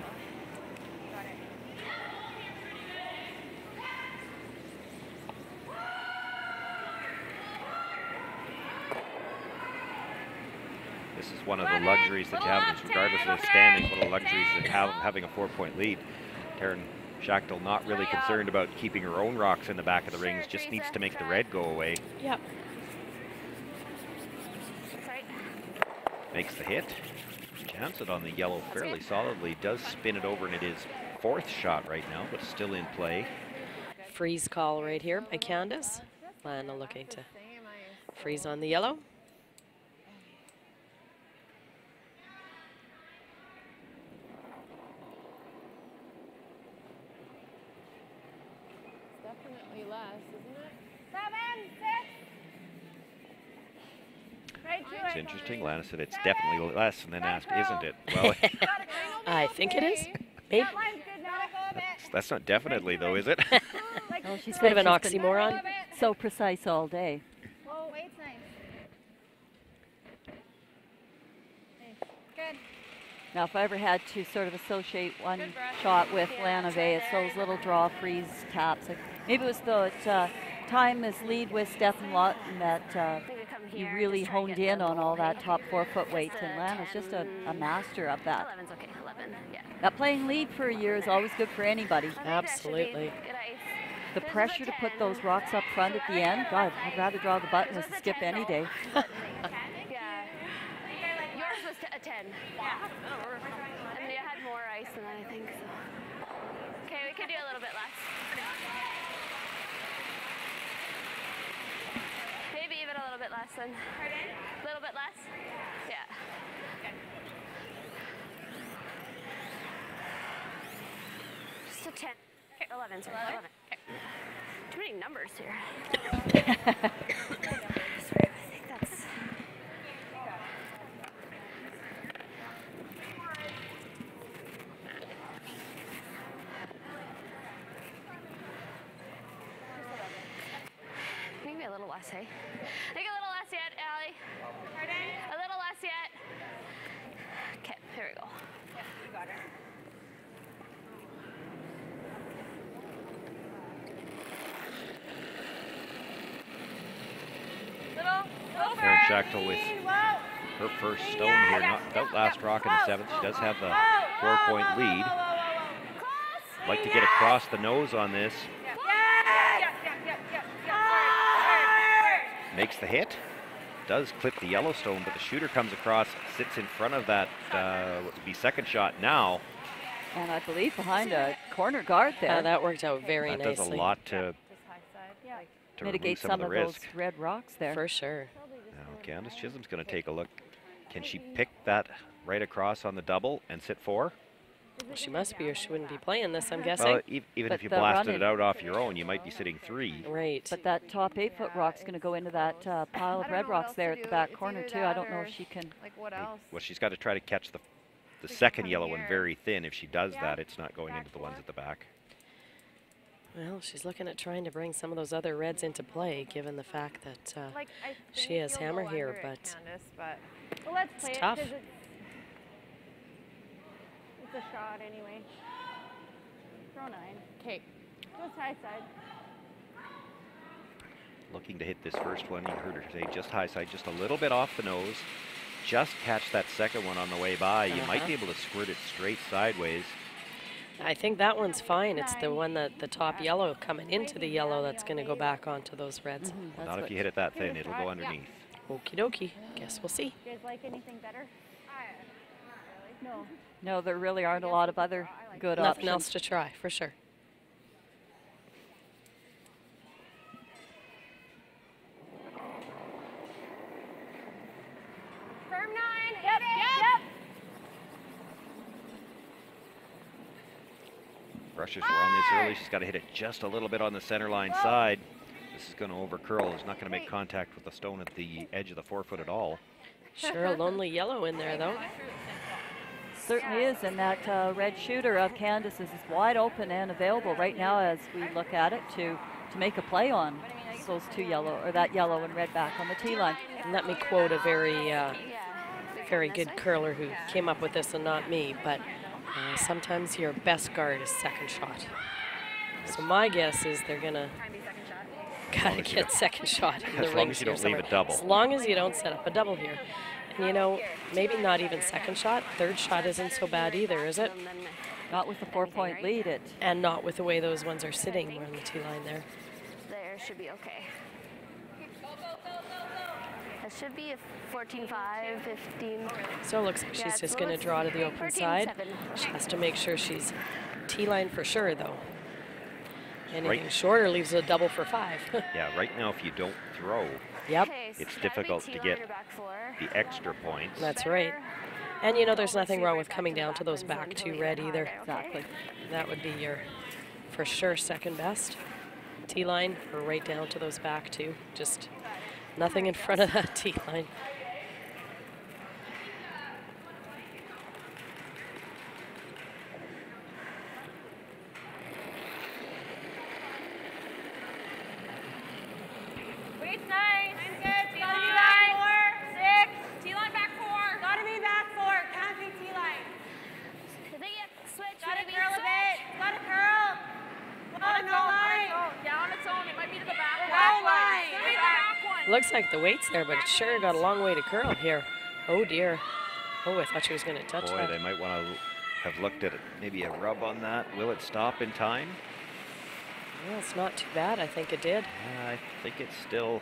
This is one of the luxuries that you have, regardless of the standings, one of the luxuries that having a 4-point lead. Taryn Schachtel not really concerned about keeping her own rocks in the back of the rings, just needs to make the red go away. Yep. Makes the hit. Jams it on the yellow fairly solidly. Does spin it over, and it is 4th shot right now, but still in play. Freeze call right here by Candace. Lana looking to freeze on the yellow. Definitely less, isn't it? 7, 6. Right to It's it. interesting. Lana said it's definitely less, and then asked, isn't it? Well, I think it is. Maybe. that's not definitely, though, is it? Well, she's a bit of an she's been oxymoron. So precise all day. Whoa, weight's nice. Good. Now, if I ever had to sort of associate one shot with Lana Vey, it's those little draw freeze taps. Like maybe it was the time as lead with Stefan Lawton that he really honed in on all that top 4-foot weight, and Lana's just a master of that. 11's okay, 11, yeah. That playing lead for a year is always good for anybody. Absolutely. The pressure to put those rocks up front at the end, God, I'd rather draw the button as a skip any day. Yeah. Yours was a 10. Yeah. And you had more ice than that, I think. So. Okay, we could do a little bit less. Maybe even a little bit less than. A little bit less? Yeah. Just a 10. 11, sorry, 11. Too many numbers here. Sorry, I think that's... Maybe a little less, hey? Think a little less yet, Allie? Pardon? A little less yet? Okay, here we go. Yeah, you got it. Taryn Schachtel with her first stone here, not without last rock in the 7th. She does have the 4-point lead. Like to get across the nose on this. Makes the hit. Does clip the yellow stone, but the shooter comes across, sits in front of that what would be 2nd shot now. And I believe behind a corner guard there. That worked out very nicely. That does a lot to mitigate some of those red rocks there. For sure. Now Candace Chisholm's going to take a look. Can she pick that right across on the double and sit 4? Well, she must be, or she wouldn't be playing this, I'm guessing. Well, even if you blasted it out off your own, you might be sitting 3. Right. But that top 8-foot rock's going to go into that pile of red rocks there at the back corner too. I don't know if she can. Like what else? Well, she's got to try to catch the second yellow one very thin. If she does that, it's not going into the ones at the back. Well, she's looking at trying to bring some of those other reds into play, given the fact that she has hammer here, but well, let's play it's it tough. it's a shot anyway. Throw 9. Okay. Just high side. Looking to hit this first one. You heard her say just high side, just a little bit off the nose. Just catch that second one on the way by. You might be able to squirt it straight sideways. I think that one's fine. It's the one that the top yellow coming into the yellow that's going to go back onto those reds. Well, not if you hit it that thin. It'll go underneath. Okie dokie. Guess we'll see. You guys like anything better? No. No, there really aren't a lot of other good Nothing options. else to try, for sure. Firm 9. Yep. Yep. Brushes were on this early. She's got to hit it just a little bit on the center line side. This is going to over curl. It's not going to make contact with the stone at the edge of the 4-foot at all. Sure, a lonely yellow in there, though. Certainly is, and that red shooter of Candace's is wide open and available right now as we look at it to make a play on. those two yellow, or that yellow and red back on the tee line. And let me quote a very, very good curler who came up with this and not me, but sometimes your best guard is second shot. So my guess is they're gonna gotta get second shot in the rings. As long as you don't leave a double. As long as you don't set up a double here. And you know, maybe not even second shot. Third shot isn't so bad either, is it? Not with the 4-point lead. And not with the way those ones are sitting on the tee line there. There should be okay. It should be a 14-5, 15. So it looks like she's just going to draw to the open side. She has to make sure she's tee line for sure, though. Anything shorter leaves a double for 5. Yeah, right now if you don't throw, it's difficult to get the extra points. That's right. And you know, there's nothing wrong with coming down to those back two red either. Exactly. That would be your, for sure, second best. Tee line or right down to those back two. Just nothing in front of that tee line. Weight's nice. Line's good. T-line back 4. 6. T-line back 4. Gotta be back 4. Can't be T-line. Switch. Gotta curl a bit. Gotta curl. On its own. Yeah, on its own. It might be to the back. Back line. It's gonna be the back one. Looks like the weight's there, but it sure got a long way to curl here. Oh dear. Oh, I thought she was going to touch Boy, that. they might want to have looked at it, maybe a rub on that. Will it stop in time? Well, it's not too bad. I think it did. I think it's still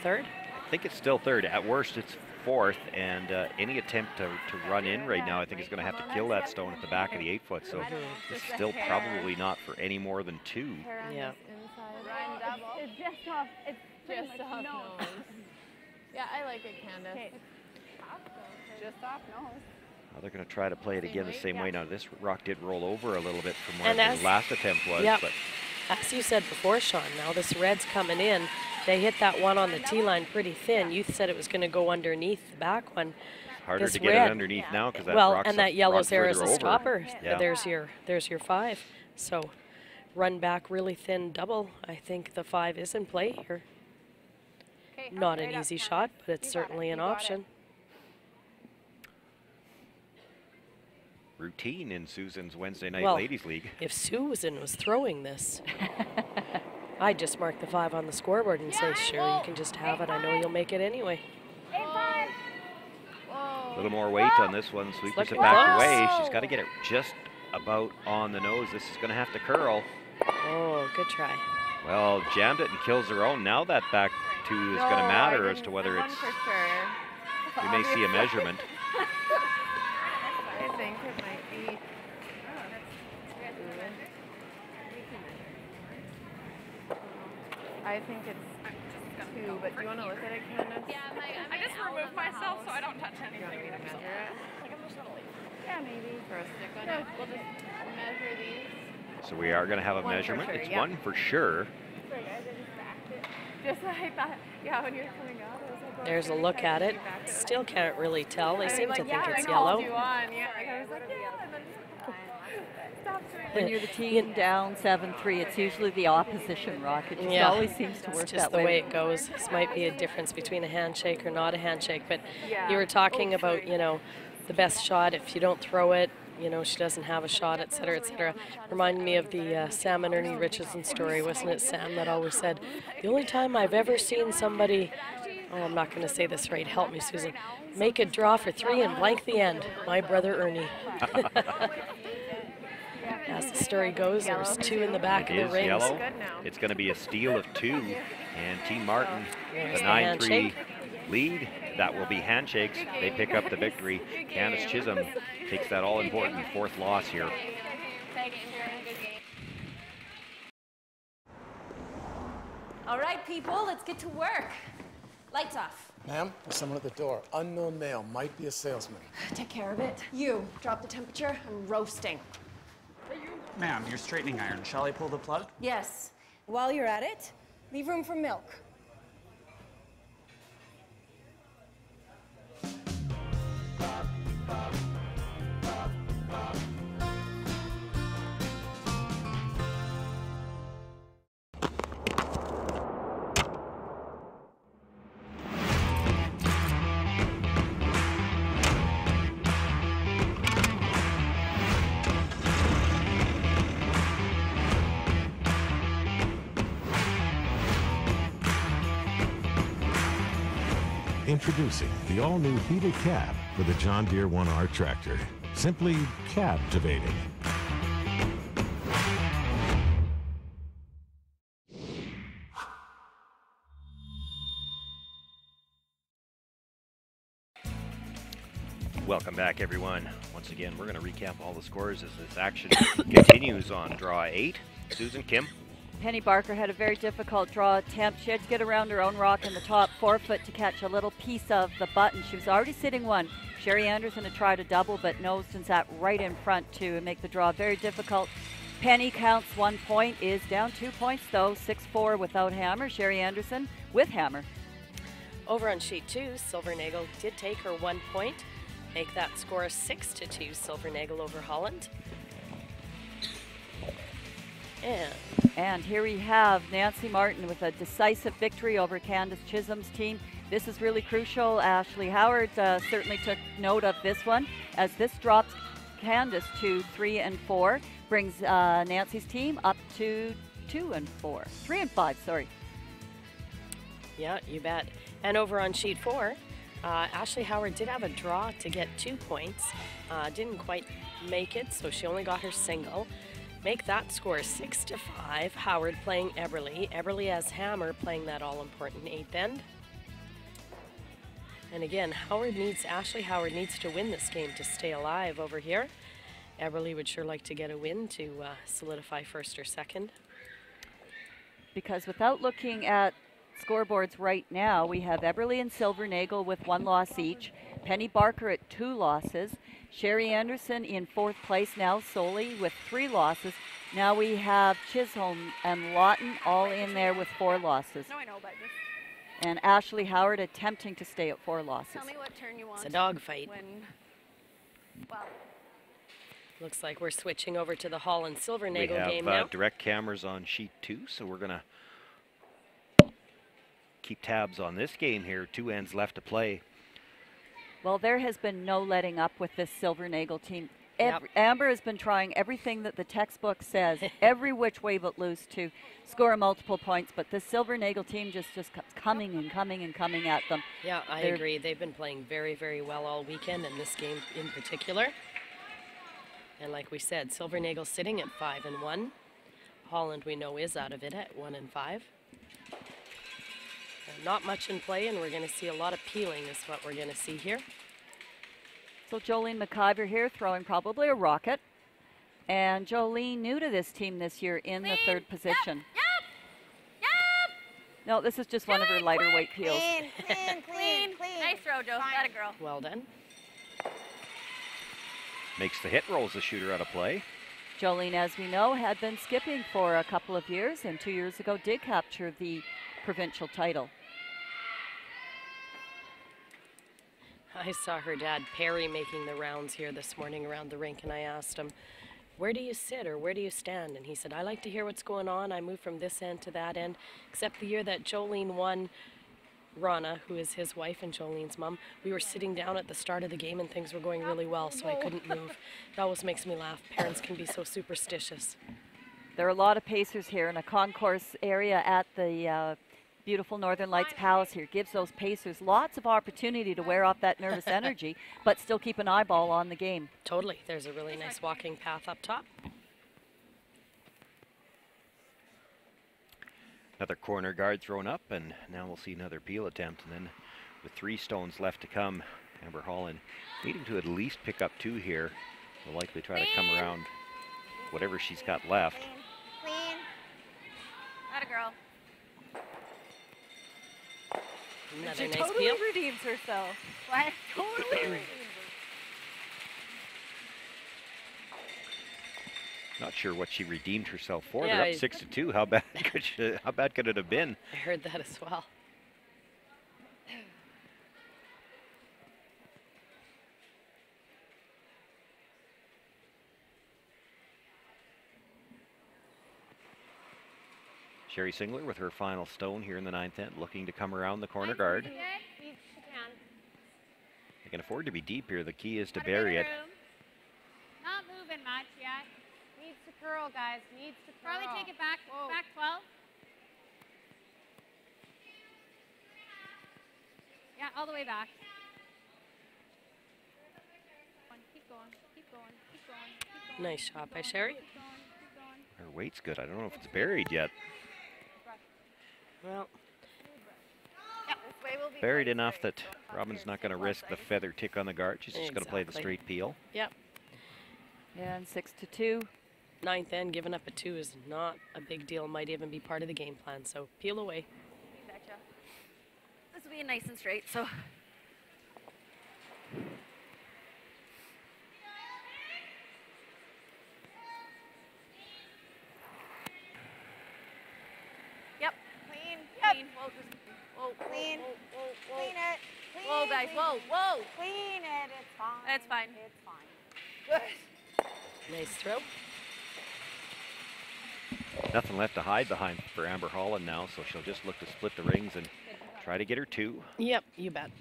third. I think it's still third. At worst, it's fourth, and any attempt to run in right now, I think is going to have to kill that stone at the back of the 8-foot. So this is still probably not for any more than 2. Yeah. It's just off. It's just off nose. Yeah, I like it, Candace. Just off nose. Well, they're going to try to play it again the same way. Now, this rock did roll over a little bit from where And the last attempt was. Yep. But as you said before, Sean, now this red's coming in. They hit that one on the tee line pretty thin. You said it was going to go underneath the back one. harder this to get red, it underneath now because that well, rock's and that yellow's there as a further over. stopper. Yeah. There's your 5. So run back really thin double. I think the 5 is in play here. Not an easy shot, but it's certainly an option. Routine in Susan's Wednesday night Well, ladies league. If Susan was throwing this, I'd just mark the 5 on the scoreboard and say, sure, you can just have it. I know you'll make it anyway. A little more weight on this one. Sweepers it looking back close. away. She's got to get it just about on the nose. This is going to have to curl. Oh, good try. Well, jammed it and kills her own. Now that back 2 is going to matter as to whether it's. We may see a measurement. I think it might be. I think it's 2, but do you want to look at it, Candace? Yeah, I just removed myself so I don't touch anything. You want me to measure it? Like I'm just gonna leave. Yeah, maybe. Throw a stick on it. We'll just measure these. So we are going to have a One for measurement. sure, It's yeah. 1 for sure. Sorry guys, I just backed it. Just like I thought, yeah, when you were coming out, I was like, There's a look at it. Still can't really tell. They seem to think it's I yellow. called you on. Yeah, like I was like, yeah, and then stop doing When you're the team down 7-3, it's usually the opposition rock. It just Yeah. always seems to work It's just that the way it goes. This might be a difference between a handshake or not a handshake, but Yeah. you were talking about, you know, the best shot. If you don't throw it, you know, she doesn't have a shot, et cetera, et cetera. Reminded me of the Sam and Ernie Richardson story, wasn't it, Sam, that always said, the only time I've ever seen somebody, oh, I'm not going to say this right, help me, Susan, make a draw for 3 and blank the end, my brother Ernie. As the story goes, there was 2 in the back It of is the rings. yellow. It's going to be a steal of 2. And Team Martin, There's the the 9-3 handshake. lead. That will be handshakes. They pick up the victory. Candace Chisholm takes that all-important 4th loss here. All right, people, let's get to work. Lights off. Ma'am, there's someone at the door. Unknown male, might be a salesman. Take care of it. You, drop the temperature. I'm roasting. Ma'am, your straightening iron. Shall I pull the plug? Yes. While you're at it, leave room for milk. Introducing the all-new heated cab for the John Deere 1R tractor. Simply captivating. Welcome back, everyone. Once again, we're going to recap all the scores as this action continues on draw 8. Susan, Kim. Penny Barker had a very difficult draw attempt. She had to get around her own rock in the top 4 foot to catch a little piece of the button. She was already sitting one. Sherry Anderson had tried a double, but Knowlton sat right in front to make the draw very difficult. Penny counts 1 point, is down 2 points though, 6-4 without hammer. Sherry Anderson with hammer. Over on sheet 2, Silvernagel did take her 1 point, make that score 6-2, Silvernagel over Holland. And here we have Nancy Martin with a decisive victory over Candace Chisholm's team. This is really crucial. Ashley Howard certainly took note of this one, as this drops Candace to 3 and 4, brings Nancy's team up to 2 and 4, 3 and 5, sorry. Yeah, you bet. And over on sheet 4, Ashley Howard did have a draw to get 2 points. Didn't quite make it, so she only got her single. Make that score 6-5. Howard playing Eberly. Eberly has hammer playing that all-important 8th end. And again, Ashley Howard needs to win this game to stay alive over here. Eberly would sure like to get a win to solidify first or second. Because without looking at scoreboards right now, we have Eberly and Silvernagel with 1 loss each. Penny Barker at 2 losses. Sherry Anderson in 4th place now solely with 3 losses. Now we have Chisholm and Lawton all in there with 4 losses. No, I know about this. And Ashley Howard attempting to stay at 4 losses. Tell me what turn you want. It's a dogfight. Well, looks like we're switching over to the Holland Silvernagel game now. We now. Direct cameras on sheet 2, so we're going to keep tabs on this game here. 2 ends left to play. Well, there has been no letting up with this Silvernagel team. Yep. Amber has been trying everything that the textbook says, every which way but loose, to score multiple points, but this Silvernagel team just coming and coming and coming at them. Yeah, I agree. They've been playing very, very well all weekend, and this game in particular. And like we said, Silvernagel sitting at 5 and 1. Holland, we know, is out of it at 1 and 5. Not much in play, and we're going to see a lot of peeling is what we're going to see here. So Jolene McIver here throwing probably a rocket. And Jolene new to this team this year in the 3rd position. No, this is just one of her lighter weight peels. clean. Nice throw, Joe. Got it, girl. Well done. Makes the hit, rolls the shooter out of play. Jolene, as we know, had been skipping for a couple of years, and 2 years ago did capture the provincial title. I saw her dad, Perry, making the rounds here this morning around the rink, and I asked him, where do you sit or where do you stand? And he said, I like to hear what's going on. I move from this end to that end. Except the year that Jolene won, Rana, who is his wife and Jolene's mom, we were sitting down at the start of the game and things were going really well, so I couldn't move. It always makes me laugh. Parents can be so superstitious. There are a lot of pacers here in a concourse area at the beautiful Northern Lights Palace here. Gives those pacers lots of opportunity to wear off that nervous energy, but still keep an eyeball on the game. Totally. There's a really nice walking path up top. Another corner guard thrown up, and now we'll see another peel attempt. And then with 3 stones left to come, Amber Holland needing to at least pick up 2 here. Will likely try to come around whatever she's got left. Clean. Got it, girl. Another She nice totally peel. redeems herself. What? Totally redeems Not sure what she redeemed herself for. Yeah, They're up 6-2. How bad could it have been? I heard that as well. Sherry Singler with her final stone here in the 9th end, looking to come around the corner guard. They can afford to be deep here. The key is to bury it. Not moving much yet. Needs to curl, guys. Needs to curl. Probably take it back. Whoa. Back 12. Yeah, all the way back. Keep going, keep going, keep going, keep going. Nice shot by Sherry. Her weight's good. I don't know if it's buried yet. Well, Buried enough that Robin's not going to risk the feather tick on the guard. She's just going to play the straight peel. Yep. Yeah, and 6-2. Ninth end, giving up a 2 is not a big deal. Might even be part of the game plan. So peel away. This will be nice and straight, so. Yep. Clean, Yep. clean. Whoa, whoa, Clean. whoa, whoa, whoa. Clean it. Clean, Whoa, guys, clean. whoa, whoa. Clean it. It's fine. That's fine. It's fine. Good. Nice throw. Nothing left to hide behind for Amber Holland now, so she'll just look to split the rings and try to get her 2. Yep, you bet.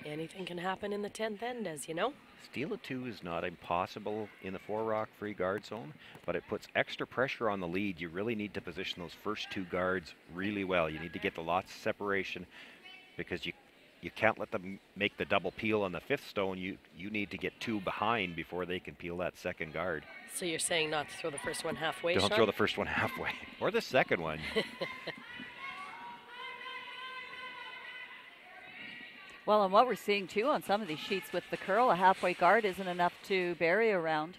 Anything can happen in the 10th end, as you know. Steal a 2 is not impossible in the 4-rock free guard zone, but it puts extra pressure on the lead. You really need to position those first 2 guards really well. You need to get the lots of separation because you can't let them make the double peel on the 5th stone. You need to get 2 behind before they can peel that second guard. So you're saying not to throw the first one halfway, Don't Sean? throw the first one halfway, or the second one. Well, and what we're seeing too on some of these sheets with the curl, a halfway guard isn't enough to bury around.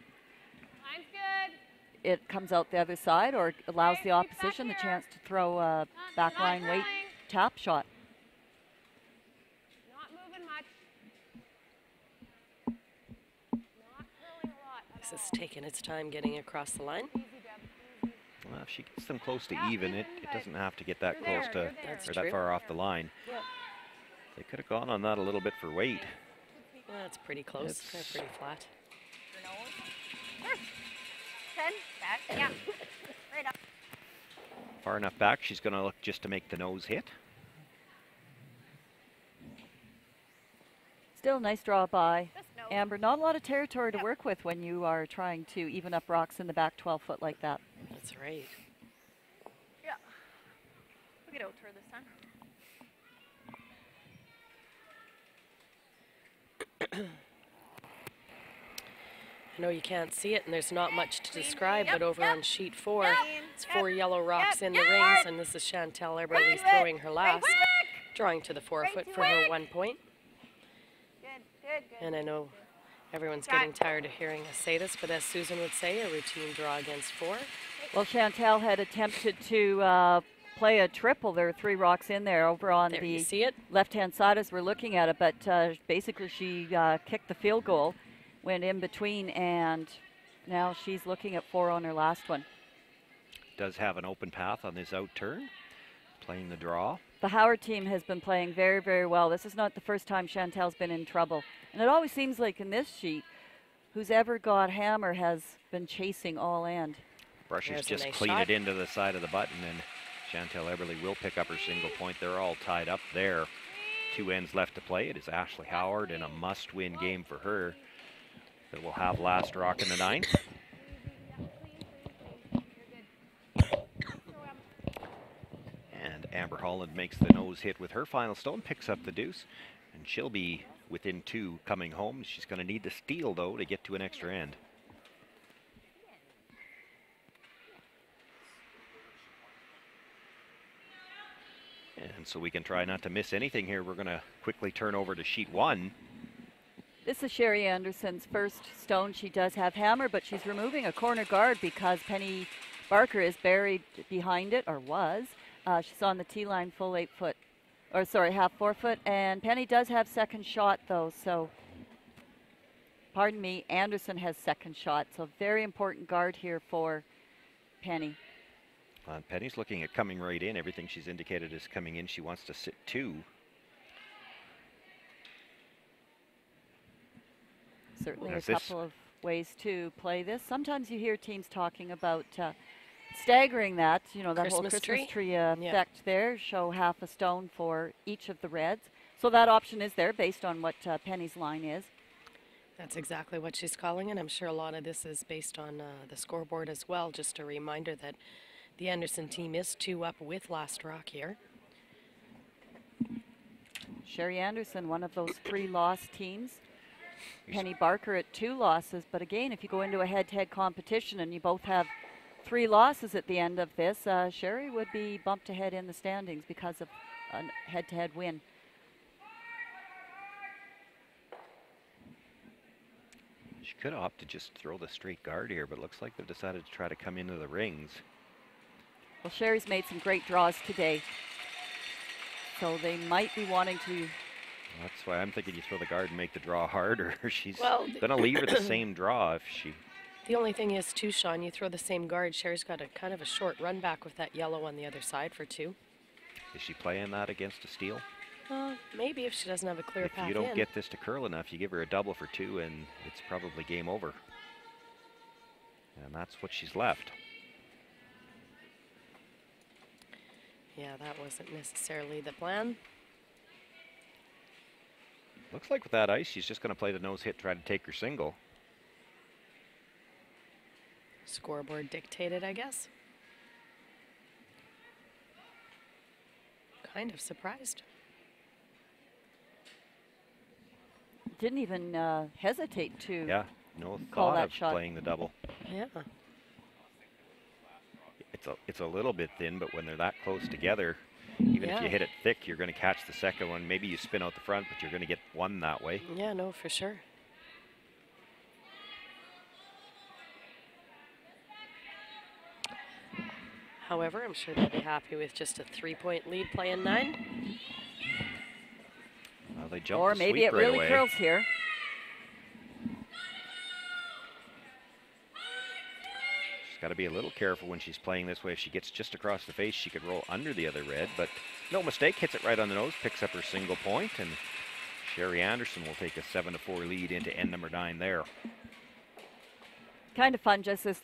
Line's good. It comes out the other side or allows the opposition the chance to throw a backline weight tap shot. Not moving much. Not curling a lot. This is taking its time getting across the line. Well, if she gets them close to even, it doesn't have to get that close to, or That's that true. far off the line. Yep. They could have gone on that a little bit for weight. That's pretty close. They're pretty flat. 10, back, yeah. Right up. Far enough back, she's going to look just to make the nose hit. Still nice draw by Amber. Not a lot of territory to work with when you are trying to even up rocks in the back 12 foot like that. That's right. Yeah. We'll get out to her this time. I know you can't see it and there's not much to describe, but over on sheet 4, it's 4 yellow rocks in the rings, and this is Chantel Eberle throwing her last, drawing to the 4 foot for her 1 point. And I know everyone's getting tired of hearing us say this, but as Susan would say, a routine draw against 4. Well, Chantel had attempted to play a triple. There are 3 rocks in there over on There, the you see it? left-hand side as we're looking at it, but basically she kicked the field goal, went in between, and now she's looking at 4 on her last one. Does have an open path on this out turn, playing the draw. The Howard team has been playing very, very well. This is not the first time Chantel's been in trouble. And it always seems like in this sheet, who's ever got hammer has been chasing all end. Brushes just nice clean shot. It into the side of the button, and Chantel Eberle will pick up her single point. They're all tied up there. 2 ends left to play. It is Ashley Howard, and a must-win game for her that will have last rock in the 9th. And Amber Holland makes the nose hit with her final stone, picks up the deuce, and she'll be within 2 coming home. She's going to need to steal, though, to get to an extra end. And so we can try not to miss anything here. We're going to quickly turn over to sheet 1. This is Sherry Anderson's first stone. She does have hammer, but she's removing a corner guard because Penny Barker is buried behind it, or was. She's on the tee line full 8 foot, or sorry, half 4 foot. And Penny does have second shot though, so pardon me, Anderson has second shot. So very important guard here for Penny. Penny's looking at coming right in. Everything she's indicated is coming in. She wants to sit 2. Certainly a couple of ways to play this. Sometimes you hear teams talking about staggering that, you know, that whole Christmas tree effect there, show half a stone for each of the reds. So that option is there based on what Penny's line is. That's exactly what she's calling it. I'm sure a lot of this is based on the scoreboard as well. Just a reminder that the Anderson team is 2 up with last rock here. Sherry Anderson, one of those 3 loss teams. Penny Barker at 2 losses. But again, if you go into a head-to-head competition and you both have 3 losses at the end of this, Sherry would be bumped ahead in the standings because of a head-to-head win. She could opt to just throw the straight guard here, but it looks like they've decided to try to come into the rings. Well, Sherry's made some great draws today, so they might be wanting to. That's why I'm thinking you throw the guard and make the draw harder. She's Well, going to leave her the same draw if she... The only thing is, too, Sean, you throw the same guard. Sherry's got a kind of a short run back with that yellow on the other side for 2. Is she playing that against a steal? Maybe if she doesn't have a clear path If you don't in. get this to curl enough, you give her a double for 2, and it's probably game over. And that's what she's left. Yeah, that wasn't necessarily the plan. Looks like with that ice, she's just going to play the nose hit, try to take her single. Scoreboard dictated, I guess. Kind of surprised. Didn't even hesitate to no call thought that of shot. playing the double. Yeah. It's a little bit thin, but when they're that close together, even if Yeah. you hit it thick, you're going to catch the second one. Maybe you spin out the front, but you're going to get one that way. Yeah, no, for sure. However, I'm sure they'll be happy with just a 3-point lead playing 9. Well, they jumped Or the maybe sweep it right really away. curls here. She's got to be a little careful when she's playing this way. If she gets just across the face, she could roll under the other red, but no mistake, hits it right on the nose, picks up her single point, and Sherry Anderson will take a 7-4 lead into end number 9 there. Kind of fun just this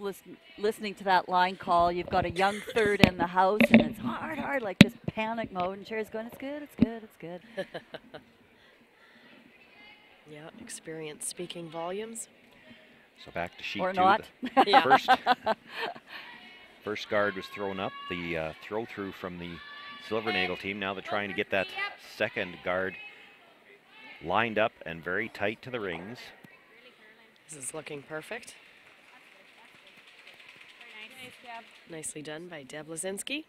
listening to that line call. You've got a young third in the house, and it's hard, like this panic mode, and Sherry's going, it's good, it's good, it's good. Yeah, experience speaking volumes. So back to sheet Or 2. not. The first guard was thrown up, the throw through from the Silvernagel team. Now they're trying to get that second guard lined up and very tight to the rings. This is looking perfect. Nice job. Nicely done by Deb Lazinski.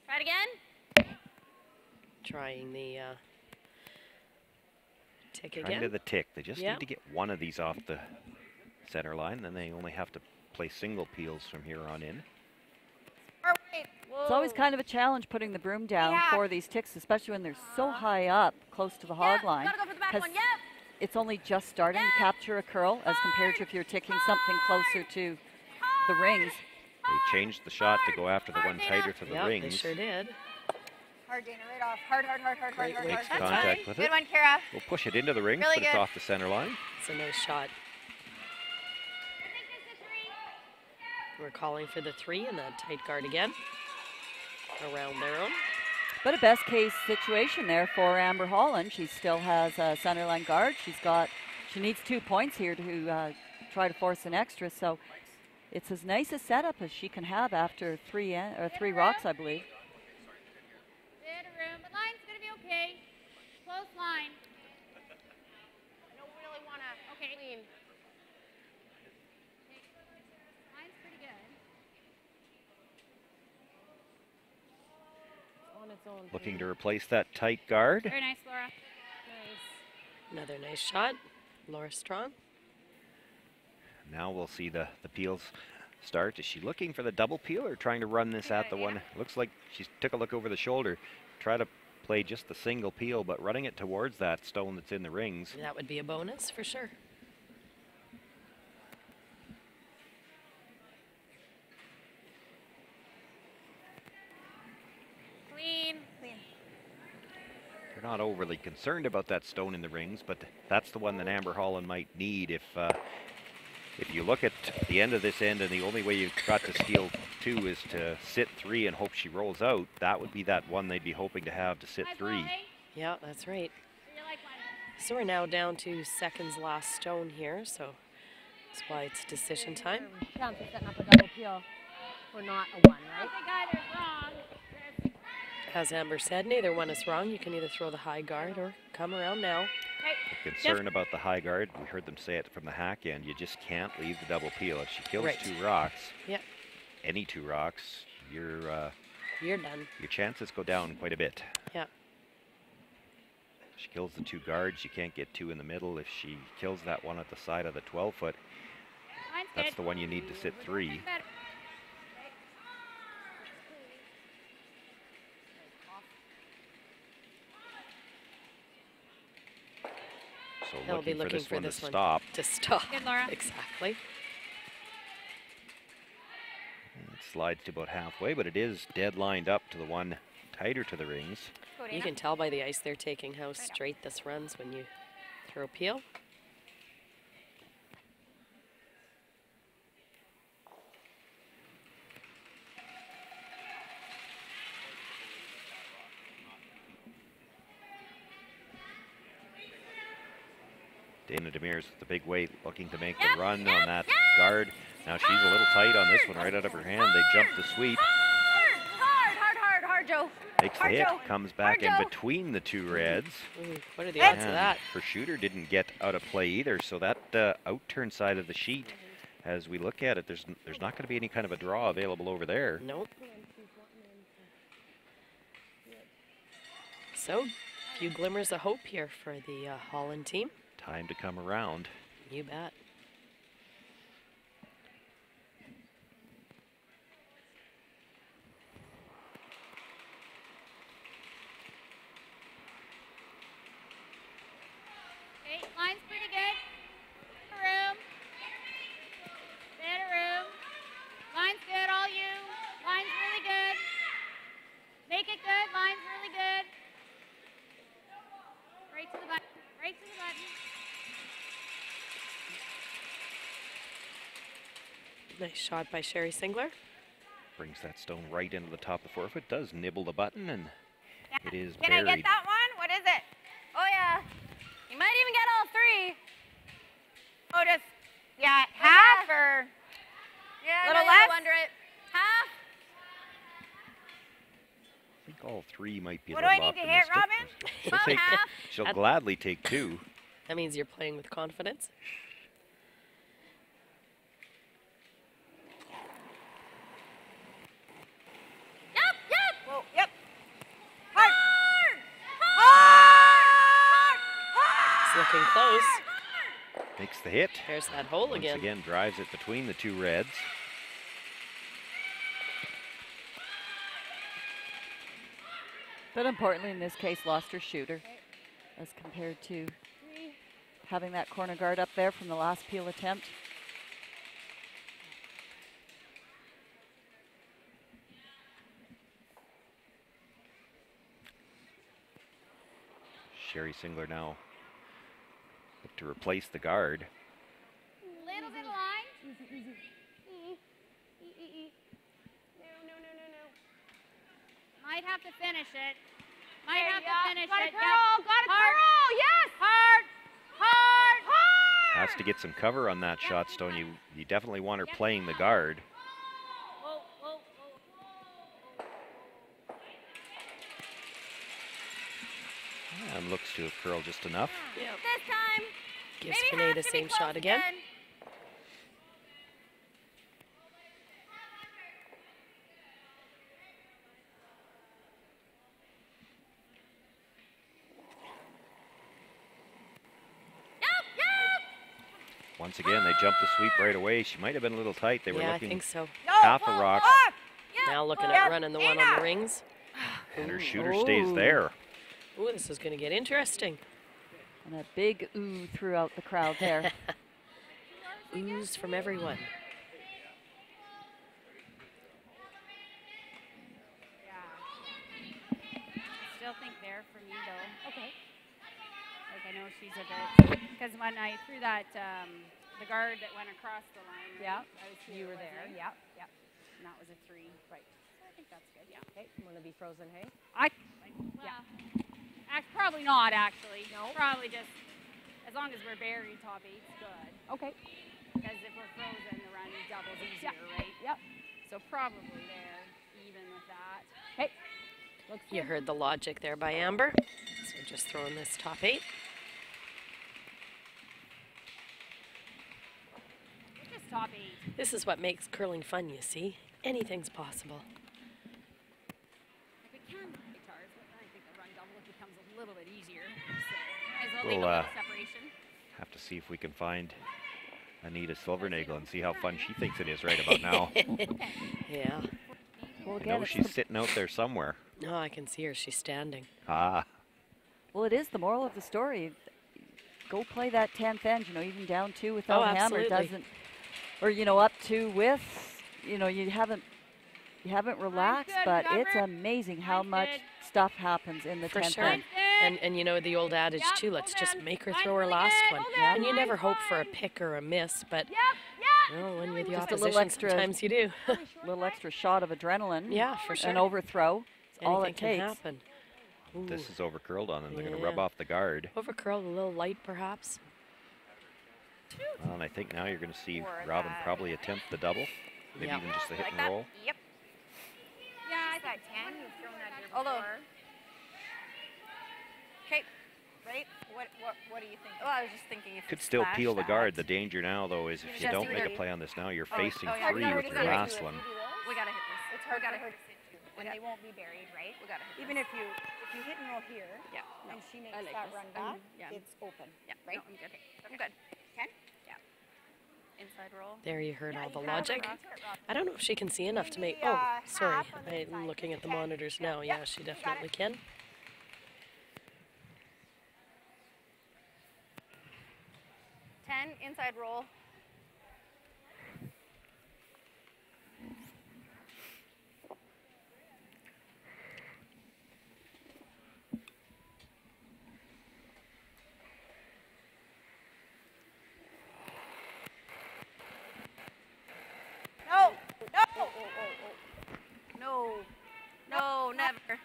Try it again. Trying the tick Trying again. to the tick. They just Yeah. need to get one of these off the center line, then they only have to play single peels from here on in. It's always kind of a challenge putting the broom down for these ticks, especially when they're so high up, close to the hog line. Gotta go for the back 'cause one. Yep. it's only just starting to capture a curl as compared to if you're ticking something closer to the rings. They changed the shot to go after the one tighter to the Yeah, rings. they sure did. Hard, Dana, right off. Hard, hard, hard, hard, hard, hard. Makes hard. contact with Good it. one, Kara. We'll push it into the rings, Really but it's good. off the center line. It's a nice shot. We're calling for the 3 and that tight guard again. Around their own. But a best case situation there for Amber Holland. She still has a center line guard. She needs 2 points here to try to force an extra. So it's as nice a setup as she can have after 3 rocks, I believe. Bit of room, but line's gonna be okay. Close line. I don't really wanna. Okay. Clean. Line's pretty good. On its own. Looking to replace that tight guard. Very nice, Laura. Nice. Another nice shot. Laura Strong. Now we'll see the peels start. Is she looking for the double peel or trying to run this at the one? Looks like she took a look over the shoulder. Try to play just the single peel, but running it towards that stone that's in the rings. That would be a bonus for sure. Clean. Clean. They're not overly concerned about that stone in the rings, but that's the one that Amber Holland might need if you look at the end of this end and the only way you've got to steal 2 is to sit 3 and hope she rolls out. That would be that one they'd be hoping to have to sit 3. Yeah, that's right. So we're now down to seconds last stone here, so that's why it's decision time. Chance of setting up a double peel for not a 1, right? Okay, guys, it's wrong. As Amber said, neither one is wrong. You can either throw the high guard or come around now. The concern about the high guard, we heard them say it from the hack end, you just can't leave the double peel. If she kills Right. 2 rocks, Yep. any 2 rocks, you're done. Your chances go down quite a bit. Yeah. If she kills the 2 guards, you can't get 2 in the middle. If she kills that one at the side of the 12-foot, that's the one you need to sit 3. So They'll be looking for this this one one to stop. to stop. Good, Laura. Exactly. And it slides to about halfway, but it is dead lined up to the one tighter to the rings. You can tell by the ice they're taking how straight this runs when you throw peel. Dana Demers with the big weight looking to make the run on that guard. Now she's a little tight on this one right out of her hand. They jump the sweep. Hard, Joe. Makes the hit, comes back in between the 2 reds. What are the odds of that? Her shooter didn't get out of play either, so that out-turn side of the sheet, as we look at it, there's not going to be any kind of a draw available over there. Nope. So, a few glimmers of hope here for the Holland team. Time to come around. You bet. Okay, line's pretty good. Room. Bit of room. Line's good, all you. Line's really good. Make it good. Line's really good. Right to the button. Right to the button. Nice shot by Sherry Singler. Brings that stone right into the top of the forefoot. Does nibble the button, and it is Can buried. I get that one? What is it? Oh, yeah. You might even get all 3. Oh, just, yeah, half or Yeah, little no, less? you under it. Half? I think all 3 might be a What do I little need to hit, optimistic. Robin? About half? She'll gladly take 2. That means you're playing with confidence. Whoa, yep. Hard. Hard. It's looking close. Makes the hit. There's that hole Once again, drives it between the 2 reds. But importantly, in this case, lost her shooter as compared to having that corner guard up there from the last peel attempt. Sherry Singler now look to replace the guard. Little bit of line. Easy. No. Might have to finish it. Might have to finish Got it. a curl. Got a Hard. curl. Yes. Hard. Has to get some cover on that shot, Stone. You definitely want her playing the guard. And looks to have curled just enough. Yep. This time. Gives Maybe Finet has the to be same close shot again. Once again, they jumped the sweep right away. She might have been a little tight. They were Yeah, I looking think so. half a rock, Now looking at running the one on the rings. and her shooter stays there. Ooh, this is going to get interesting. And a big ooh throughout the crowd there. Oohs from everyone. Still think there for me though. Okay. Like I know she's a bit, because when I threw that, the guard that went across the line. Yeah. You were there. Yep. And that was a 3. Right. So I think that's good. Yeah. Okay. Want to be frozen, hey? Yeah. Probably not actually. No. Probably just as long as we're buried top 8's good. Okay. Because if we're frozen, the run doubles easier, right? Yep. So probably there, even with that. Okay. You heard the logic there by Amber. So just throwing this top 8. Just top 8. This is what makes curling fun, you see. Anything's possible. If we can guitars, I think the run double becomes a little bit easier. So leave a We'll little separation. have to see if we can find Anita Silvernagle and see how fun she thinks it is right about now. Yeah. Well, I know she's sitting out there somewhere. No, I can see her. She's standing. Ah. Well, it is the moral of the story. Go play that 10th end, you know, even down 2 without hammer absolutely. doesn't, or, you know, up 2 with, you know, you haven't relaxed, but it's amazing how much stuff happens in the For 10th sure. end. And you know the old adage too, let's just make her throw her last one. And you never hope for a pick or a miss, but well, when you're the Just a opposition, little extra, sometimes you do. a little extra shot of adrenaline. Yeah, for sure. An overthrow. It's all it Anything can takes. happen. This is over curled on, and they're going to Yeah. rub off the guard. Over curled, a little light perhaps. Well, and I think now you're going to see Robin probably attempt the double, maybe Yep. even just the hit Like and that? roll. Yep. Yeah, I got 10. You've thrown that here before. Okay, ready? What do you think? Well, I was just thinking if Could you still smash peel the that. guard. The danger now, though, is if you Just don't do make a it. play on this now, you're Oh, facing oh, yeah, 3 we with your last one. We gotta hit this. It's hard we gotta for her hit to sit too, and Yeah. they won't be buried, right? We gotta hit Even this. if you hit and roll here, Yeah. No. and she makes I like that this. run back, Yeah. it's open, Yeah. right? No, I'm good. I'm good. 10? Yeah. Inside roll. There you heard all the you have logic. it. I don't know if she can see enough to make. Maybe, Oh, sorry. half on the I'm inside. looking at the monitors now. Yeah, she definitely can. 10 inside roll. No! No! No! No, never.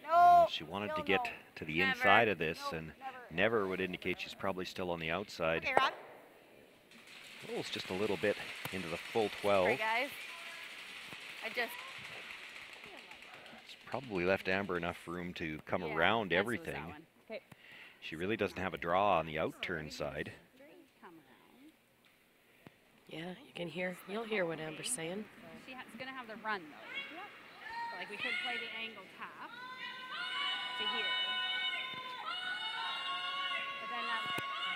No! She wanted to get to the inside of this, and never would indicate she's probably still on the outside. Okay, Rob. Rolls just a little bit into the full 12. Sorry, guys. I just... It's probably left Amber enough room to come around everything. Okay. She really doesn't have a draw on the out-turn side. Yeah, you can hear. You'll hear what Amber's saying. She's going to have the run, though. So, like, we could play the angle tap to here. But then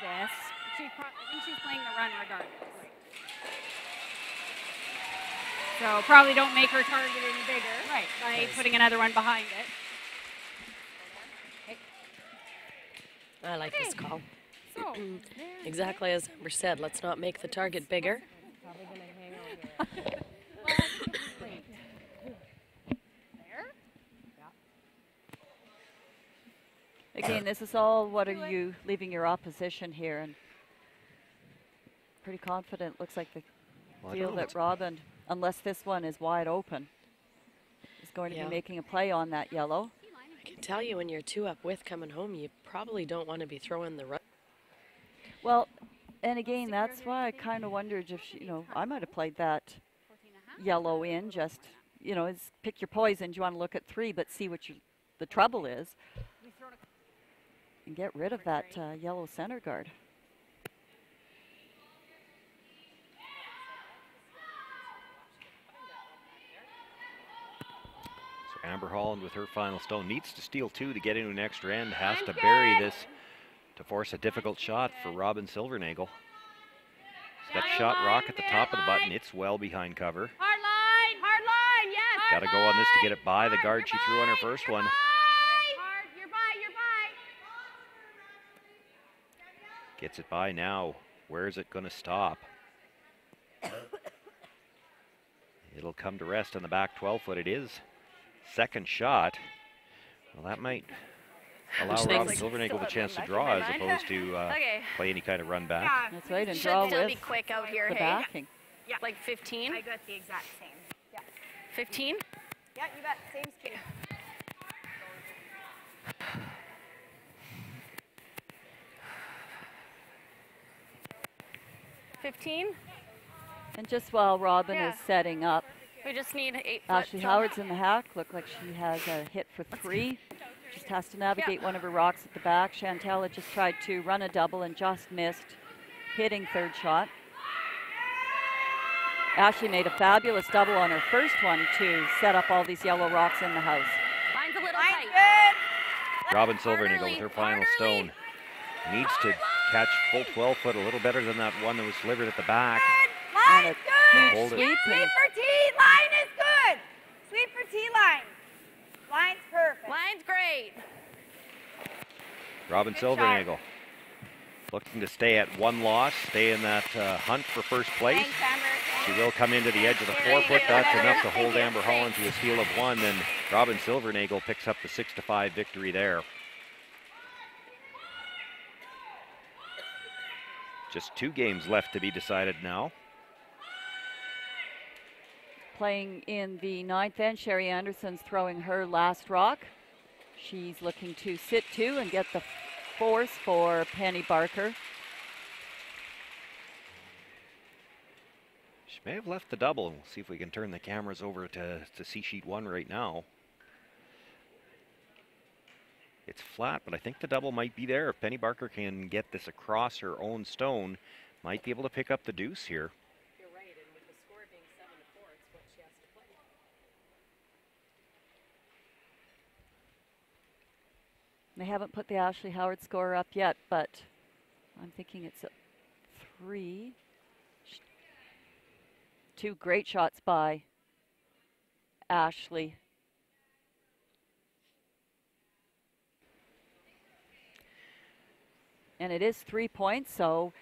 this. I think she's playing the run regardless. So probably don't make her target any bigger by putting another one behind it. I like this call. So, Exactly as Amber said, let's not make the target bigger. Probably going to hang on here. Again, this is all, what are you leaving your opposition here? And pretty confident. Looks like the Well, I deal don't know that Robin, unless this one is wide open, is going to Yeah. be making a play on that yellow. I can tell you when you're 2 up with coming home, you probably don't want to be throwing the run. Well, and again, that's why I kind of wondered if, you know, I might have played that yellow in, just, you know, is pick your poison. You want to look at 3, but see what the trouble is. And get rid of that yellow center guard. So Amber Holland with her final stone needs to steal 2 to get into an extra end, has to bury this to force a difficult shot for Robin Silvernagle. She's got shot rock at the top of the button. It's well behind cover. Hard line, yes. Got to go on this to get it by the guard she threw on her first one. You're by. Gets it by now. Where is it going to stop? It'll come to rest on the back 12-foot. It is. Second shot. Well, that might allow Robin Silvernagle the chance to draw as opposed to play any kind of run back. That's right, and Should draw still with be quick out here, the hey? backing. Yeah. Like 15? I got the exact same. Yeah. 15? Yeah, you bet. Same speed. $15? And just while Robin is setting up, We just need 8 foot. Ashley Howard's in the hack. Looked like she has a hit for 3. Just has to navigate one of her rocks at the back. Chantel had just tried to run a double and just missed hitting third shot. Ashley made a fabulous double on her first one to set up all these yellow rocks in the house. Line's a little tight. Robin Silvernagle with her final stone. Needs to catch full 12-foot a little better than that one that was delivered at the back. Line's good. Hold it. Sweep for T. Line is good. Sweep for T line. Line's perfect. Line's great. Robin Silvernagle looking to stay at 1 loss, stay in that hunt for first place. Thanks, Amber. She will come into the edge of the 4-foot. That's enough to hold Amber Holland to a steal of 1. And Robin Silvernagle picks up the 6-5 victory there. Just 2 games left to be decided now. Playing in the 9th end, Sherry Anderson's throwing her last rock. She's looking to sit 2 and get the force for Penny Barker. She may have left the double. We'll see if we can turn the cameras over to see sheet 1 right now. It's flat, but I think the double might be there. If Penny Barker can get this across her own stone, might be able to pick up the deuce here. You're right, and with the score being 7-4, it's what she has to play. They haven't put the Ashley Howard score up yet, but I'm thinking it's at 3. 2 great shots by Ashley. And it is 3 points, so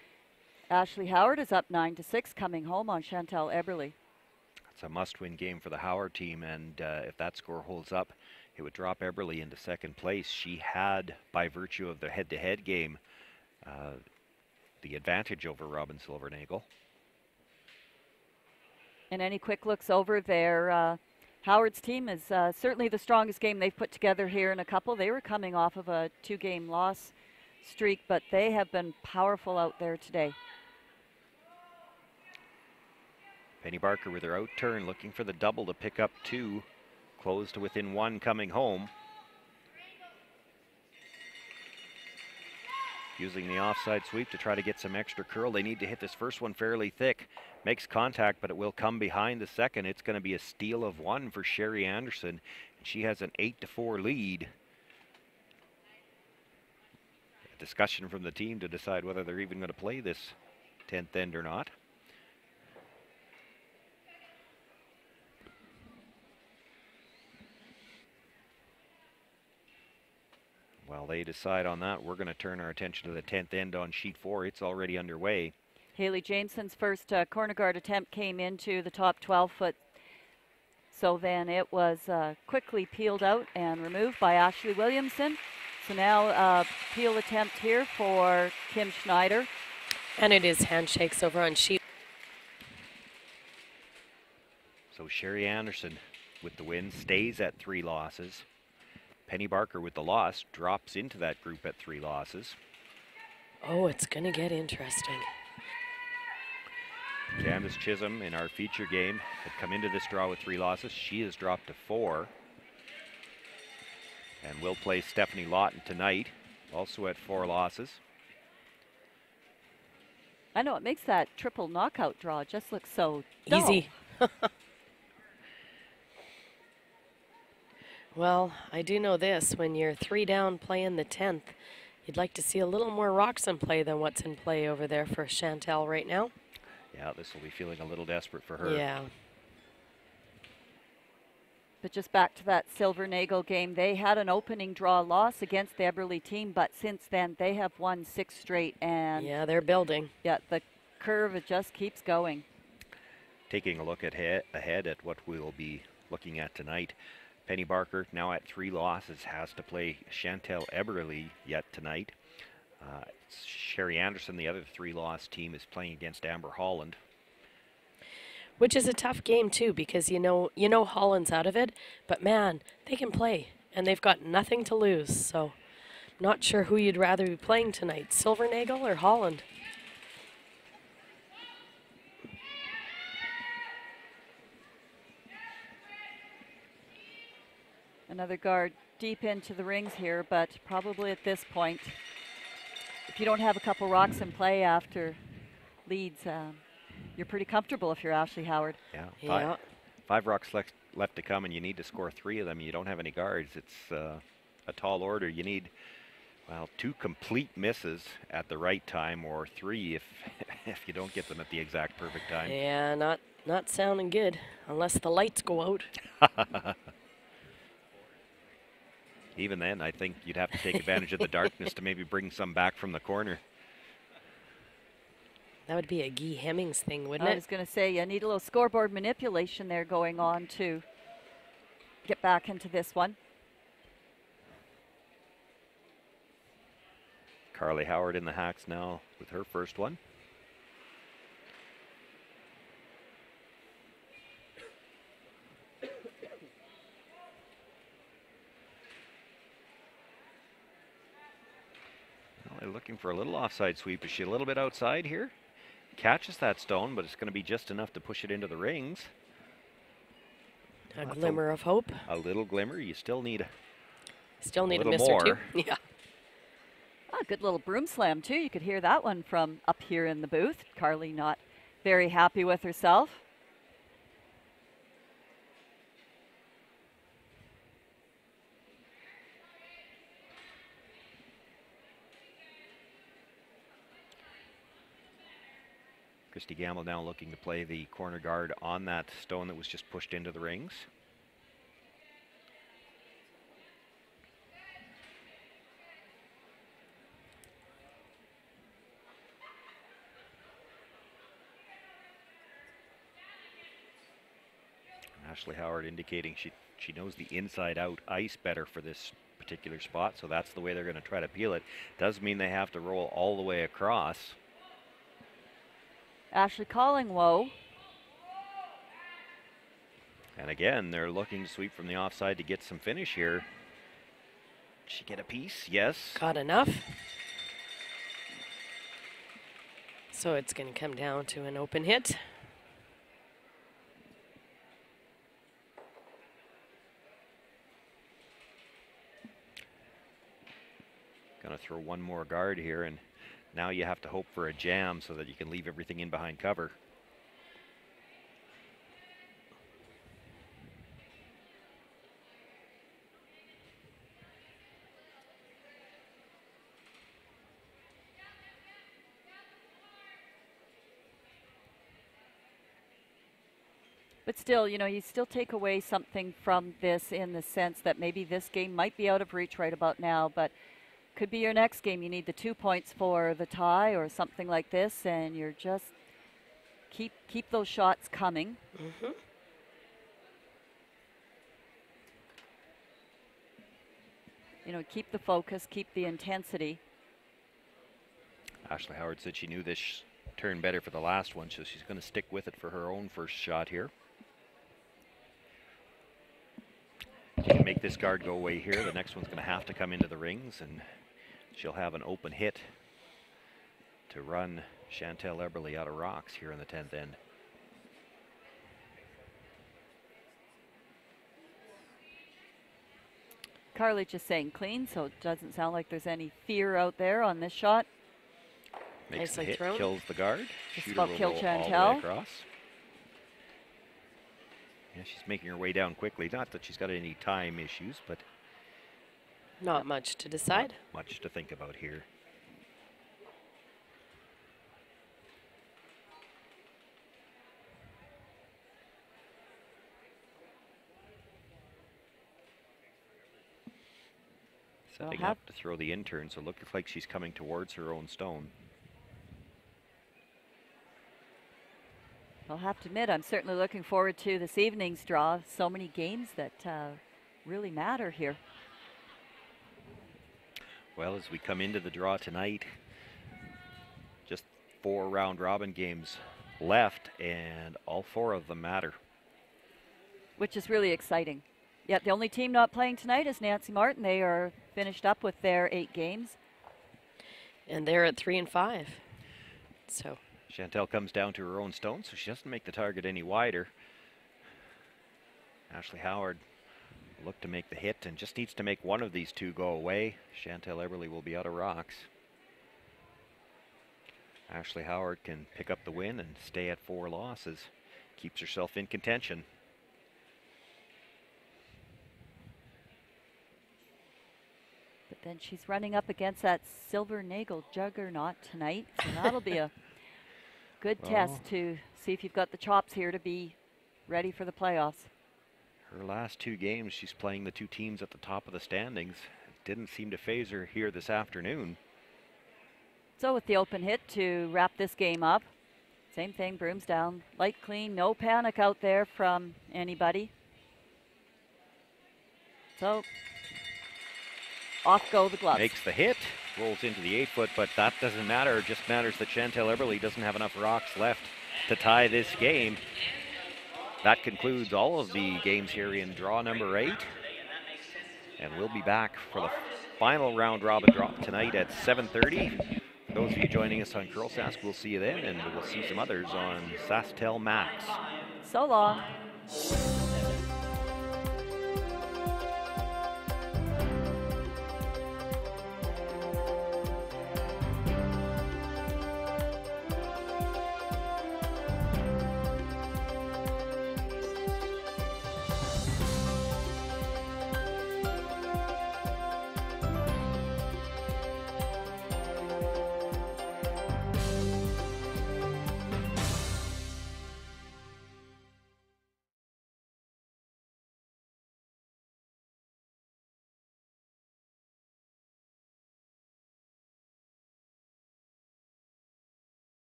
Ashley Howard is up 9-6, coming home on Chantel Eberly. It's a must-win game for the Howard team, and if that score holds up, it would drop Eberly into 2nd place. She had, by virtue of the head-to-head game, the advantage over Robin Silvernagle. And any quick looks over there, Howard's team is certainly the strongest game they've put together here in a couple. They were coming off of a 2-game loss streak, but they have been powerful out there today. Penny Barker with her out turn, looking for the double to pick up 2. Close to within 1 coming home. Using the offside sweep to try to get some extra curl. They need to hit this first one fairly thick. Makes contact, but it will come behind the second. It's going to be a steal of 1 for Sherry Anderson. She has an 8-4 lead. A discussion from the team to decide whether they're even going to play this 10th end or not. While they decide on that, we're going to turn our attention to the 10th end on sheet 4. It's already underway. Haley Jameson's first corner guard attempt came into the top 12-foot. So then it was quickly peeled out and removed by Ashley Williamson. So now a peel attempt here for Kim Schneider. And it is handshakes over on sheet. So Sherry Anderson with the win stays at 3 losses. Penny Barker with the loss drops into that group at 3 losses. Oh, it's going to get interesting. Candace Chisholm in our feature game had come into this draw with 3 losses. She has dropped to 4. And will play Stephanie Lawton tonight, also at 4 losses. I know, it makes that triple knockout draw just look so dull. Easy. Well, I do know this. When you're 3 down playing the 10th, you'd like to see a little more rocks in play than what's in play over there for Chantel right now. Yeah, this will be feeling a little desperate for her. Yeah. But just back to that Silvernagle game, they had an opening draw loss against the Eberly team, but since then they have won 6 straight. And yeah, they're building. Yeah, the curve, it just keeps going. Taking a look ahead at what we'll be looking at tonight. Penny Barker, now at 3 losses, has to play Chantel Eberly yet tonight. Sherry Anderson, the other 3-loss team, is playing against Amber Holland. Which is a tough game too, because you know Holland's out of it, but man, they can play and they've got nothing to lose. So, not sure who you'd rather be playing tonight, Silvernagle or Holland. Another guard deep into the rings here, but probably at this point, if you don't have a couple rocks in play after leads, you're pretty comfortable if you're Ashley Howard. Yeah, five rocks left to come, and you need to score 3 of them. You don't have any guards. It's a tall order. You need, well, 2 complete misses at the right time, or 3 if if you don't get them at the exact perfect time. Yeah, not sounding good unless the lights go out. Even then, I think you'd have to take advantage of the darkness to maybe bring some back from the corner. That would be a Guy Hemmings thing, wouldn't I it? was going to say, you need a little scoreboard manipulation there going on to get back into this one. Carly Howard in the hacks now with her first one. Well, they're looking for a little offside sweep. Is she a little bit outside here? Catches that stone, but it's going to be just enough to push it into the rings. A glimmer of hope. A little glimmer. You still need a miss or two. Yeah. Oh, good little broom slam, too. You could hear that one from up here in the booth. Carly not very happy with herself. Christy Gamble now looking to play the corner guard on that stone that was just pushed into the rings. Ashley Howard indicating she knows the inside out ice better for this particular spot, so that's the way they're going to try to peel it. Does mean they have to roll all the way across. Ashley calling whoa. And again, they're looking to sweep from the offside to get some finish here. Did she get a piece? Yes. Got enough. So it's going to come down to an open hit. Going to throw one more guard here, and now you have to hope for a jam so that you can leave everything in behind cover. But still, you know, you still take away something from this in the sense that maybe this game might be out of reach right about now, but could be your next game. You need the 2 points for the tie or something like this, and you're just keep those shots coming. Mm-hmm. You know, keep the focus, keep the intensity. Ashley Howard said she knew this turn better for the last one, so she's going to stick with it for her own first shot here. She can make this guard go away here. The next one's going to have to come into the rings, and she'll have an open hit to run Chantel Eberly out of rocks here in the 10th end. Carly just saying clean, so it doesn't sound like there's any fear out there on this shot. Makes the hit, kills the guard. Just Shooter about will kill roll all the way Chantel. across. Yeah, she's making her way down quickly. Not that she's got any time issues, but not much to decide. Not much to think about here. Setting up to throw the intern, so it looks like she's coming towards her own stone. I'll have to admit, I'm certainly looking forward to this evening's draw. So many games that really matter here. Well, as we come into the draw tonight, just 4 round robin games left, and all 4 of them matter. Which is really exciting. Yeah, the only team not playing tonight is Nancy Martin. They are finished up with their 8 games. And they're at 3 and 5. So Chantel comes down to her own stone, so she doesn't make the target any wider. Ashley Howard Look to make the hit and just needs to make one of these two go away. Chantel Eberly will be out of rocks. Ashley Howard can pick up the win and stay at 4 losses. Keeps herself in contention. But then she's running up against that Silver Nagel juggernaut tonight. So that'll be a good test to see if you've got the chops here to be ready for the playoffs. Her last 2 games, she's playing the 2 teams at the top of the standings. It didn't seem to phase her here this afternoon. So with the open hit to wrap this game up, same thing, brooms down, light clean, no panic out there from anybody. So off go the gloves. Makes the hit, rolls into the 8-foot, but that doesn't matter. It just matters that Chantel Eberly doesn't have enough rocks left to tie this game. That concludes all of the games here in draw number 8. And we'll be back for the final round robin draw tonight at 7:30. For those of you joining us on CurlSask, we'll see you then, and we'll see some others on SaskTel Max. So long.